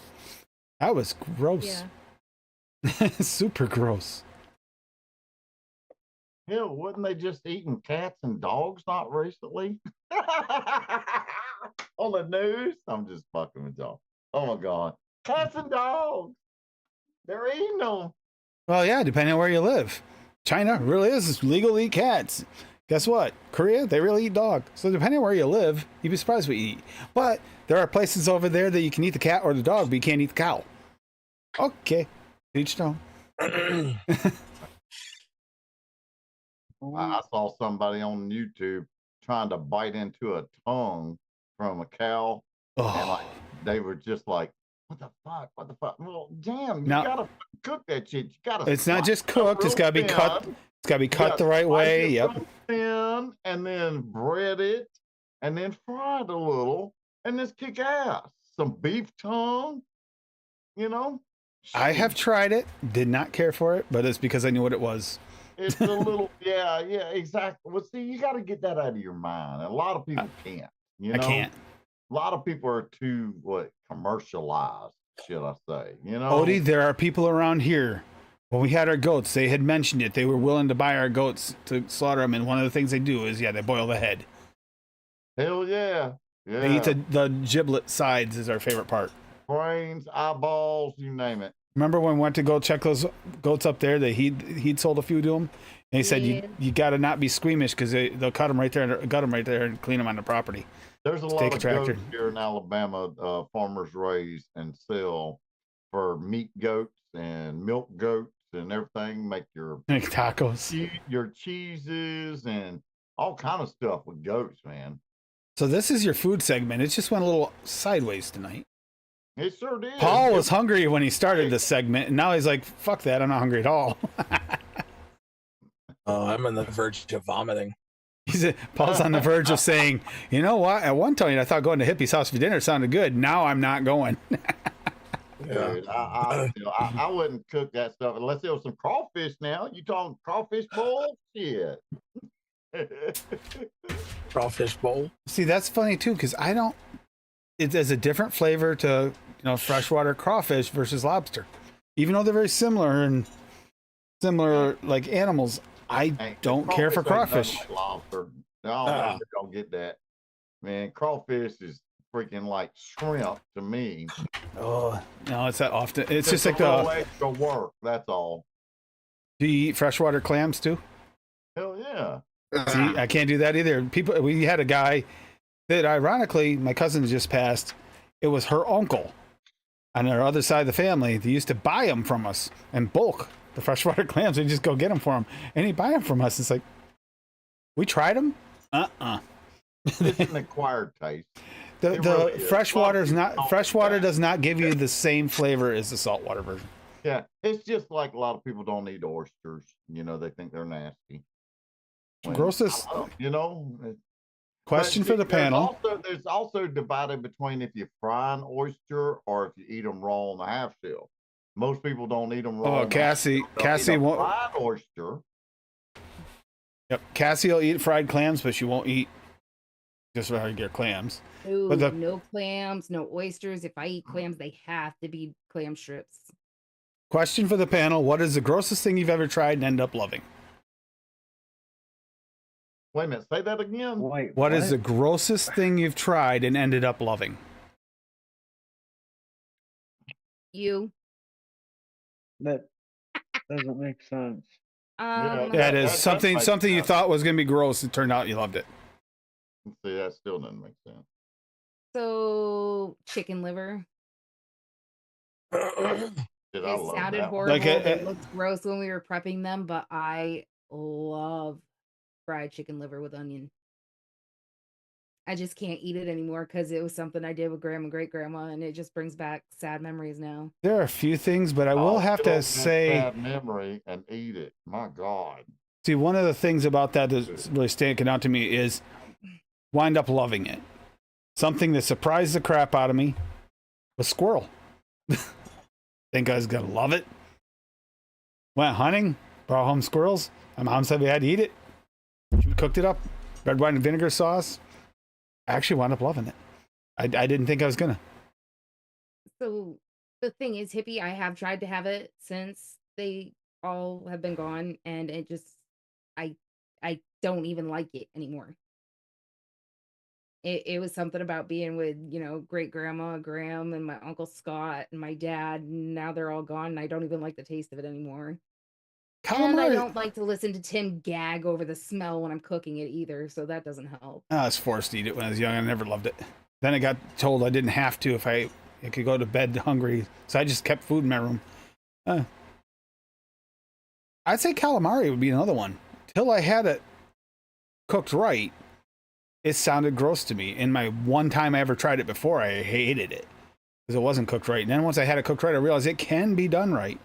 That was gross. Yeah. Super gross. Hell, wasn't they just eating cats and dogs not recently? On the news? I'm just fucking with y'all. Oh my God. Cats and dogs. They're eating them. Well, yeah, depending on where you live. China really is legal to eat cats. Guess what? Korea, they really eat dog. So depending on where you live, you'd be surprised what you eat. But there are places over there that you can eat the cat or the dog, but you can't eat the cow. Okay. Each their own. I saw somebody on YouTube trying to bite into a tongue from a cow. And like they were just like, what the fuck? What the fuck? Well, damn, you gotta cook that shit. You gotta. It's not just cooked, it's gotta be cut. It's gotta be cut the right way. Yep. Thin, and then bread it, and then fry it a little, and just kick ass. Some beef tongue, you know. I have tried it, did not care for it, but it's because I knew what it was. It's a little, yeah, exactly. Well, see, you got to get that out of your mind. A lot of people can't. You know, I can't. A lot of people are too commercialized, should I say? You know, Odie, there are people around here. When we had our goats, they had mentioned it. They were willing to buy our goats to slaughter them, and one of the things they do is, they boil the head. Hell yeah, yeah. They eat the giblet sides is our favorite part. Brains, eyeballs, you name it. Remember when we went to go check those goats up there that he'd sold a few to them? And he said, you got to not be squeamish because they'll cut them right there, gut them right there, and clean them on the property. There's a lot of goats here in Alabama, farmers raise and sell for meat goats and milk goats and everything. Make your tacos, your cheeses, and all kind of stuff with goats, man. So this is your food segment. It just went a little sideways tonight. It sure did. Paul was hungry when he started this segment, and now he's like, fuck that, I'm not hungry at all. I'm on the verge of vomiting. Paul's on the verge of saying, you know what? At one time, I thought going to Hippie's house for dinner sounded good. Now I'm not going. Dude, I wouldn't cook that stuff unless there was some crawfish now. You talking crawfish bowl? Shit. Crawfish bowl. See, that's funny, too, because it has a different flavor to freshwater crawfish versus lobster, even though they're very similar and similar like animals. I don't care for crawfish. Like lobster. No, don't get that. Man, crawfish is freaking like shrimp to me. Oh no, it's that often. It's just like extra work. That's all. Do you eat freshwater clams too? Hell yeah. See, I can't do that either. We had a guy that, ironically, my cousin just passed. It was her uncle on our other side of the family. They used to buy them from us in bulk. The freshwater clams, we just go get them for him, and he'd buy them from us. It's like, we tried them. It's an acquired taste. The really freshwater is not. Freshwater does not give you the same flavor as the saltwater version. Yeah, it's just like a lot of people don't eat oysters. They think they're nasty. Grossest. Question for the panel. There's also divided between if you fry an oyster or if you eat them raw in the half shell. Most people don't eat them raw. Oh, Cassie won't. Fried oyster. Yep, Cassie will eat fried clams, but she won't eat just regular clams. Ooh, no clams, no oysters. If I eat clams, they have to be clam strips. Question for the panel: what is the grossest thing you've ever tried and end up loving? Wait a minute, say that again. Wait, what is the grossest thing you've tried and ended up loving? You. That doesn't make sense. That is something you thought was going to be gross. It turned out you loved it. See, that still doesn't make sense. So, chicken liver. It sounded horrible. It looked gross when we were prepping them, but I love fried chicken liver with onion. I just can't eat it anymore because it was something I did with grandma and great grandma, and it just brings back sad memories now. There are a few things, but I will have to say, bad memory and eat it. My God. See, one of the things about that that's really sticking out to me is wind up loving it. something that surprised the crap out of me was squirrel. Think I was gonna love it. Went hunting, brought home squirrels. My mom said we had to eat it. She cooked it up, red wine and vinegar sauce. I actually wound up loving it. I didn't think I was gonna. So the thing is, Hippie, I have tried to have it since they all have been gone, and it just I don't even like it anymore. It was something about being with, great grandma Graham and my uncle Scott and my dad. And now they're all gone, and I don't even like the taste of it anymore. And I Calamari. don't like to listen to Tim gag over the smell when I'm cooking it either, so that doesn't help. I was forced to eat it when I was young. I never loved it. Then I got told I didn't have to if I could go to bed hungry, so I just kept food in my room. I'd say calamari would be another one. Till I had it cooked right, it sounded gross to me. And my one time I ever tried it before, I hated it because it wasn't cooked right. And then once I had it cooked right, I realized it can be done right.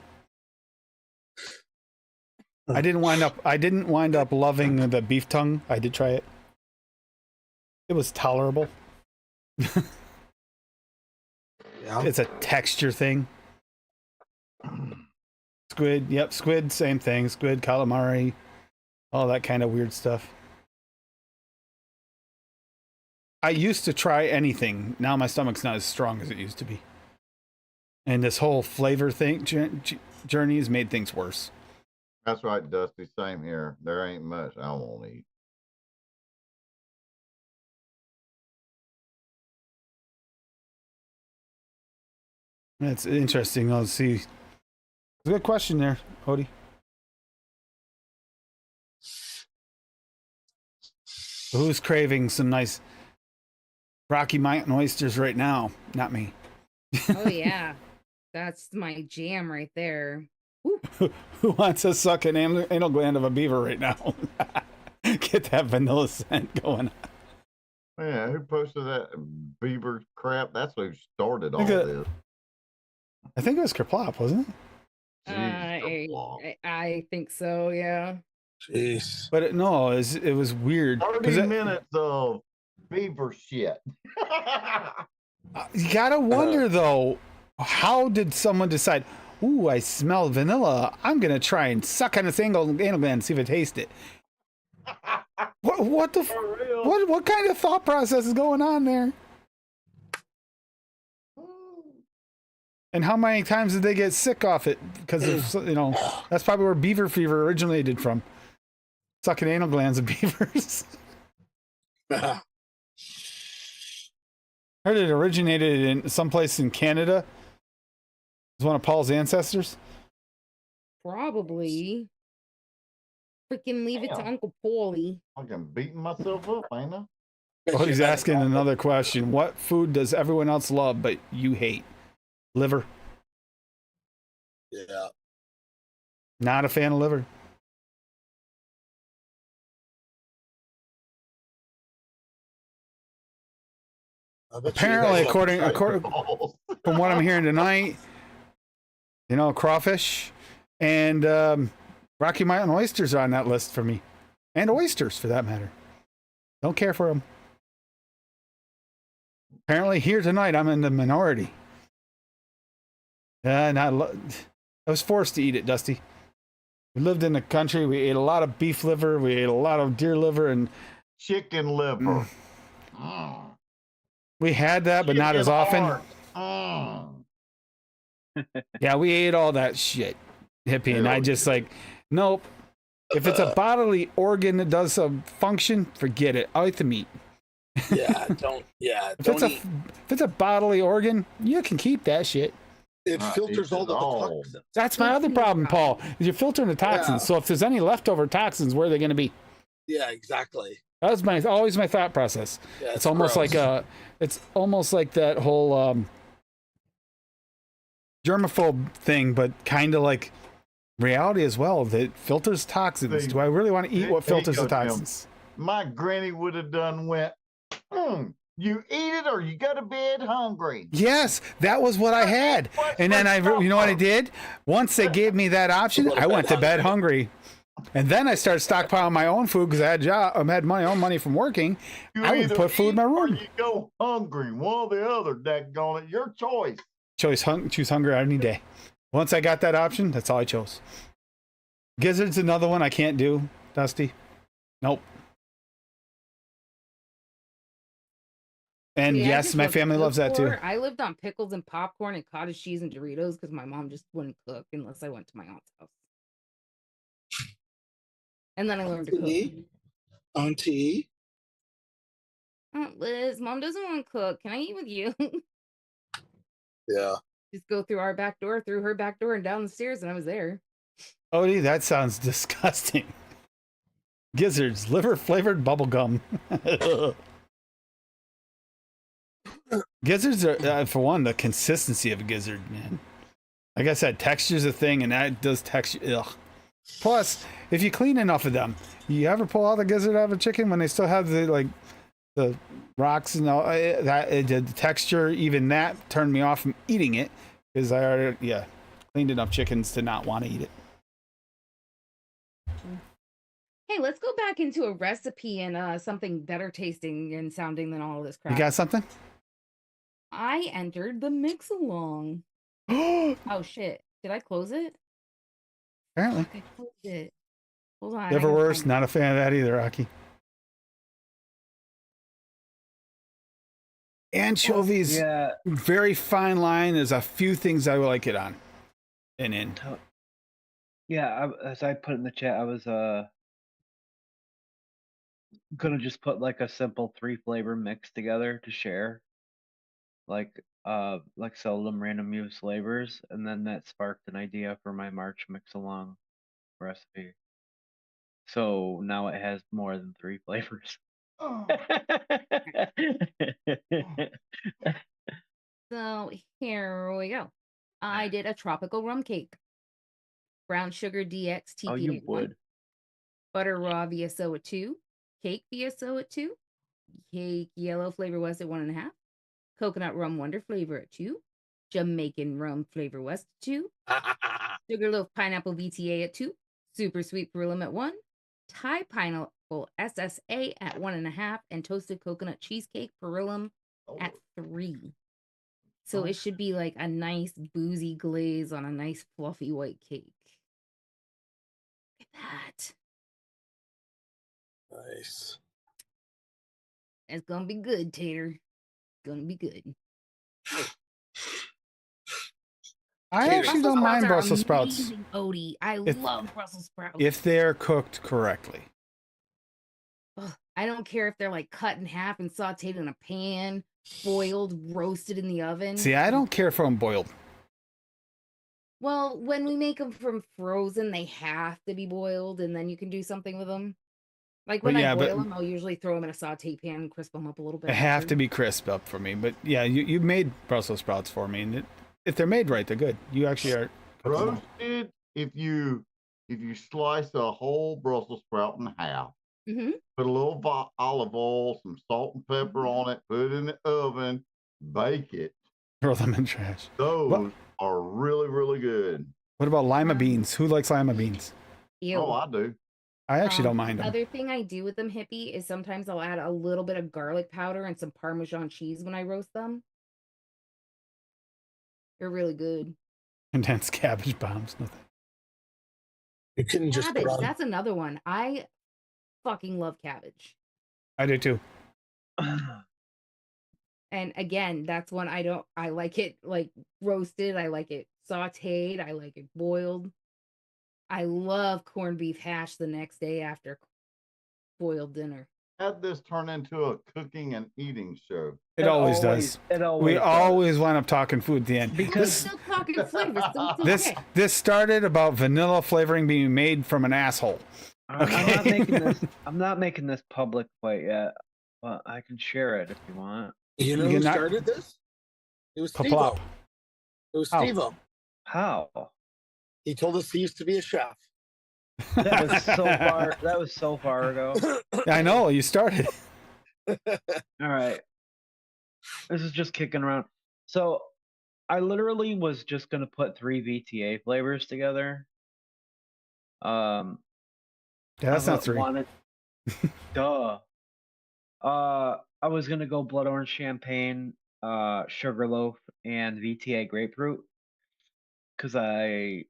I didn't wind up loving the beef tongue. I did try it. It was tolerable. Yeah. It's a texture thing. Squid, yep, squid, same thing. Squid, calamari, all that kind of weird stuff. I used to try anything. Now my stomach's not as strong as it used to be. And this whole flavor thing journey has made things worse. That's right, Dusty. Same here. There ain't much I won't eat. That's interesting. Let's see. It's a good question there, Odie. Who's craving some nice Rocky Mountain oysters right now? Not me. Oh yeah, that's my jam right there. Who wants to suck an anal gland of a beaver right now? Get that vanilla scent going. Yeah, who posted that beaver crap? That's who started all Okay. this. I think it was Kerplop, wasn't it? I think so. Yeah. Jeez. But it was weird. 30 minutes of beaver shit. You gotta wonder though, how did someone decide? Ooh, I smell vanilla. I'm gonna try and suck on this anal gland and see if I taste it. What the? What kind of thought process is going on there? And how many times did they get sick off it? Because of, that's probably where beaver fever originated from. Sucking anal glands of beavers. Heard it originated in someplace in Canada. It was one of Paul's ancestors. Probably. Freaking leave it to Uncle Paulie. I'm beating myself up, ain't I? Oh, he's asking another question. What food does everyone else love but you hate? Liver. Yeah. Not a fan of liver. Apparently, according from what I'm hearing tonight, crawfish and Rocky Mountain oysters are on that list for me, and oysters for that matter. Don't care for them. Apparently, here tonight I'm in the minority. And I was forced to eat it, Dusty. We lived in the country. We ate a lot of beef liver. We ate a lot of deer liver and chicken liver. We had that, but not as often. Yeah, we ate all that shit, Hippie, and I just nope. If it's a bodily organ that does a function, forget it. I like the meat. If it's a bodily organ, you can keep that shit. It filters all the toxins. That's my other problem, Paul. Is you're filtering the toxins. Yeah. So if there's any leftover toxins, where are they going to be? Yeah, exactly. That was always my thought process. Yeah, it's almost gross. It's almost like that whole germaphobe thing, but kind of like reality as well. That filters toxins. Do I really want to eat what filters the toxins? My granny would have done went. You eat it or you go to bed hungry. Yes, that was what I had. And then you know what I did? Once they gave me that option, I went to bed hungry. And then I started stockpiling my own food because I had my own money from working. You I would either put food in my eat or room. you go hungry. One or the other, daggone it. Your choice. Choose hunger any day. Once I got that option, that's all I chose. Gizzard's another one I can't do, Dusty. Nope. And See, I yes, just my looked family good loves that too. for- I lived on pickles and popcorn and cottage cheese and Doritos because my mom just wouldn't cook unless I went to my aunt's house. And then I learned to cook. Auntie. Aunt Liz, mom doesn't want to cook. Can I eat with you? Yeah. Just go through our back door, through her back door, and down the stairs, and I was there. Odie, that sounds disgusting. Gizzards, liver flavored bubble gum. Gizzards are, for one, the consistency of a gizzard, man. Like I said, texture's a thing, and that does texture. Ugh. Plus, if you clean enough of them, you ever pull out the gizzard out of a chicken when they still have the rocks and all that? The texture, even that turned me off from eating it because I already cleaned enough chickens to not want to eat it. Hey, let's go back into a recipe and something better tasting and sounding than all of this crap. You got something? I entered the mix along. Oh shit! Did I close it? Apparently. I closed it. Hold on. I Never gotta worse. find Not a fan of that either, Rocky. Anchovies, Yeah. very fine line. There's a few things I would like it on. And in. Yeah, as I put in the chat, I was gonna just put like a simple 3-flavor mix together to share, like Seldom random use flavors, and then that sparked an idea for my March mix along recipe. So now it has more than 3 flavors. Oh. So here we go. I did a tropical rum cake. Brown sugar DX TPA Oh, you 1. would. Butter raw VSO at 2. Cake VSO at 2. Cake yellow flavor west at 1.5. Coconut rum wonder flavor at 2. Jamaican rum flavor west at 2. Sugarloaf pineapple VTA at 2. Super sweet Perilum at 1. Thai pineapple SSA at 1.5. And toasted coconut cheesecake Perilum at 3. So it should be like a nice boozy glaze on a nice fluffy white cake. Look at that. Nice. It's gonna be good, Tater. Gonna be good. I actually don't mind Brussels sprouts. Amazing, Odie. I love Brussels sprouts. If they're cooked correctly. Ugh, I don't care if they're like cut in half and sauteed in a pan, boiled, roasted in the oven. See, I don't care for them boiled. Well, when we make them from frozen, they have to be boiled, and then you can do something with them. Like when I boil them, I'll usually throw them in a saute pan and crisp them up a little bit. They have to be crisp up for me. But yeah, you made Brussels sprouts for me, and if they're made right, they're good. You actually are roasted. If you slice a whole Brussels sprout in half, put a little olive oil, some salt and pepper on it, put it in the oven, bake it. Throw them in trash. Those are really, really good. What about lima beans? Who likes lima beans? Ew. Oh, I do. I actually don't mind them. Other thing I do with them, Hippie, is sometimes I'll add a little bit of garlic powder and some Parmesan cheese when I roast them. They're really good. Condensed cabbage bombs. Nothing. You couldn't just Cabbage, that's another one. I fucking love cabbage. I do too. And again, that's one I like it like roasted. I like it sauteed. I like it boiled. I love corned beef hash the next day after boiled dinner. Had this turn into a cooking and eating show. It always does. We always wind up talking food at the end. Because we're still talking flavors. So it's okay. This started about vanilla flavoring being made from an asshole. Okay. I'm not making this public quite yet, but I can share it if you want. You know who started this? It was Steve-O. It was Steve-O. How? He told us he used to be a chef. That was so far. That was so far ago. I know you started. All right. This is just kicking around. So, I literally was just gonna put 3 VTA flavors together. Yeah, that's not 3. Wanted, duh. I was gonna go blood orange champagne, sugarloaf, and VTA grapefruit because I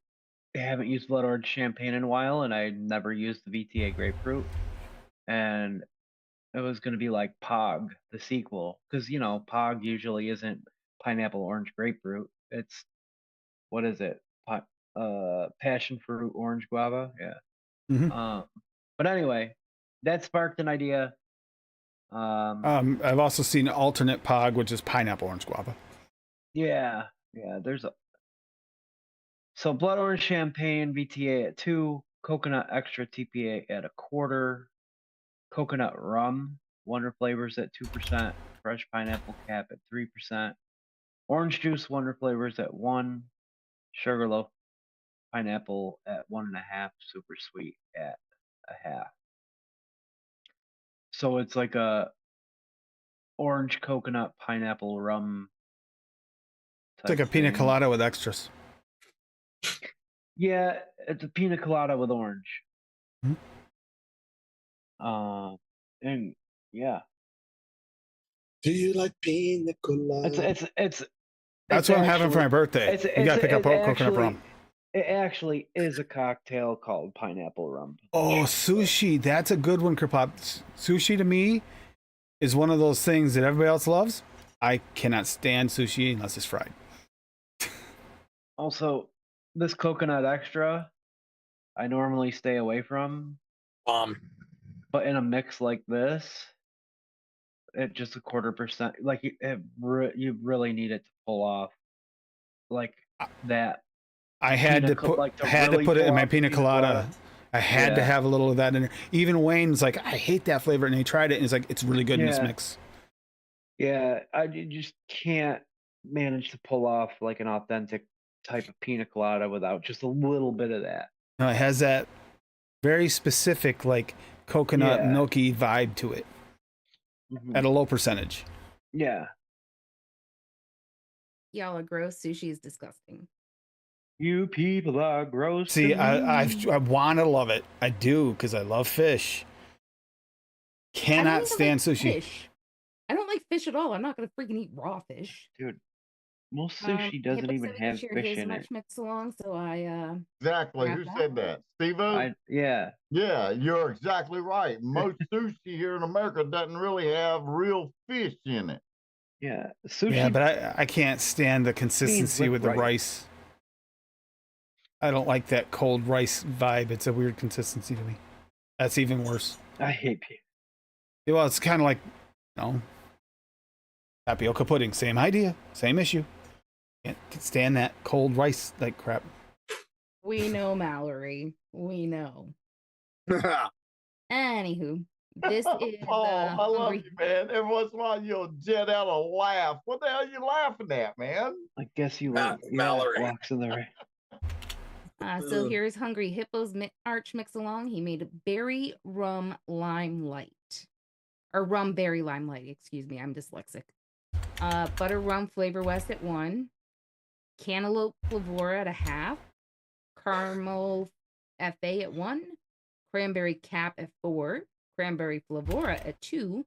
haven't used blood orange champagne in a while, and I never used the VTA grapefruit, and it was gonna be like Pog, the sequel, because Pog usually isn't pineapple orange grapefruit. It's what is it? Passion fruit orange guava. Yeah. Mhm. But anyway, that sparked an idea. I've also seen alternate Pog, which is pineapple orange guava. Yeah. So blood orange champagne VTA at 2, coconut extra TPA at 1/4, coconut rum Wonder flavors at 2%, fresh pineapple cap at 3%, orange juice Wonder flavors at 1, sugarloaf pineapple at 1.5, super sweet at 1/2. So it's like a orange coconut pineapple rum. It's like a pina colada with extras. Yeah, it's a pina colada with orange. Hmm. And yeah, Do you like pina colada? That's what I'm having for my birthday. You gotta pick up coconut rum. It actually is a cocktail called pineapple rum. Oh, sushi. That's a good one, Kripop. Sushi to me is one of those things that everybody else loves. I cannot stand sushi unless it's fried. Also, this coconut extra, I normally stay away from. But in a mix like this, at just 1/4%, like you really need it to pull off, like that. I had to put it in my pina colada. I had to have a little of that in there. Even Wayne's like, I hate that flavor, and he tried it, and he's like, it's really good in this mix. Yeah, I just can't manage to pull off like an authentic type of pina colada without just a little bit of that. No, it has that very specific like coconut milky vibe to it at a low percentage. Yeah. Y'all are gross. Sushi is disgusting. You people are gross. See, I want to love it. I do because I love fish. Cannot stand sushi. Fish. I don't like fish at all. I'm not gonna freaking eat raw fish. Dude, most sushi doesn't even have fish in it. Mix along, so I Exactly. Who said that? Steve-O? Yeah. Yeah, you're exactly right. Most sushi here in America doesn't really have real fish in it. Yeah, sushi. Yeah, but I can't stand the consistency with the rice. I don't like that cold rice vibe. It's a weird consistency to me. That's even worse. I hate pizza. Well, it's kind of like, tapioca pudding. Same idea, same issue. Can't stand that cold rice like crap. We know, Mallory. We know. Anywho, this is Paul, I love you, man. Every once in a while you'll jet out a laugh. What the hell are you laughing at, man? I guess you like Mallory. Walks in the rain. So here's Hungry Hippo's Arch Mix Along. He made a berry rum lime light. Or rum berry lime light, excuse me. I'm dyslexic. Butter rum Flavor West at 1. Cantaloupe Flavora at 1/2. Caramel FA at 1. Cranberry Cap at 4. Cranberry Flavora at 2.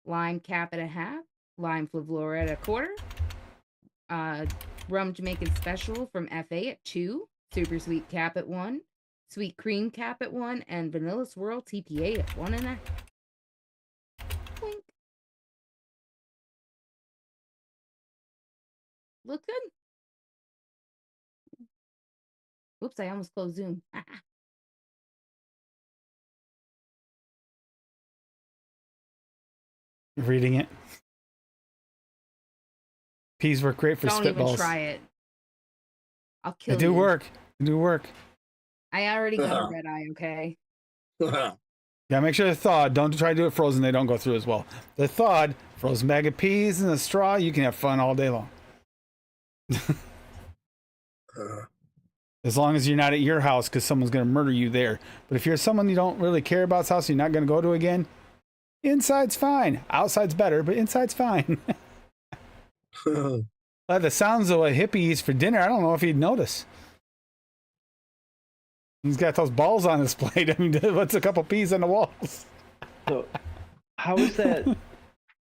Lime Cap at 1/2. Lime Flavora at 1/4. Rum Jamaican Special from FA at 2. Super Sweet Cap at 1. Sweet Cream Cap at 1. And Vanilla Swirl TPA at 1.5. Wink. Look good. Oops, I almost closed Zoom. Reading it. Peas work great for Don't spitballs. even try it. I'll kill you. They do work. They do work. I already got a red eye, okay? Yeah, make sure they're thawed. Don't try to do it frozen. They don't go through as well. They're thawed. Frozen bag of peas and a straw. You can have fun all day long. As long as you're not at your house because someone's going to murder you there. But if you're someone you don't really care about's house, you're not going to go to again, inside's fine. Outside's better, but inside's fine. The sounds of what hippie eats for dinner, I don't know if he'd notice. He's got those balls on his plate. I mean, what's a couple peas on the walls? So, how is that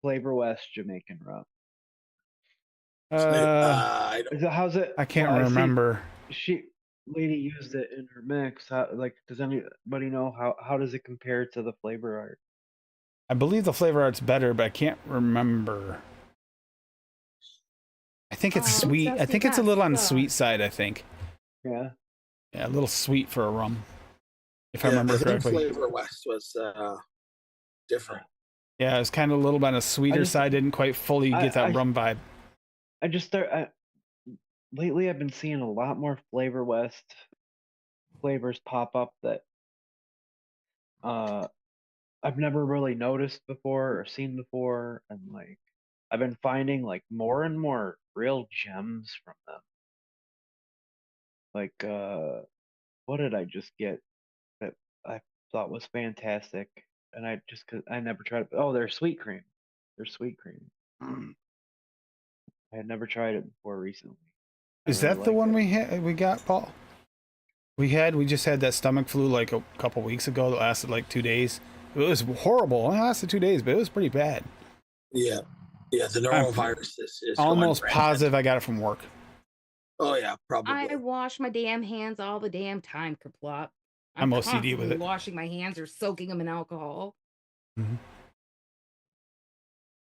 Flavor West Jamaican rum? I don't, How's it? I can't well, I see remember. lady used it in her mix. Like, does anybody know how does it compare to the flavor art? I believe the flavor art's better, but I can't remember. I think it's sweet. I think it's a little on the sweet side, I think. Yeah. Yeah, a little sweet for a rum, if I remember I think correctly. Flavor West was different. Yeah, it's kind of a little bit on the sweeter side. Didn't quite fully get that rum vibe. I just lately I've been seeing a lot more Flavor West flavors pop up that I've never really noticed before or seen before, and like I've been finding like more and more real gems from them. Like what did I just get that I thought was fantastic, and cause I never tried it. Oh, they're sweet cream. They're sweet cream. I had never tried it before recently. Is that the one we got, Paul? We just had that stomach flu like a couple weeks ago that lasted like 2 days. It was horrible. It only lasted 2 days, but it was pretty bad. Yeah. Yeah, the norovirus is almost positive I got it from work. Oh yeah, probably. I wash my damn hands all the damn time, Kerplop. I'm OCD with it. Washing my hands or soaking them in alcohol. Mm-hmm.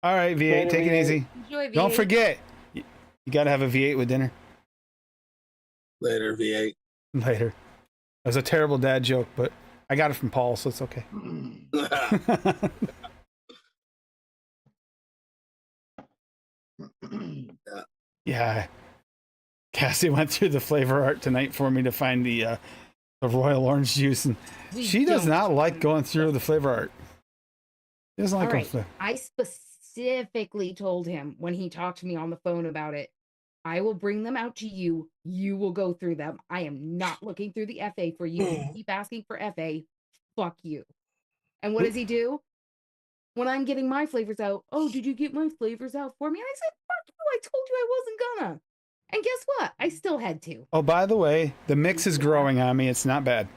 All right, V8, take it easy. Enjoy, V8. Don't forget, you got to have a V8 with dinner. Later, V8. Later. It was a terrible dad joke, but I got it from Paul, so it's okay. Yeah. Cassie went through the flavor art tonight for me to find the royal orange juice, and she does not like going through the flavor art. She doesn't like going through. I specifically told him when he talked to me on the phone about it, I will bring them out to you. You will go through them. I am not looking through the FA for you. You keep asking for FA. Fuck you. And what does he do? When I'm getting my flavors out, oh, did you get my flavors out for me? And I said, fuck you. I told you I wasn't gonna. And guess what? I still had to. Oh, by the way, the mix is growing on me. It's not bad.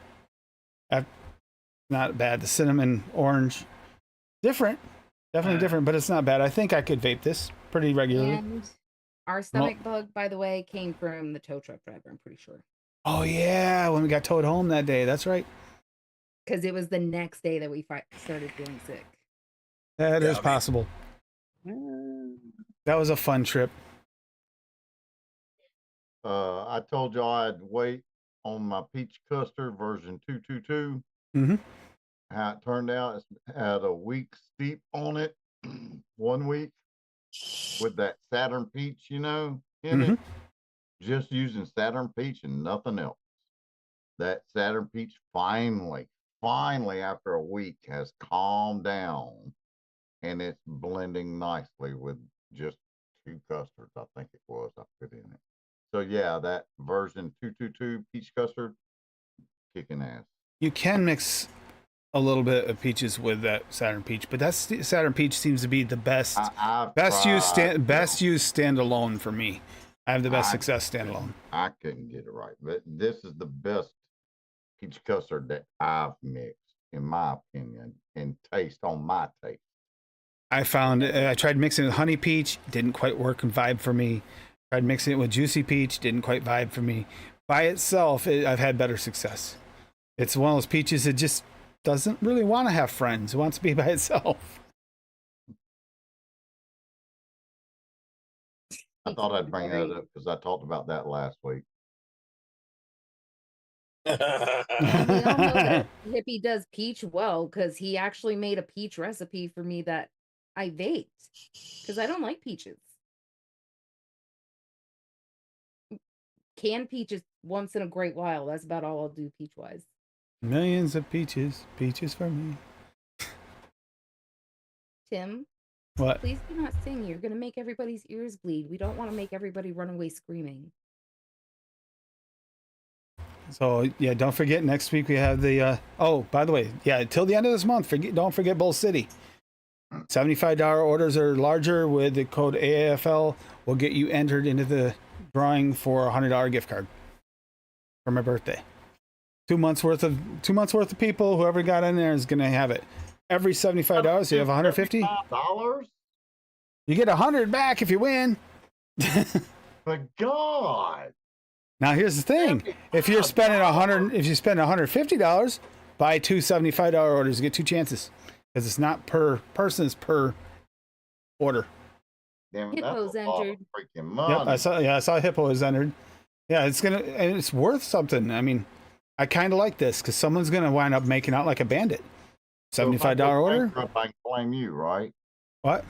Not bad. The cinnamon orange, different, definitely different, but it's not bad. I think I could vape this pretty regularly. And our stomach bug, by the way, came from the tow truck driver, I'm pretty sure. Oh, yeah, when we got towed home that day. That's right. Because it was the next day that we started feeling sick. That is possible. That was a fun trip. I told y'all I'd wait on my peach custard version 222. Mm-hmm. How it turned out, it's had a week steep on it, 1 week, with that Saturn peach, in it. Just using Saturn peach and nothing else. That Saturn peach finally, after a week, has calmed down, and it's blending nicely with just 2 custards, I think it was, I put in it. So yeah, that version 222 peach custard, kicking ass. You can mix a little bit of peaches with that Saturn peach, but Saturn peach seems to be the best. Best used standalone for me. I have the best success standalone. I couldn't get it right, but this is the best peach custard that I've mixed, in my opinion, and taste on my taste. I found I tried mixing it with honey peach, didn't quite work and vibe for me. Tried mixing it with juicy peach, didn't quite vibe for me. By itself, I've had better success. It's one of those peaches that just doesn't really want to have friends. It wants to be by itself. I thought I'd bring that up because I talked about that last week. We all know that Hippie does peach well because he actually made a peach recipe for me that I vaped because I don't like peaches. Canned peaches once in a great while. That's about all I'll do peach wise. Millions of peaches for me. Tim, what? Please do not sing. You're going to make everybody's ears bleed. We don't want to make everybody run away screaming. So yeah, don't forget next week we have the oh, by the way, yeah, till the end of this month, don't forget Bull City. $75 orders or larger with the code AAFL will get you entered into the drawing for a $100 gift card for my birthday. 2 months worth of people, whoever got in there is going to have it. Every $75, you have 150. $75? You get 100 back if you win. But God. Now here's the thing: if you're spending if you spend $150, buy two $75 orders, you get 2 chances because it's not per person; it's per order. Damn, Hippo's that's a lot of entered. freaking money. Yep, I saw Hippo is entered. Yeah, and it's worth something. I mean, I kind of like this because someone's gonna wind up making out like a bandit. So if I $75 go order. bankrupt, I can blame you, right? What?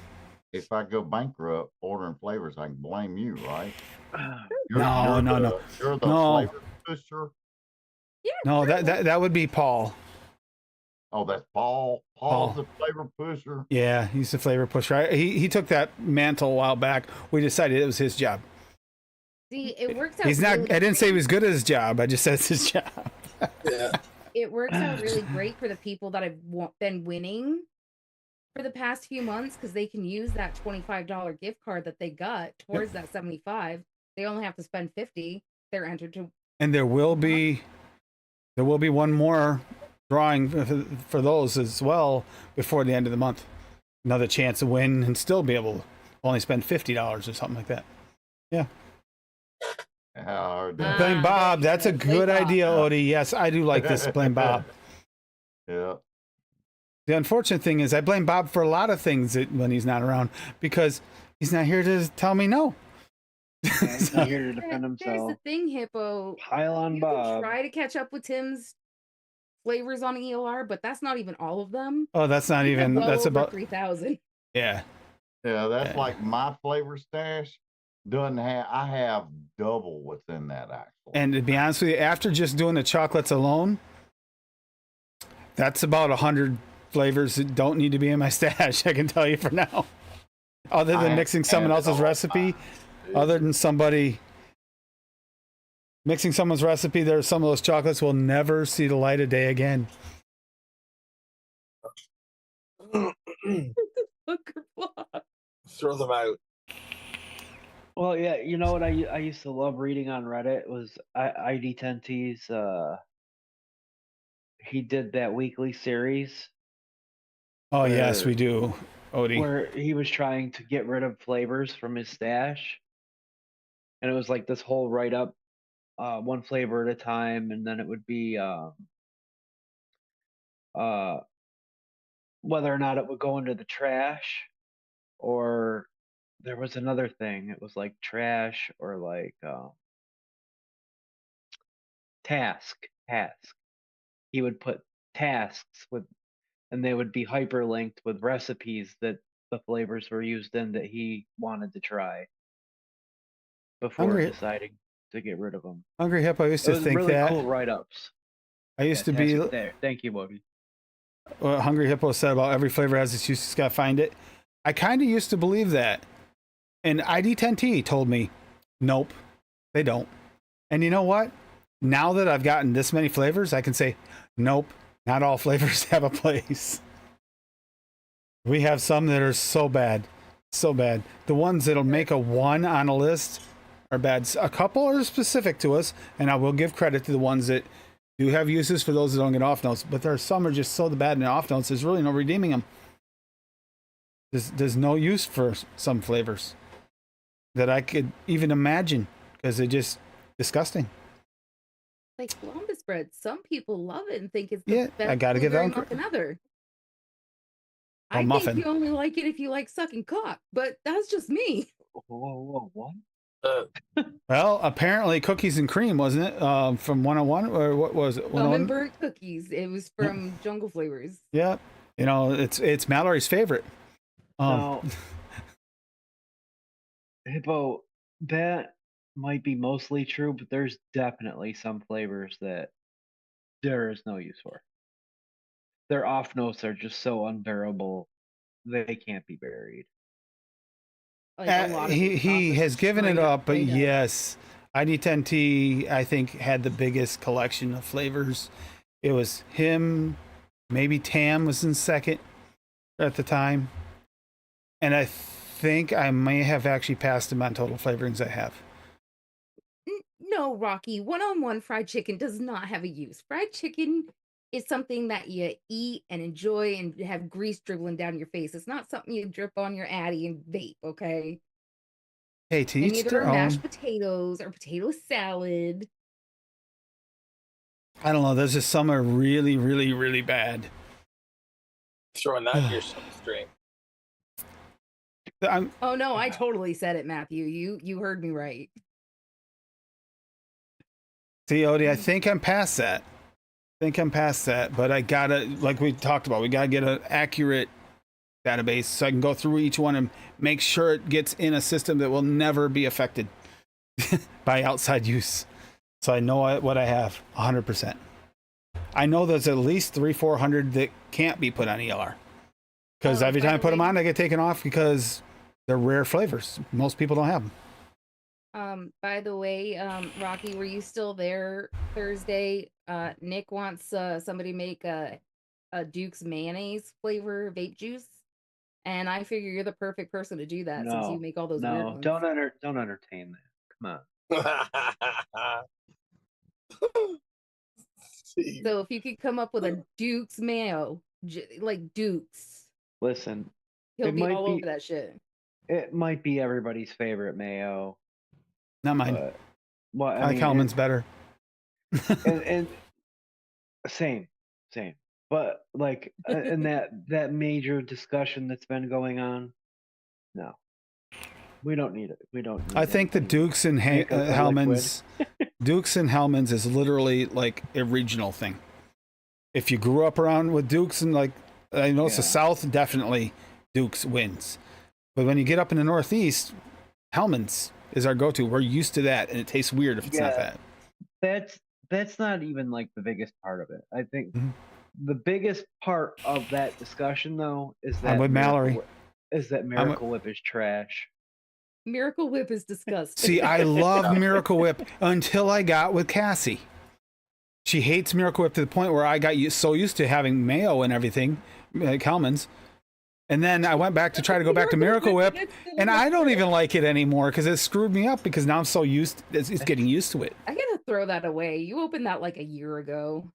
If I go bankrupt ordering flavors, I can blame you, right? No. You're the No. flavor pusher. Yeah. No, sure. that would be Paul. Oh, that's Paul. Paul's the flavor pusher. Yeah, he's the flavor pusher. He took that mantle a while back. We decided it was his job. See, it works out. He's not. really I didn't say he great. was good at his job. I just said it's his job. Yeah. It works out really great for the people that have been winning for the past few months because they can use that $25 gift card that they got towards that 75. They only have to spend 50. They're entered to. And there will be one more drawing for those as well before the end of the month. Another chance to win and still be able to only spend $50 or something like that. Yeah. Blame Bob. That's a good idea, Odie. Yes, I do like this. Blame Bob. Yeah. The unfortunate thing is I blame Bob for a lot of things when he's not around because he's not here to tell me no. He's not here to defend There's himself. the thing, Hippo. Pile on You can Bob. try to catch up with Tim's flavors on EOR, but that's not even all of them. Oh, that's not He's even. well That's over about 3,000. Yeah. Yeah, that's Yeah. like my flavor stash doesn't have. I have double what's in that actually. And to be honest with you, after just doing the chocolates alone, that's about 100 flavors that don't need to be in my stash. I can tell you for now. Other than mixing someone else's recipe, other than somebody mixing someone's recipe, there's some of those chocolates will never see the light of day again. Throw them out. Well, yeah, you know what I used to love reading on Reddit was ID10T's. He did that weekly series Oh, yes, Where- we do, Odie. where he was trying to get rid of flavors from his stash, and it was like this whole write up, one flavor at a time, and then it would be whether or not it would go into the trash, or there was another thing. It was like trash or like task. He would put tasks with, and they would be hyperlinked with recipes that the flavors were used in that he wanted to try before Hungry- deciding to get rid of them. Hungry Hippo used It to was think really that. cool write-ups. I used to be. There. Thank you, Bobby. What Hungry Hippo said about every flavor has its use, just gotta find it. I kind of used to believe that. And ID10T told me, nope, they don't. And you know what? Now that I've gotten this many flavors, I can say, nope, not all flavors have a place. We have some that are so bad. So bad. The ones that'll make a 1 on a list are bad. A couple are specific to us, and I will give credit to the ones that do have uses for those that don't get off notes. But there are some are just so bad in the off notes, there's really no redeeming them. There's no use for some flavors that I could even imagine because they're just disgusting. Like Columbus bread. Some people love it and think it's the Yeah, best I gotta give that blueberry one muffin ever. A I muffin. think you only like it if you like sucking cock, but that's just me. Whoa, what? Well, apparently cookies and cream, wasn't it? From 101 or what was it? Almond 101? burnt cookies. It was from Jungle Flavors. Yeah. You know, it's Mallory's favorite. Now, Hippo, that might be mostly true, but there's definitely some flavors that there is no use for. Their off notes are just so unbearable, they can't be buried. Like a lot of he these has sauces given it straight up, but made up. yes, ID10T I think had the biggest collection of flavors. It was him, maybe Tam was in second at the time, and I think I may have actually passed him on total flavorings I have. No, no, Rocky, one-on-one fried chicken does not have a use. Fried chicken is something that you eat and enjoy and have grease dribbling down your face. It's not something you drip on your Addy and vape, okay? Hey, to And each neither their are mashed own. potatoes or potato salad. I don't know. There's just some are really, really, really bad. Throwing that in your stream. I'm Oh no, I totally said it, Matthew. You heard me right. see, Odie. I think I'm past that. But I gotta, like we talked about, we gotta get an accurate database so I can go through each one and make sure it gets in a system that will never be affected by outside use. So I know what I have 100%. I know there's at least 300-400 that can't be put on ELR because every time I put them on, they get taken off because they're rare flavors. Most people don't have them. By the way, Rocky, were you still there Thursday? Nick wants somebody make a Duke's mayonnaise flavor vape juice, and I figure you're the perfect person to do that since you make all those weird ones. Don't entertain that. Come on. So if you could come up with a Duke's mayo, like Duke's, Listen, he'll it be might all be- over that shit. It might be everybody's favorite mayo. Not mine. But, well, I like Hellman's better. and same. But like in that major discussion that's been going on, no, we don't need it. We don't. Need I think the anything. Dukes and Make a Hellman's, Dukes and Hellman's is literally like a regional thing. If you grew up around with Dukes and like, I know it's the South, definitely Dukes wins. But when you get up in the Northeast, Hellman's is our go-to. We're used to that, and it tastes weird if it's not that. That's not even like the biggest part of it. I think the biggest part of that discussion, though, is that I'm with Mallory. Miracle Whip is trash. Miracle Whip is disgusting. See, I love Miracle Whip until I got with Cassie. She hates Miracle Whip to the point where I got so used to having mayo and everything, like Hellman's. And then I went back to try to go back to Miracle Whip, and I don't even like it anymore because it screwed me up because now I'm so used, it's getting used to it. I gotta throw that away. You opened that like a year ago.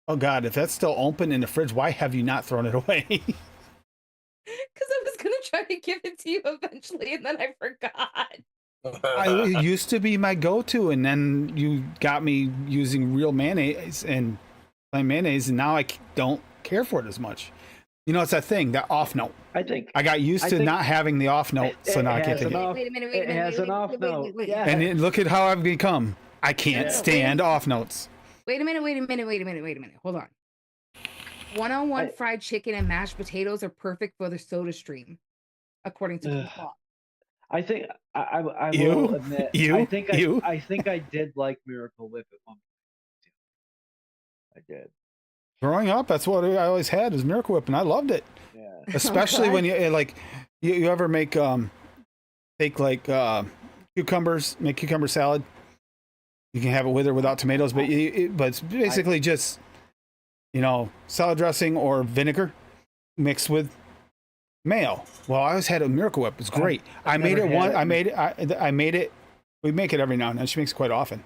Oh God, if that's still open in the fridge, why have you not thrown it away? Because I was gonna try to give it to you eventually, and then I forgot. It used to be my go-to, and then you got me using real mayonnaise and plain mayonnaise, and now I don't care for it as much. You know, it's that thing, that off note. I got used to not having the off note, so now I can't take it. Wait a minute. It has an off note. Yeah. And look at how I've become. I can't stand off notes. Wait a minute. Hold on. One-on-one fried chicken and mashed potatoes are perfect for the soda stream, according to Paul. I think I You? will admit. You? I think You? I think I did like Miracle Whip at one point. I did. Growing up, that's what I always had is Miracle Whip, and I loved it. Yeah. Especially when you like, you ever make take like cucumbers, make cucumber salad. You can have it with or without tomatoes, but it's basically just, you know, salad dressing or vinegar mixed with mayo. Well, I always had a Miracle Whip. It's great. I made it one. I made it. We make it every now and then. She makes it quite often.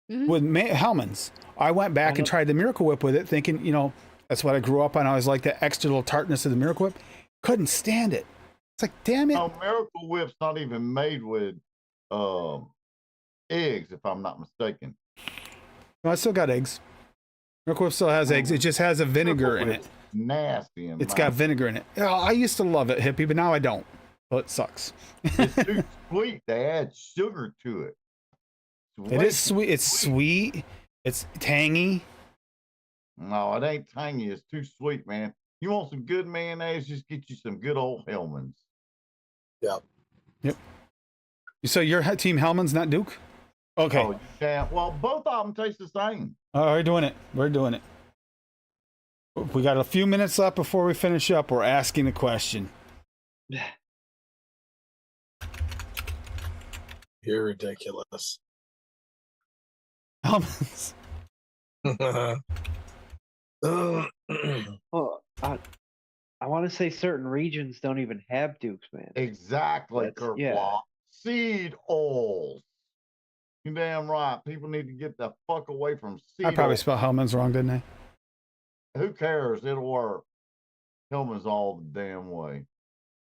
With Hellman's, I went back and tried the Miracle Whip with it, thinking, you know, that's what I grew up on. I always liked the extra little tartness of the Miracle Whip. Couldn't stand it. It's like, damn it. No, Miracle Whip's not even made with eggs, if I'm not mistaken. No, I still got eggs. Miracle Whip still has eggs. It just has a vinegar in it. Nasty. It's got vinegar in it. Oh, I used to love it, hippie, but now I don't. So it sucks. It's too sweet. They add sugar to it. It is sweet. It's sweet. It's tangy. No, it ain't tangy. It's too sweet, man. You want some good mayonnaise? Just get you some good old Hellman's. Yep. So you're team Hellman's, not Duke? Okay. Oh, you can't. Well, both of them taste the same. Oh, we're doing it. We got a few minutes left before we finish up. We're asking a question. You're ridiculous. Hellman's. Well, I want to say certain regions don't even have Dukes, man. Exactly, Kerplot. Yeah. Seed oils. You damn right. People need to get the fuck away from Seedle. I probably spelled Hellman's wrong, didn't I? Who cares? It'll work. Hellman's all the damn way.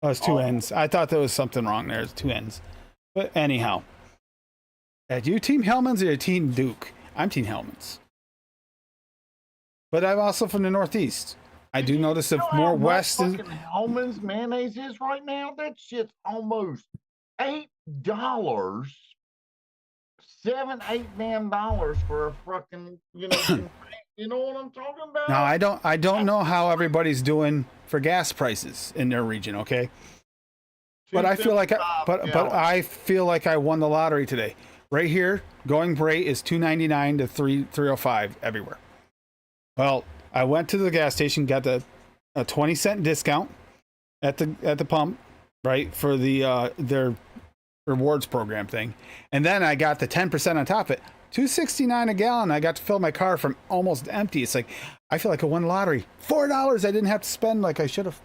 Oh, it's two Oh. N's. I thought there was something wrong there. It's two N's. But anyhow. Do you team Hellman's or you team Duke? I'm team Hellman's. But I'm also from the Northeast. I do notice if more west is... fucking Hellman's mayonnaise is right now. That shit's almost $8. $7, $8 damn dollars for a fucking, you know, you know what I'm talking about? Now I don't know how everybody's doing for gas prices in their region, okay? But I feel like I feel like I won the lottery today. Right here, going rate is $2.99 to $3.05 everywhere. Well, I went to the gas station, got a 20-cent discount at the pump, right, for the their rewards program thing, and then I got the 10% on top of it. $2.69 a gallon. I got to fill my car from almost empty. It's like I feel like I won the lottery. $4 I didn't have to spend like I should have.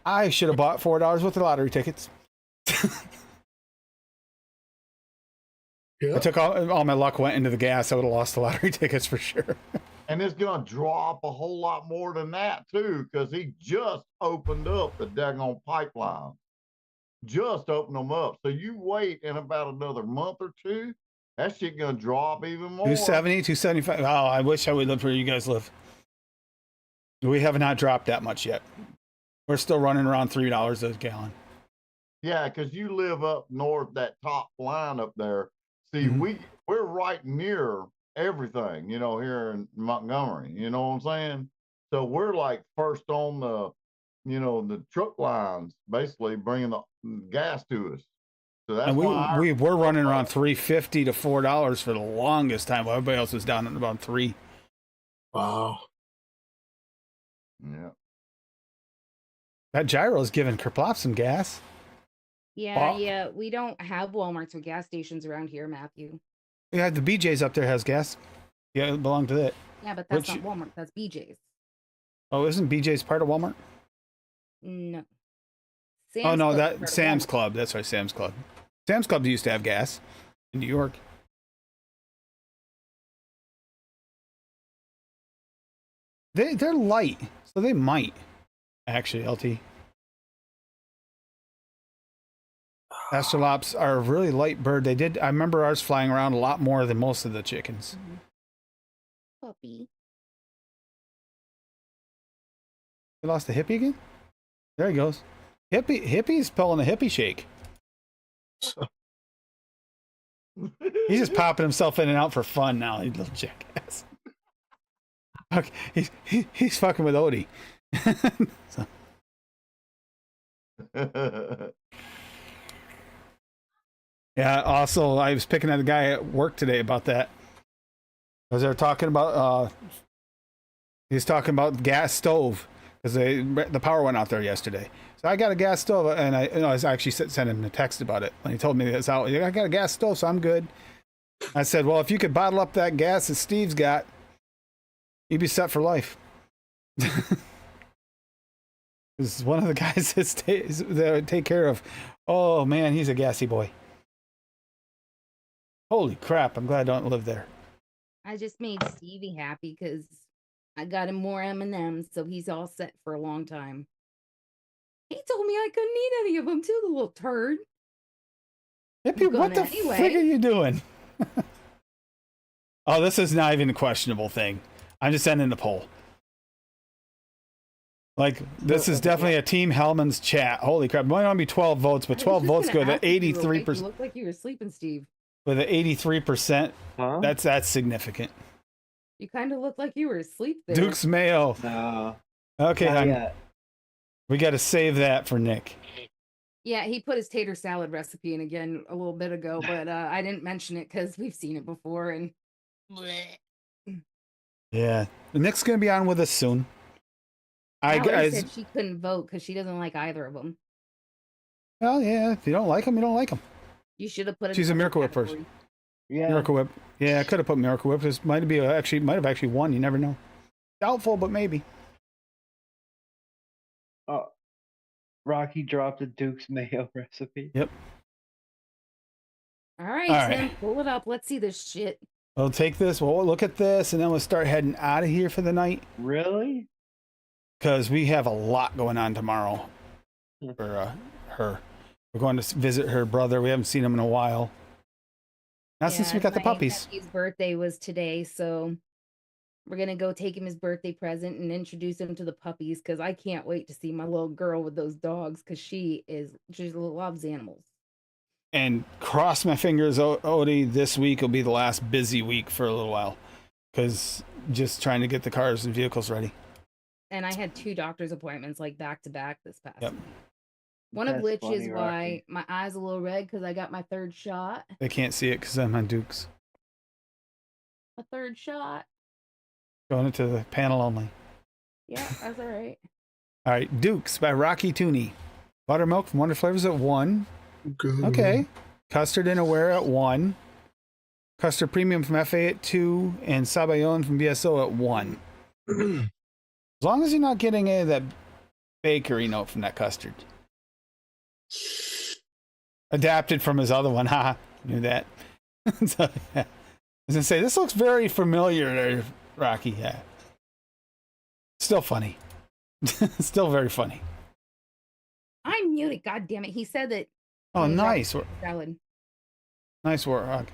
I should have bought $4 worth of lottery tickets. Yeah. I took all my luck went into the gas. I would have lost the lottery tickets for sure. And it's going to drop a whole lot more than that, too, because he just opened up the daggone pipeline. Just opened them up. So you wait in about another month or two, that shit going to drop even more. 270, 275. Oh, I wish I would live where you guys live. We have not dropped that much yet. We're still running around $3 a gallon. Yeah, because you live up north, that top line up there. See, we're right near everything, you know, here in Montgomery. You know what I'm saying? So we're like first on the, you know, the truck lines, basically bringing the gas to us. So that's And why we were running around $3.50 to $4 for the longest time, while everybody else was down at about $3. Wow. Yeah. That gyro's giving Kerplop some gas. Yeah, we don't have Walmarts or gas stations around here, Matthew. Yeah, the BJ's up there has gas. Yeah, it belonged to that. Yeah, but that's not Walmart. That's BJ's. Oh, isn't BJ's part of Walmart? No. Oh no, Club's part that of Sam's Walmart. Club. That's right, Sam's Club. Sam's Club used to have gas in New York. They're light, so they might actually LT. Astrolops are a really light bird. I remember ours flying around a lot more than most of the chickens. Puppy. We lost the hippie again? There he goes. Hippie's pulling a hippie shake. He's just popping himself in and out for fun now, you little jackass. Okay, he's fucking with Odie. So. Yeah, also, I was picking at a guy at work today about that. Because they're talking about, he's talking about gas stove. Because the power went out there yesterday. So I got a gas stove, and I was actually sending him a text about it. When he told me it's out, I got a gas stove, so I'm good. I said, well, if you could bottle up that gas that Steve's got, you'd be set for life. This is one of the guys that take care of. Oh, man, he's a gassy boy. Holy crap, I'm glad I don't live there. I just made Stevie happy because I got him more M&Ms, so he's all set for a long time. He told me I couldn't eat any of them too, the little turd. Hippie, what the frig are you doing? Oh, this is not even a questionable thing. I'm just ending the poll. Like, this is definitely a Team Hellman's chat. Holy crap. It might only be 12 votes, but 12 votes go to 83%. You look like you were sleeping, Steve. With an 83%, Huh? that's significant. You kind of look like you were asleep there. Duke's Mayo. No. Okay, Not hon. yet. We got to save that for Nick. Yeah, he put his tater salad recipe in again a little bit ago, but I didn't mention it because we've seen it before. And Yeah. Nick's going to be on with us soon. Mallory said she couldn't vote because she doesn't like either of them. Well, yeah, if you don't like them, you don't like them. You should have put it. She's a in Miracle the Whip person. category. Yeah. Miracle Whip. Yeah, I could have put Miracle Whip. This might have actually won. You never know. Doubtful, but maybe. Rocky dropped a Duke's mayo recipe. Yep. All right, All Tim, right. pull it up. Let's see this shit. We'll take this. We'll look at this, and then we'll start heading out of here for the night Really? because we have a lot going on tomorrow for her. We're going to visit her brother. We haven't seen him in a while. Not since we got the my puppies. nephew's birthday was today, so we're gonna go take him his birthday present and introduce him to the puppies because I can't wait to see my little girl with those dogs because she loves animals. And cross my fingers, Odie, this week will be the last busy week for a little while because just trying to get the cars and vehicles ready. And I had 2 doctor's appointments like back to back this past Yep. week. One of That's which funny, is why Rocky. my eyes a little red because I got my 3rd shot. They can't see it because I'm on Dukes. A 3rd shot. Going into the panel only. Yeah, that's all right. All right, Dukes by Rocky Tooney. Buttermilk from Wonder Flavors at 1. Okay. Custard and Aware at 1. Custard Premium from FA at 2. And Sabayon from BSO at 1. As long as you're not getting any of that bakery note from that custard. Adapted from his other one. Haha. Knew that. So, yeah. I was going to say, this looks very familiar there, Rocky. Yeah. Still funny. Still very funny. I'm muted. God damn it. He said that. Oh, he's nice. salad. Nice work, Rock.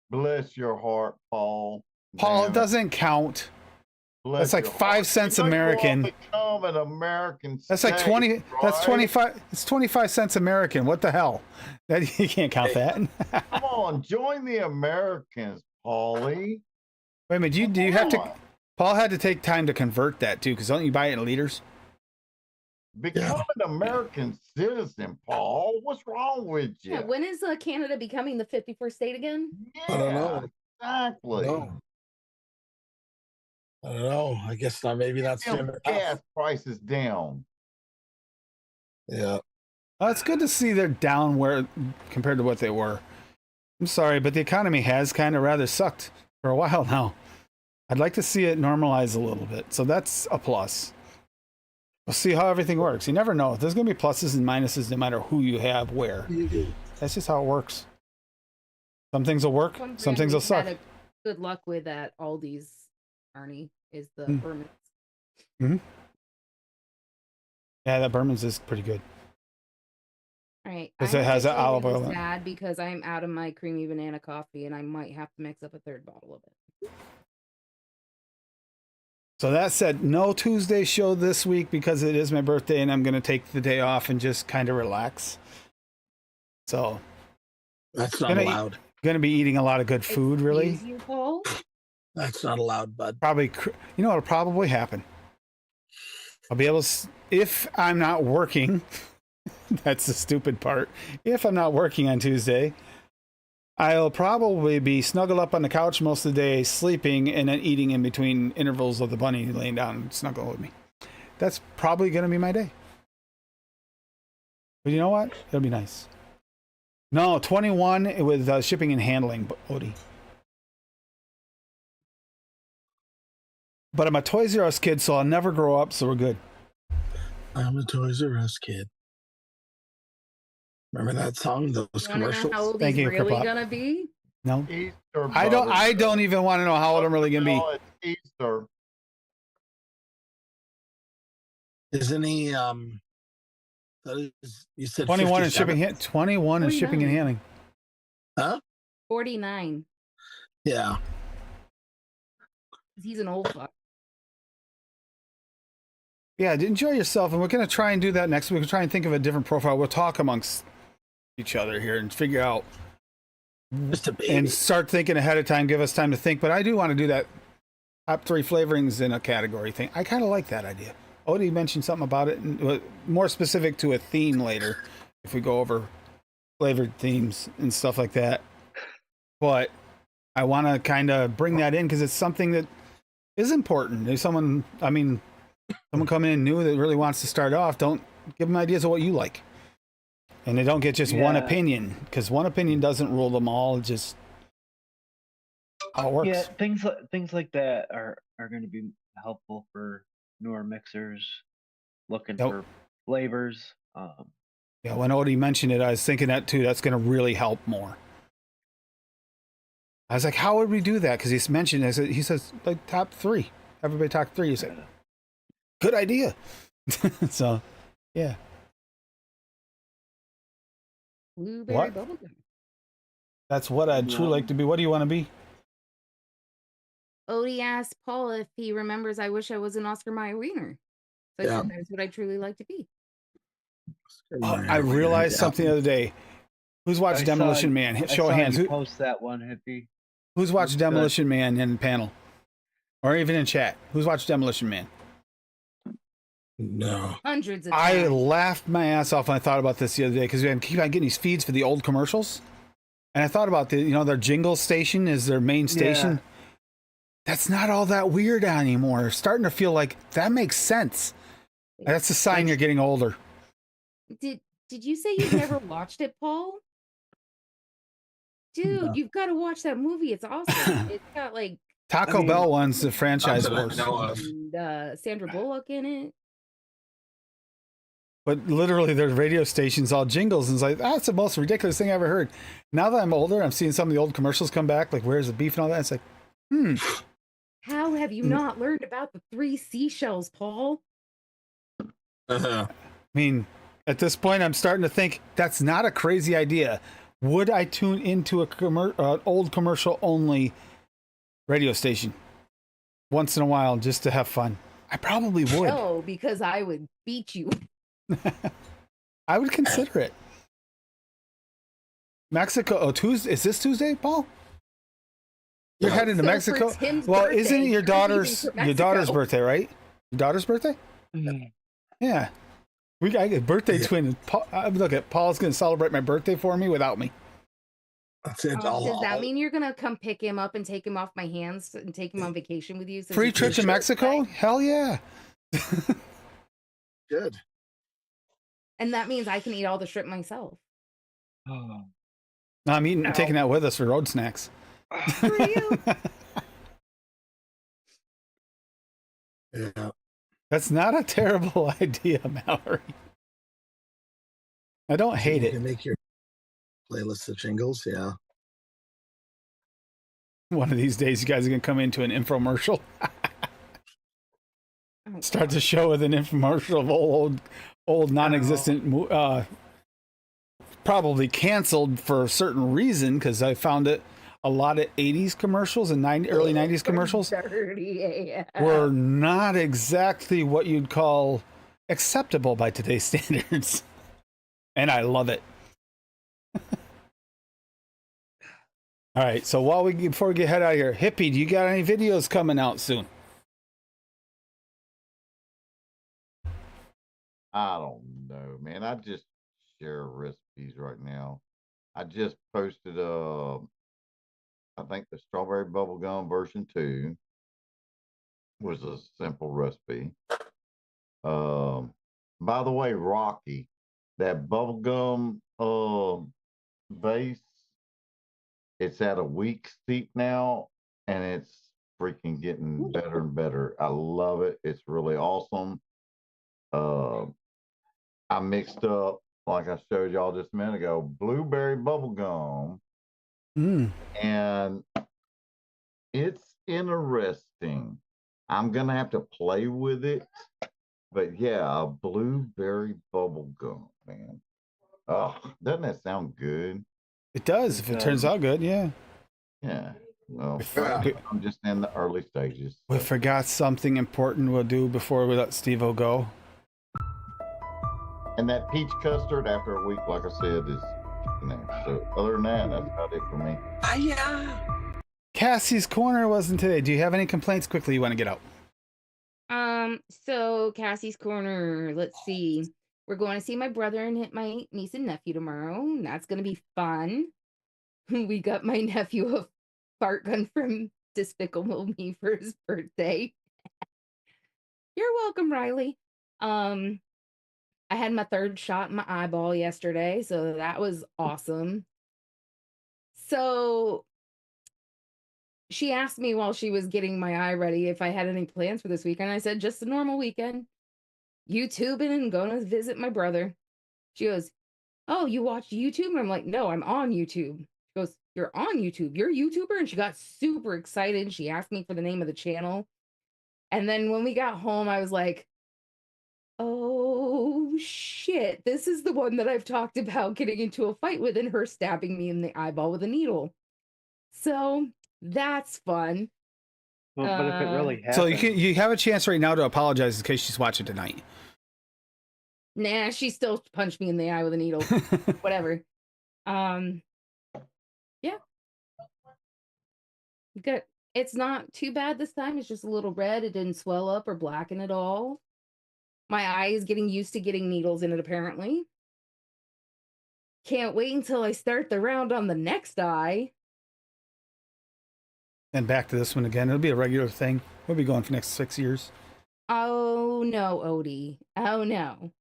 Bless your heart, Paul. Paul, Damn it doesn't count. Bless That's like your 5 heart. cents You might go American. off and become an American. That's like state, 20. That's right? 25. It's 25 cents American. What the hell? That you can't count that. Come on, join the Americans, Paulie. Wait a minute. Do you have to? Come on. Paul had to take time to convert that too, because don't you buy it in liters? Become an American citizen, Paul. What's wrong with you? Yeah, when is Canada becoming the 51st state again? I don't know. Exactly. No. I don't know. I guess not. Maybe not Damn, soon gas enough. prices down. Yeah. It's good to see they're down where compared to what they were. I'm sorry, but the economy has kind of rather sucked for a while now. I'd like to see it normalize a little bit, so that's a plus. We'll see how everything works. You never know. There's going to be pluses and minuses no matter who you have where. That's just how it works. Some things will work, One some brand things will we've suck. had good luck with at Aldi's, Arnie, is the Mm. Berman's. Yeah, that Berman's is pretty good. All right. 'Cause it has that olive oil in it. Sad because I'm out of my creamy banana coffee and I might have to mix up a 3rd bottle of it. So that said, no Tuesday show this week because it is my birthday and I'm going to take the day off and just kind of relax. So That's not Gonna eat- allowed. going to be eating a lot of good food, really. Excuse you, Paul? That's not allowed, bud. Probably, you know what'll probably happen? I'll be able to, if I'm not working, that's the stupid part. If I'm not working on Tuesday, I'll probably be snuggled up on the couch most of the day, sleeping, and then eating in between intervals of the bunny laying down and snuggling with me. That's probably going to be my day. But you know what? It'll be nice. No, 21 with shipping and handling, Odie. But I'm a Toys R Us kid, so I'll never grow up, so we're good. I'm a Toys R Us kid. Remember that song? Those You wanna know commercials? how old Thank he's you, really Kripop. gonna be? No? Easter. I brother. don't even want to know how old I'm really going to be. Oh, it's Easter. Isn't he? You said 21 and 57? shipping 21 and shipping and 49. handling. Huh? 49. Yeah. He's an old fuck. Yeah, enjoy yourself, and we're going to try and do that next week. We'll try and think of a different profile. We'll talk amongst each other here and figure out Just a baby. and start thinking ahead of time. Give us time to think. But I do want to do that top 3 flavorings in a category thing. I kind of like that idea. Odie mentioned something about it, and more specific to a theme later if we go over flavored themes and stuff like that. But I want to kind of bring that in because it's something that is important. There's someone coming in new that really wants to start off, don't give them ideas of what you like. And they don't get just one Yeah. opinion, because one opinion doesn't rule them all. Just how it works. Yeah, things like that are going to be helpful for newer mixers looking Yep. for flavors. Yeah, when Odie mentioned it, I was thinking that too. That's going to really help more. I was like, how would we do that? Because he's mentioned, he says, like, top 3. Everybody top 3. He's like, good idea. So, yeah. Blueberry What? bubblegum. That's what I'd truly like to be. What do you want to be? Odie asked Paul if he remembers I wish I was an Oscar Mayer Wiener. So I said that's what I'd truly like to be. I realized something the other day. Who's watched Demolition Man? Show of hands. Who post that one, Hippie? Who's watched Demolition Man in the panel? Or even in chat? Who's watched Demolition Man? No. Hundreds of I times. laughed my ass off when I thought about this the other day because we keep on getting these feeds for the old commercials. And I thought about their jingle station is their main station. Yeah. That's not all that weird anymore. Starting to feel like that makes sense. That's a sign you're getting older. Did you say you've never watched it, Paul? Dude, you've got to watch that movie. It's awesome. It's got like Taco Bell one's the franchise wars. And Sandra Bullock in it. But literally, there's radio stations all jingles, and it's like that's the most ridiculous thing I ever heard. Now that I'm older, I'm seeing some of the old commercials come back, like "Where's the beef" and all that. It's like, How have you not learned about the 3 seashells, Paul? I mean, at this point, I'm starting to think that's not a crazy idea. Would I tune into a old commercial only radio station once in a while just to have fun? I probably would. No, because I would beat you. I would consider it. Mexico. Oh, Tuesday. Is this Tuesday, Paul? You're heading to Mexico. Well, birthday, isn't it your daughter's birthday, right? Your daughter's birthday? Yeah. I get birthday twin. Look at Paul's going to celebrate my birthday for me without me. Does that mean you're going to come pick him up and take him off my hands and take him on vacation with you? Free trip to Mexico? Hell yeah. Good. And that means I can eat all the shrimp myself. No, I'm taking that with us for road snacks. For you. Yeah. That's not a terrible idea, Mallory. I don't hate it. You can make your playlist of jingles, yeah. One of these days, you guys are going to come into an infomercial. Start the show with an infomercial of old non-existent, probably canceled for a certain reason, because I found it a lot of 80s commercials and early 90s commercials were not exactly what you'd call acceptable by today's standards. And I love it. All right, so before we get head out of here, Hippie, do you got any videos coming out soon? I don't know, man. I just share recipes right now. I just posted I think the strawberry bubblegum version 2 was a simple recipe. By the way, Rocky, that bubblegum base, it's at a week steep now, and it's freaking getting better and better. I love it. It's really awesome. I mixed up, like I showed y'all just a minute ago, blueberry bubblegum. And it's interesting. I'm going to have to play with it. But yeah, a blueberry bubblegum, man. Oh, doesn't that sound good? It does, if it turns out good, yeah. Yeah. Well, I'm just in the early stages. We forgot something important we'll do before we let Steve-O go. And that peach custard after a week, like I said, is in there. So other than that, that's about it for me. Cassie's Corner wasn't today. Do you have any complaints quickly you want to get out? So Cassie's Corner, let's see. We're going to see my brother and my niece and nephew tomorrow. And that's going to be fun. We got my nephew a fart gun from Despicable Me for his birthday. You're welcome, Riley. I had my 3rd shot in my eyeball yesterday, so that was awesome. So she asked me while she was getting my eye ready if I had any plans for this weekend. I said, just a normal weekend. YouTubing and going to visit my brother. She goes, oh, you watch YouTube? And I'm like, no, I'm on YouTube. She goes, you're on YouTube? You're a YouTuber? And she got super excited. She asked me for the name of the channel. And then when we got home, I was like, oh shit, this is the one that I've talked about getting into a fight with and her stabbing me in the eyeball with a needle. So that's fun. Well, but if it really happened, So you have a chance right now to apologize in case she's watching tonight. Nah, she still punched me in the eye with a needle. Whatever. Yeah. Good. It's not too bad this time. It's just a little red. It didn't swell up or blacken at all. My eye is getting used to getting needles in it, apparently. Can't wait until I start the round on the next eye. And back to this one again. It'll be a regular thing. We'll be going for the next 6 years. Oh no, Odie. Oh no.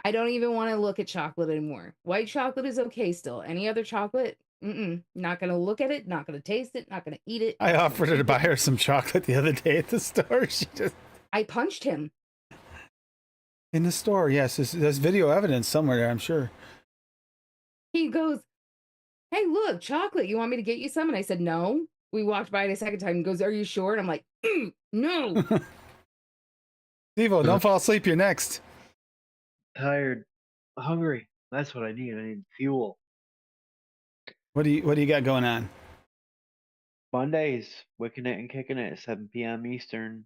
I don't even want to look at chocolate anymore. White chocolate is okay still. Any other chocolate? Not gonna look at it, not gonna taste it, not gonna eat it. I offered her to buy her some chocolate the other day at the store. She just I punched him. in the store. Yes, there's video evidence somewhere there, I'm sure. He goes, hey, look, chocolate. You want me to get you some? And I said, no. We walked by it a second time and goes, are you sure? And I'm like, no. Devo, don't fall asleep. You're next. tired, hungry. That's what I need. I need fuel. What do you got going on? Mondays, wicking it and kicking it at 7 p.m. Eastern.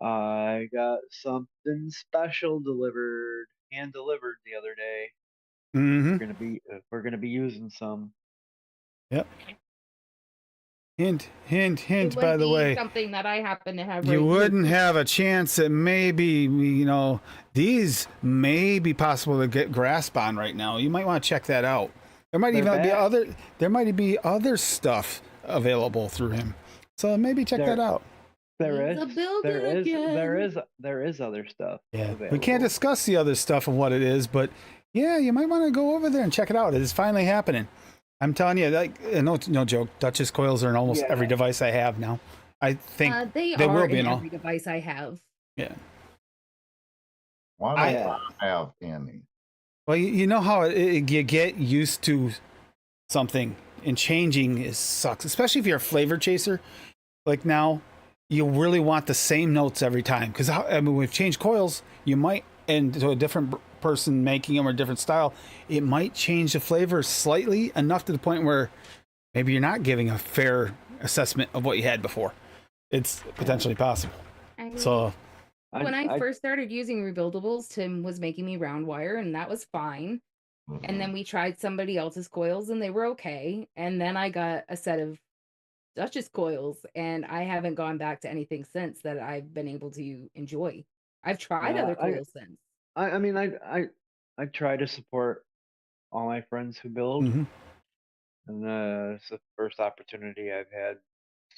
I got something special delivered, hand delivered the other day. Mm-hmm. We're gonna be using some. Yep. Hint. It By would the be way, something that I happen to have. you right wouldn't here. have a chance that maybe these may be possible to get grasp on right now. You might want to check that out. There might They're even be back. There might be other stuff available through him. So maybe check that out. There He's a is, builder there is, there again. is, there is other stuff. Yeah, we available. can't discuss the other stuff of what it is, but yeah, you might want to go over there and check it out. It is finally happening. I'm telling you, like, no joke. Duchess coils are in almost every device I have now. I think They will are be in in all. every device I have. Yeah. Why don't I have any? Well, you know how you get used to something, and changing sucks, especially if you're a flavor chaser. Like now, you really want the same notes every time because we've changed coils. You might, and to a different person making them or a different style, it might change the flavor slightly enough to the point where maybe you're not giving a fair assessment of what you had before. It's potentially possible. I mean, So when I first started using rebuildables, Tim was making me round wire, and that was fine. And then we tried somebody else's coils, and they were okay. And then I got a set of Duchess coils, and I haven't gone back to anything since that I've been able to enjoy. I've tried other coils since. I mean, I try to support all my friends who build, mhm. and it's the first opportunity I've had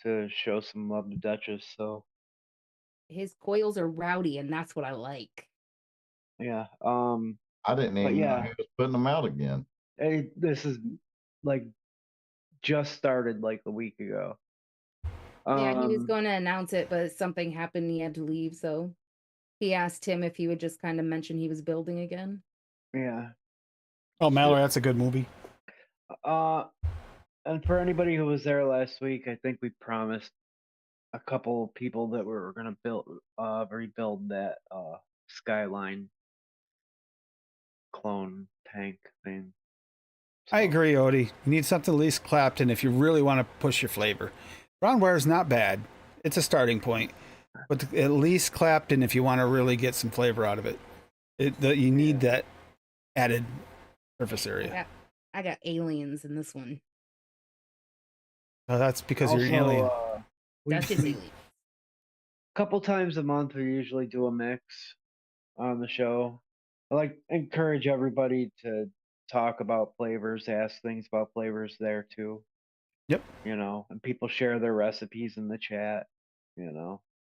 to show some love to Duchess. So His coils are rowdy, and that's what I like. yeah, I didn't even know yeah. he was putting them out again. This is like just started like a week ago. Yeah, he was going to announce it, but something happened. He had to leave, so he asked Tim if he would just kind of mention he was building again. Yeah. Oh, Mallory, that's a good movie. And for anybody who was there last week, I think we promised a couple people that we were gonna rebuild that Skyline clone tank thing. I agree, Odie. You need something at least Clapton if you really want to push your flavor. Round wire is not bad. It's a starting point. But at least Clapton if you want to really get some flavor out of it. You need that added surface area. I got aliens in this one. Oh, that's because you're an Also, alien. That's just aliens. Couple times a month, we usually do a mix on the show. I like encourage everybody to talk about flavors, ask things about flavors there too. Yep. And people share their recipes in the chat.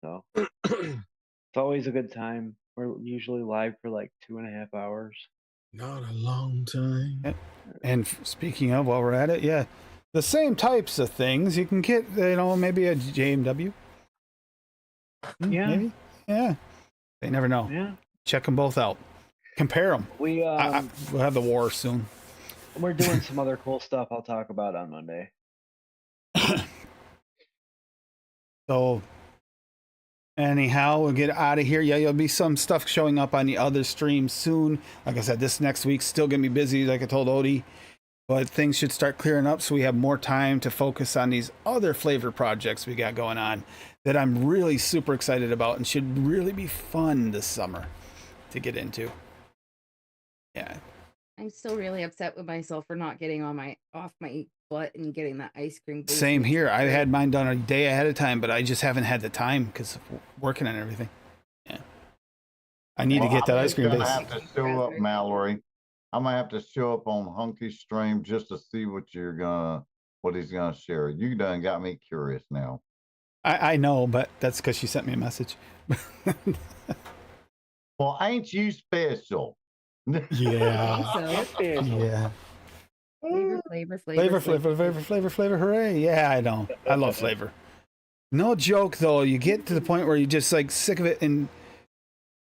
So it's always a good time. We're usually live for like 2.5 hours. Not a long time. And speaking of, while we're at it, yeah, the same types of things you can get. Maybe a JMW. Yeah. Maybe. Yeah. They never know. Yeah. Check them both out. Compare them. We We'll have the war soon. we're doing some other cool stuff I'll talk about on Monday. So anyhow, we'll get out of here. Yeah, there'll be some stuff showing up on the other streams soon. Like I said, this next week's still gonna be busy, like I told Odie. But things should start clearing up so we have more time to focus on these other flavor projects we got going on that I'm really super excited about and should really be fun this summer to get into. Yeah. I'm still really upset with myself for not getting off my butt and getting that ice cream. Same business here. I straight. had mine done a day ahead of time, but I just haven't had the time because of working on everything. Yeah. I need to get that ice cream I'm base. gonna have to show up, Mallory. I'm gonna have to show up on Hunky's stream just to see what he's gonna share. You done got me curious now. I know, but that's because she sent me a message. Well, ain't you special? Yeah. So Yeah. flavor. Hooray. Yeah, I know. I love flavor. No joke, though. You get to the point where you just like sick of it and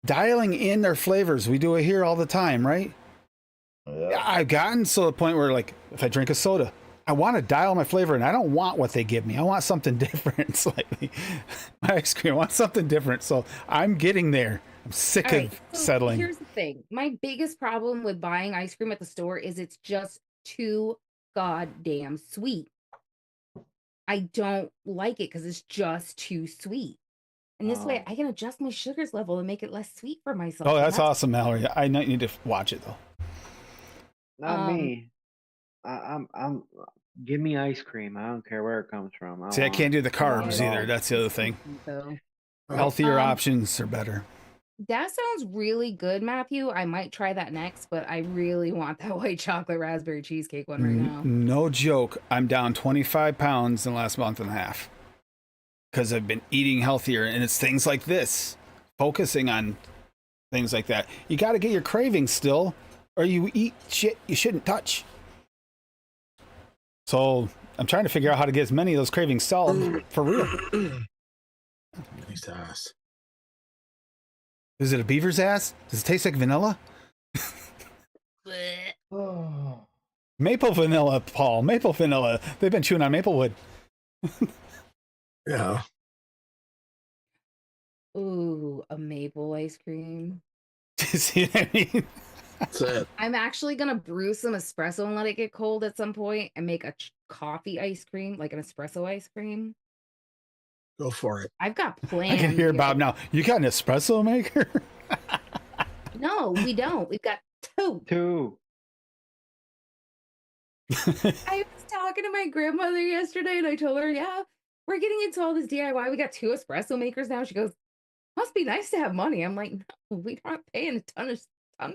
dialing in their flavors. We do it here all the time, right? Yeah. I've gotten to the point where, like, if I drink a soda, I want to dial my flavor and I don't want what they give me. I want something different slightly. My ice cream, I want something different. So I'm getting there. I'm sick All of right, so settling. Here's the thing. My biggest problem with buying ice cream at the store is it's just too goddamn sweet. I don't like it because it's just too sweet. And this way Oh. I can adjust my sugars level and make it less sweet for myself. Oh, and that's awesome, Mallory. I need to watch it, though. Not me. I'm give me ice cream. I don't care where it comes from. See, I can't do the carbs Yeah. either. That's the other thing. So Healthier Um, options are better. that sounds really good, Matthew. I might try that next, but I really want that white chocolate raspberry cheesecake one right now. No joke. I'm down 25 pounds in the last month and a half because I've been eating healthier, and it's things like this, focusing on things like that. You got to get your cravings still, or you eat shit you shouldn't touch. So I'm trying to figure out how to get as many of those cravings solved for real. Nice ass. Is it a beaver's ass? Does it taste like vanilla? Oh. Maple vanilla, Paul. Maple vanilla. They've been chewing on Maplewood. Yeah. Ooh, a maple ice cream. See what I mean? That's it. I'm actually gonna brew some espresso and let it get cold at some point and make a coffee ice cream, like an espresso ice cream. Go for it. I've got I plans. can hear here. Bob now. You got an espresso maker? No, we don't. We've got two. 2. I was talking to my grandmother yesterday and I told her, yeah, we're getting into all this DIY. We got 2 espresso makers now. She goes, must be nice to have money. I'm like, no, we're not paying a ton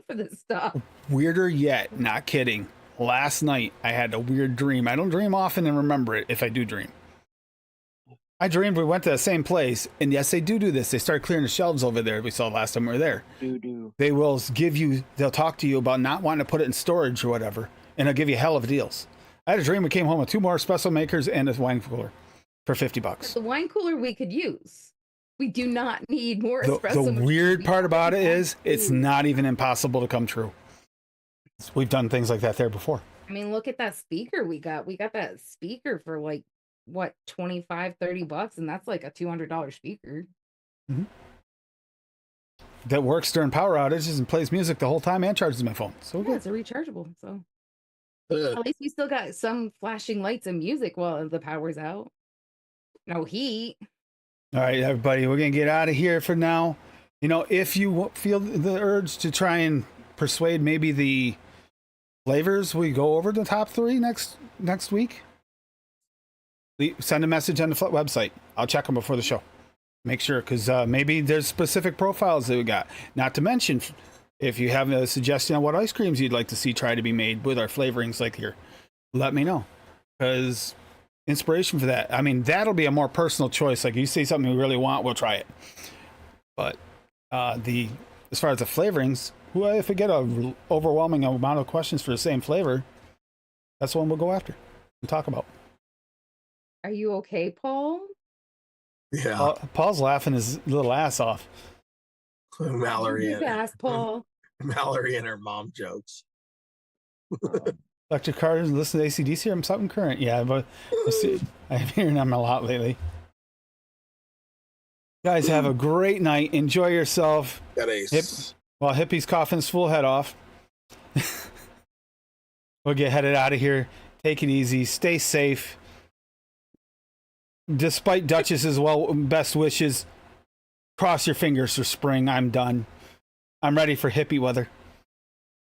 for this stuff. Weirder yet, not kidding. Last night I had a weird dream. I don't dream often and remember it if I do dream. I dreamed we went to the same place, and yes, they do this. They start clearing the shelves over there we saw last time we were there. Do. They will they'll talk to you about not wanting to put it in storage or whatever, and they'll give you hell of deals. I had a dream we came home with 2 more espresso makers and a wine cooler for $50. The wine cooler we could use. We do not need more The espresso. makers. weird We part about it have is it's food. not even impossible to come true. We've done things like that there before. I mean, look at that speaker we got. We got that speaker for like, what, $25-$30, and that's like a $200 speaker. That works during power outages and plays music the whole time and charges my phone. So Yeah, good. it's a rechargeable. So Good. at least we still got some flashing lights and music while the power's out. No heat. All right, everybody, we're going to get out of here for now. You know, if you feel the urge to try and persuade maybe the flavors, we go over the top 3 next week. Send a message on the website. I'll check them before the show. Make sure, because maybe there's specific profiles that we got. Not to mention, if you have a suggestion on what ice creams you'd like to see try to be made with our flavorings like here, let me know. Because inspiration for that. I mean, that'll be a more personal choice. Like you see something we really want, we'll try it. But as far as the flavorings, if we get a overwhelming amount of questions for the same flavor, that's the one we'll go after and talk about. Are you okay, Paul? Yeah. Paul's laughing his little ass off. Mallory. You asked Paul. Mallory and her mom jokes. Dr. Carter, listen to ACDC or something current. Yeah, but I'm hearing them a lot lately. Guys, have a great night. Enjoy yourself. Got Ace. While Hippie's coughing his full head off. We'll get headed out of here. Take it easy. Stay safe. Despite Duchess's best wishes, cross your fingers for spring. I'm done. I'm ready for hippie weather.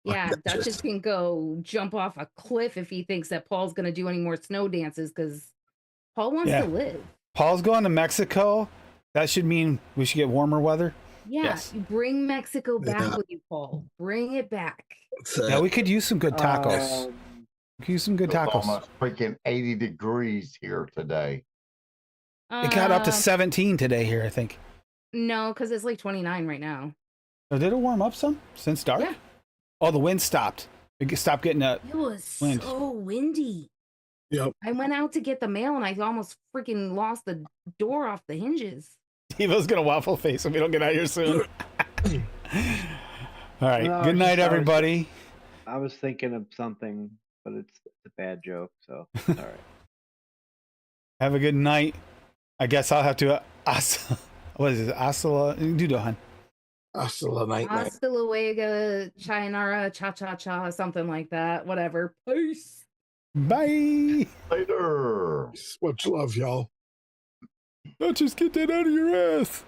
Yeah, Duchess can go jump off a cliff if he thinks that Paul's going to do any more snow dances because Paul wants to live. Paul's going to Mexico. That should mean we should get warmer weather. Yeah, Yes. you bring Mexico back with you, Paul. Bring it back. Yeah, we could use some good tacos. We could use some good It's tacos. almost freaking 80 degrees here today. It got up to 17 today here, I think. No, because it's like 29 right now. So did it warm up some since dark? Yeah. Oh, the wind stopped. It stopped getting a It was wind. so windy. Yep. I went out to get the mail and I almost freaking lost the door off the hinges. Evo's gonna waffle face if we don't get out here soon. All right. No, Good night, everybody. I was thinking of something, but it's a bad joke, so all right. Have a good night. I guess I'll have to. What is it? Asala. Do the hun. Hasta la night. Hasta luego, Chayanara, cha cha cha, something like that. Whatever. Peace. Bye. Later. Much love, y'all. Don't just get that out of your ass.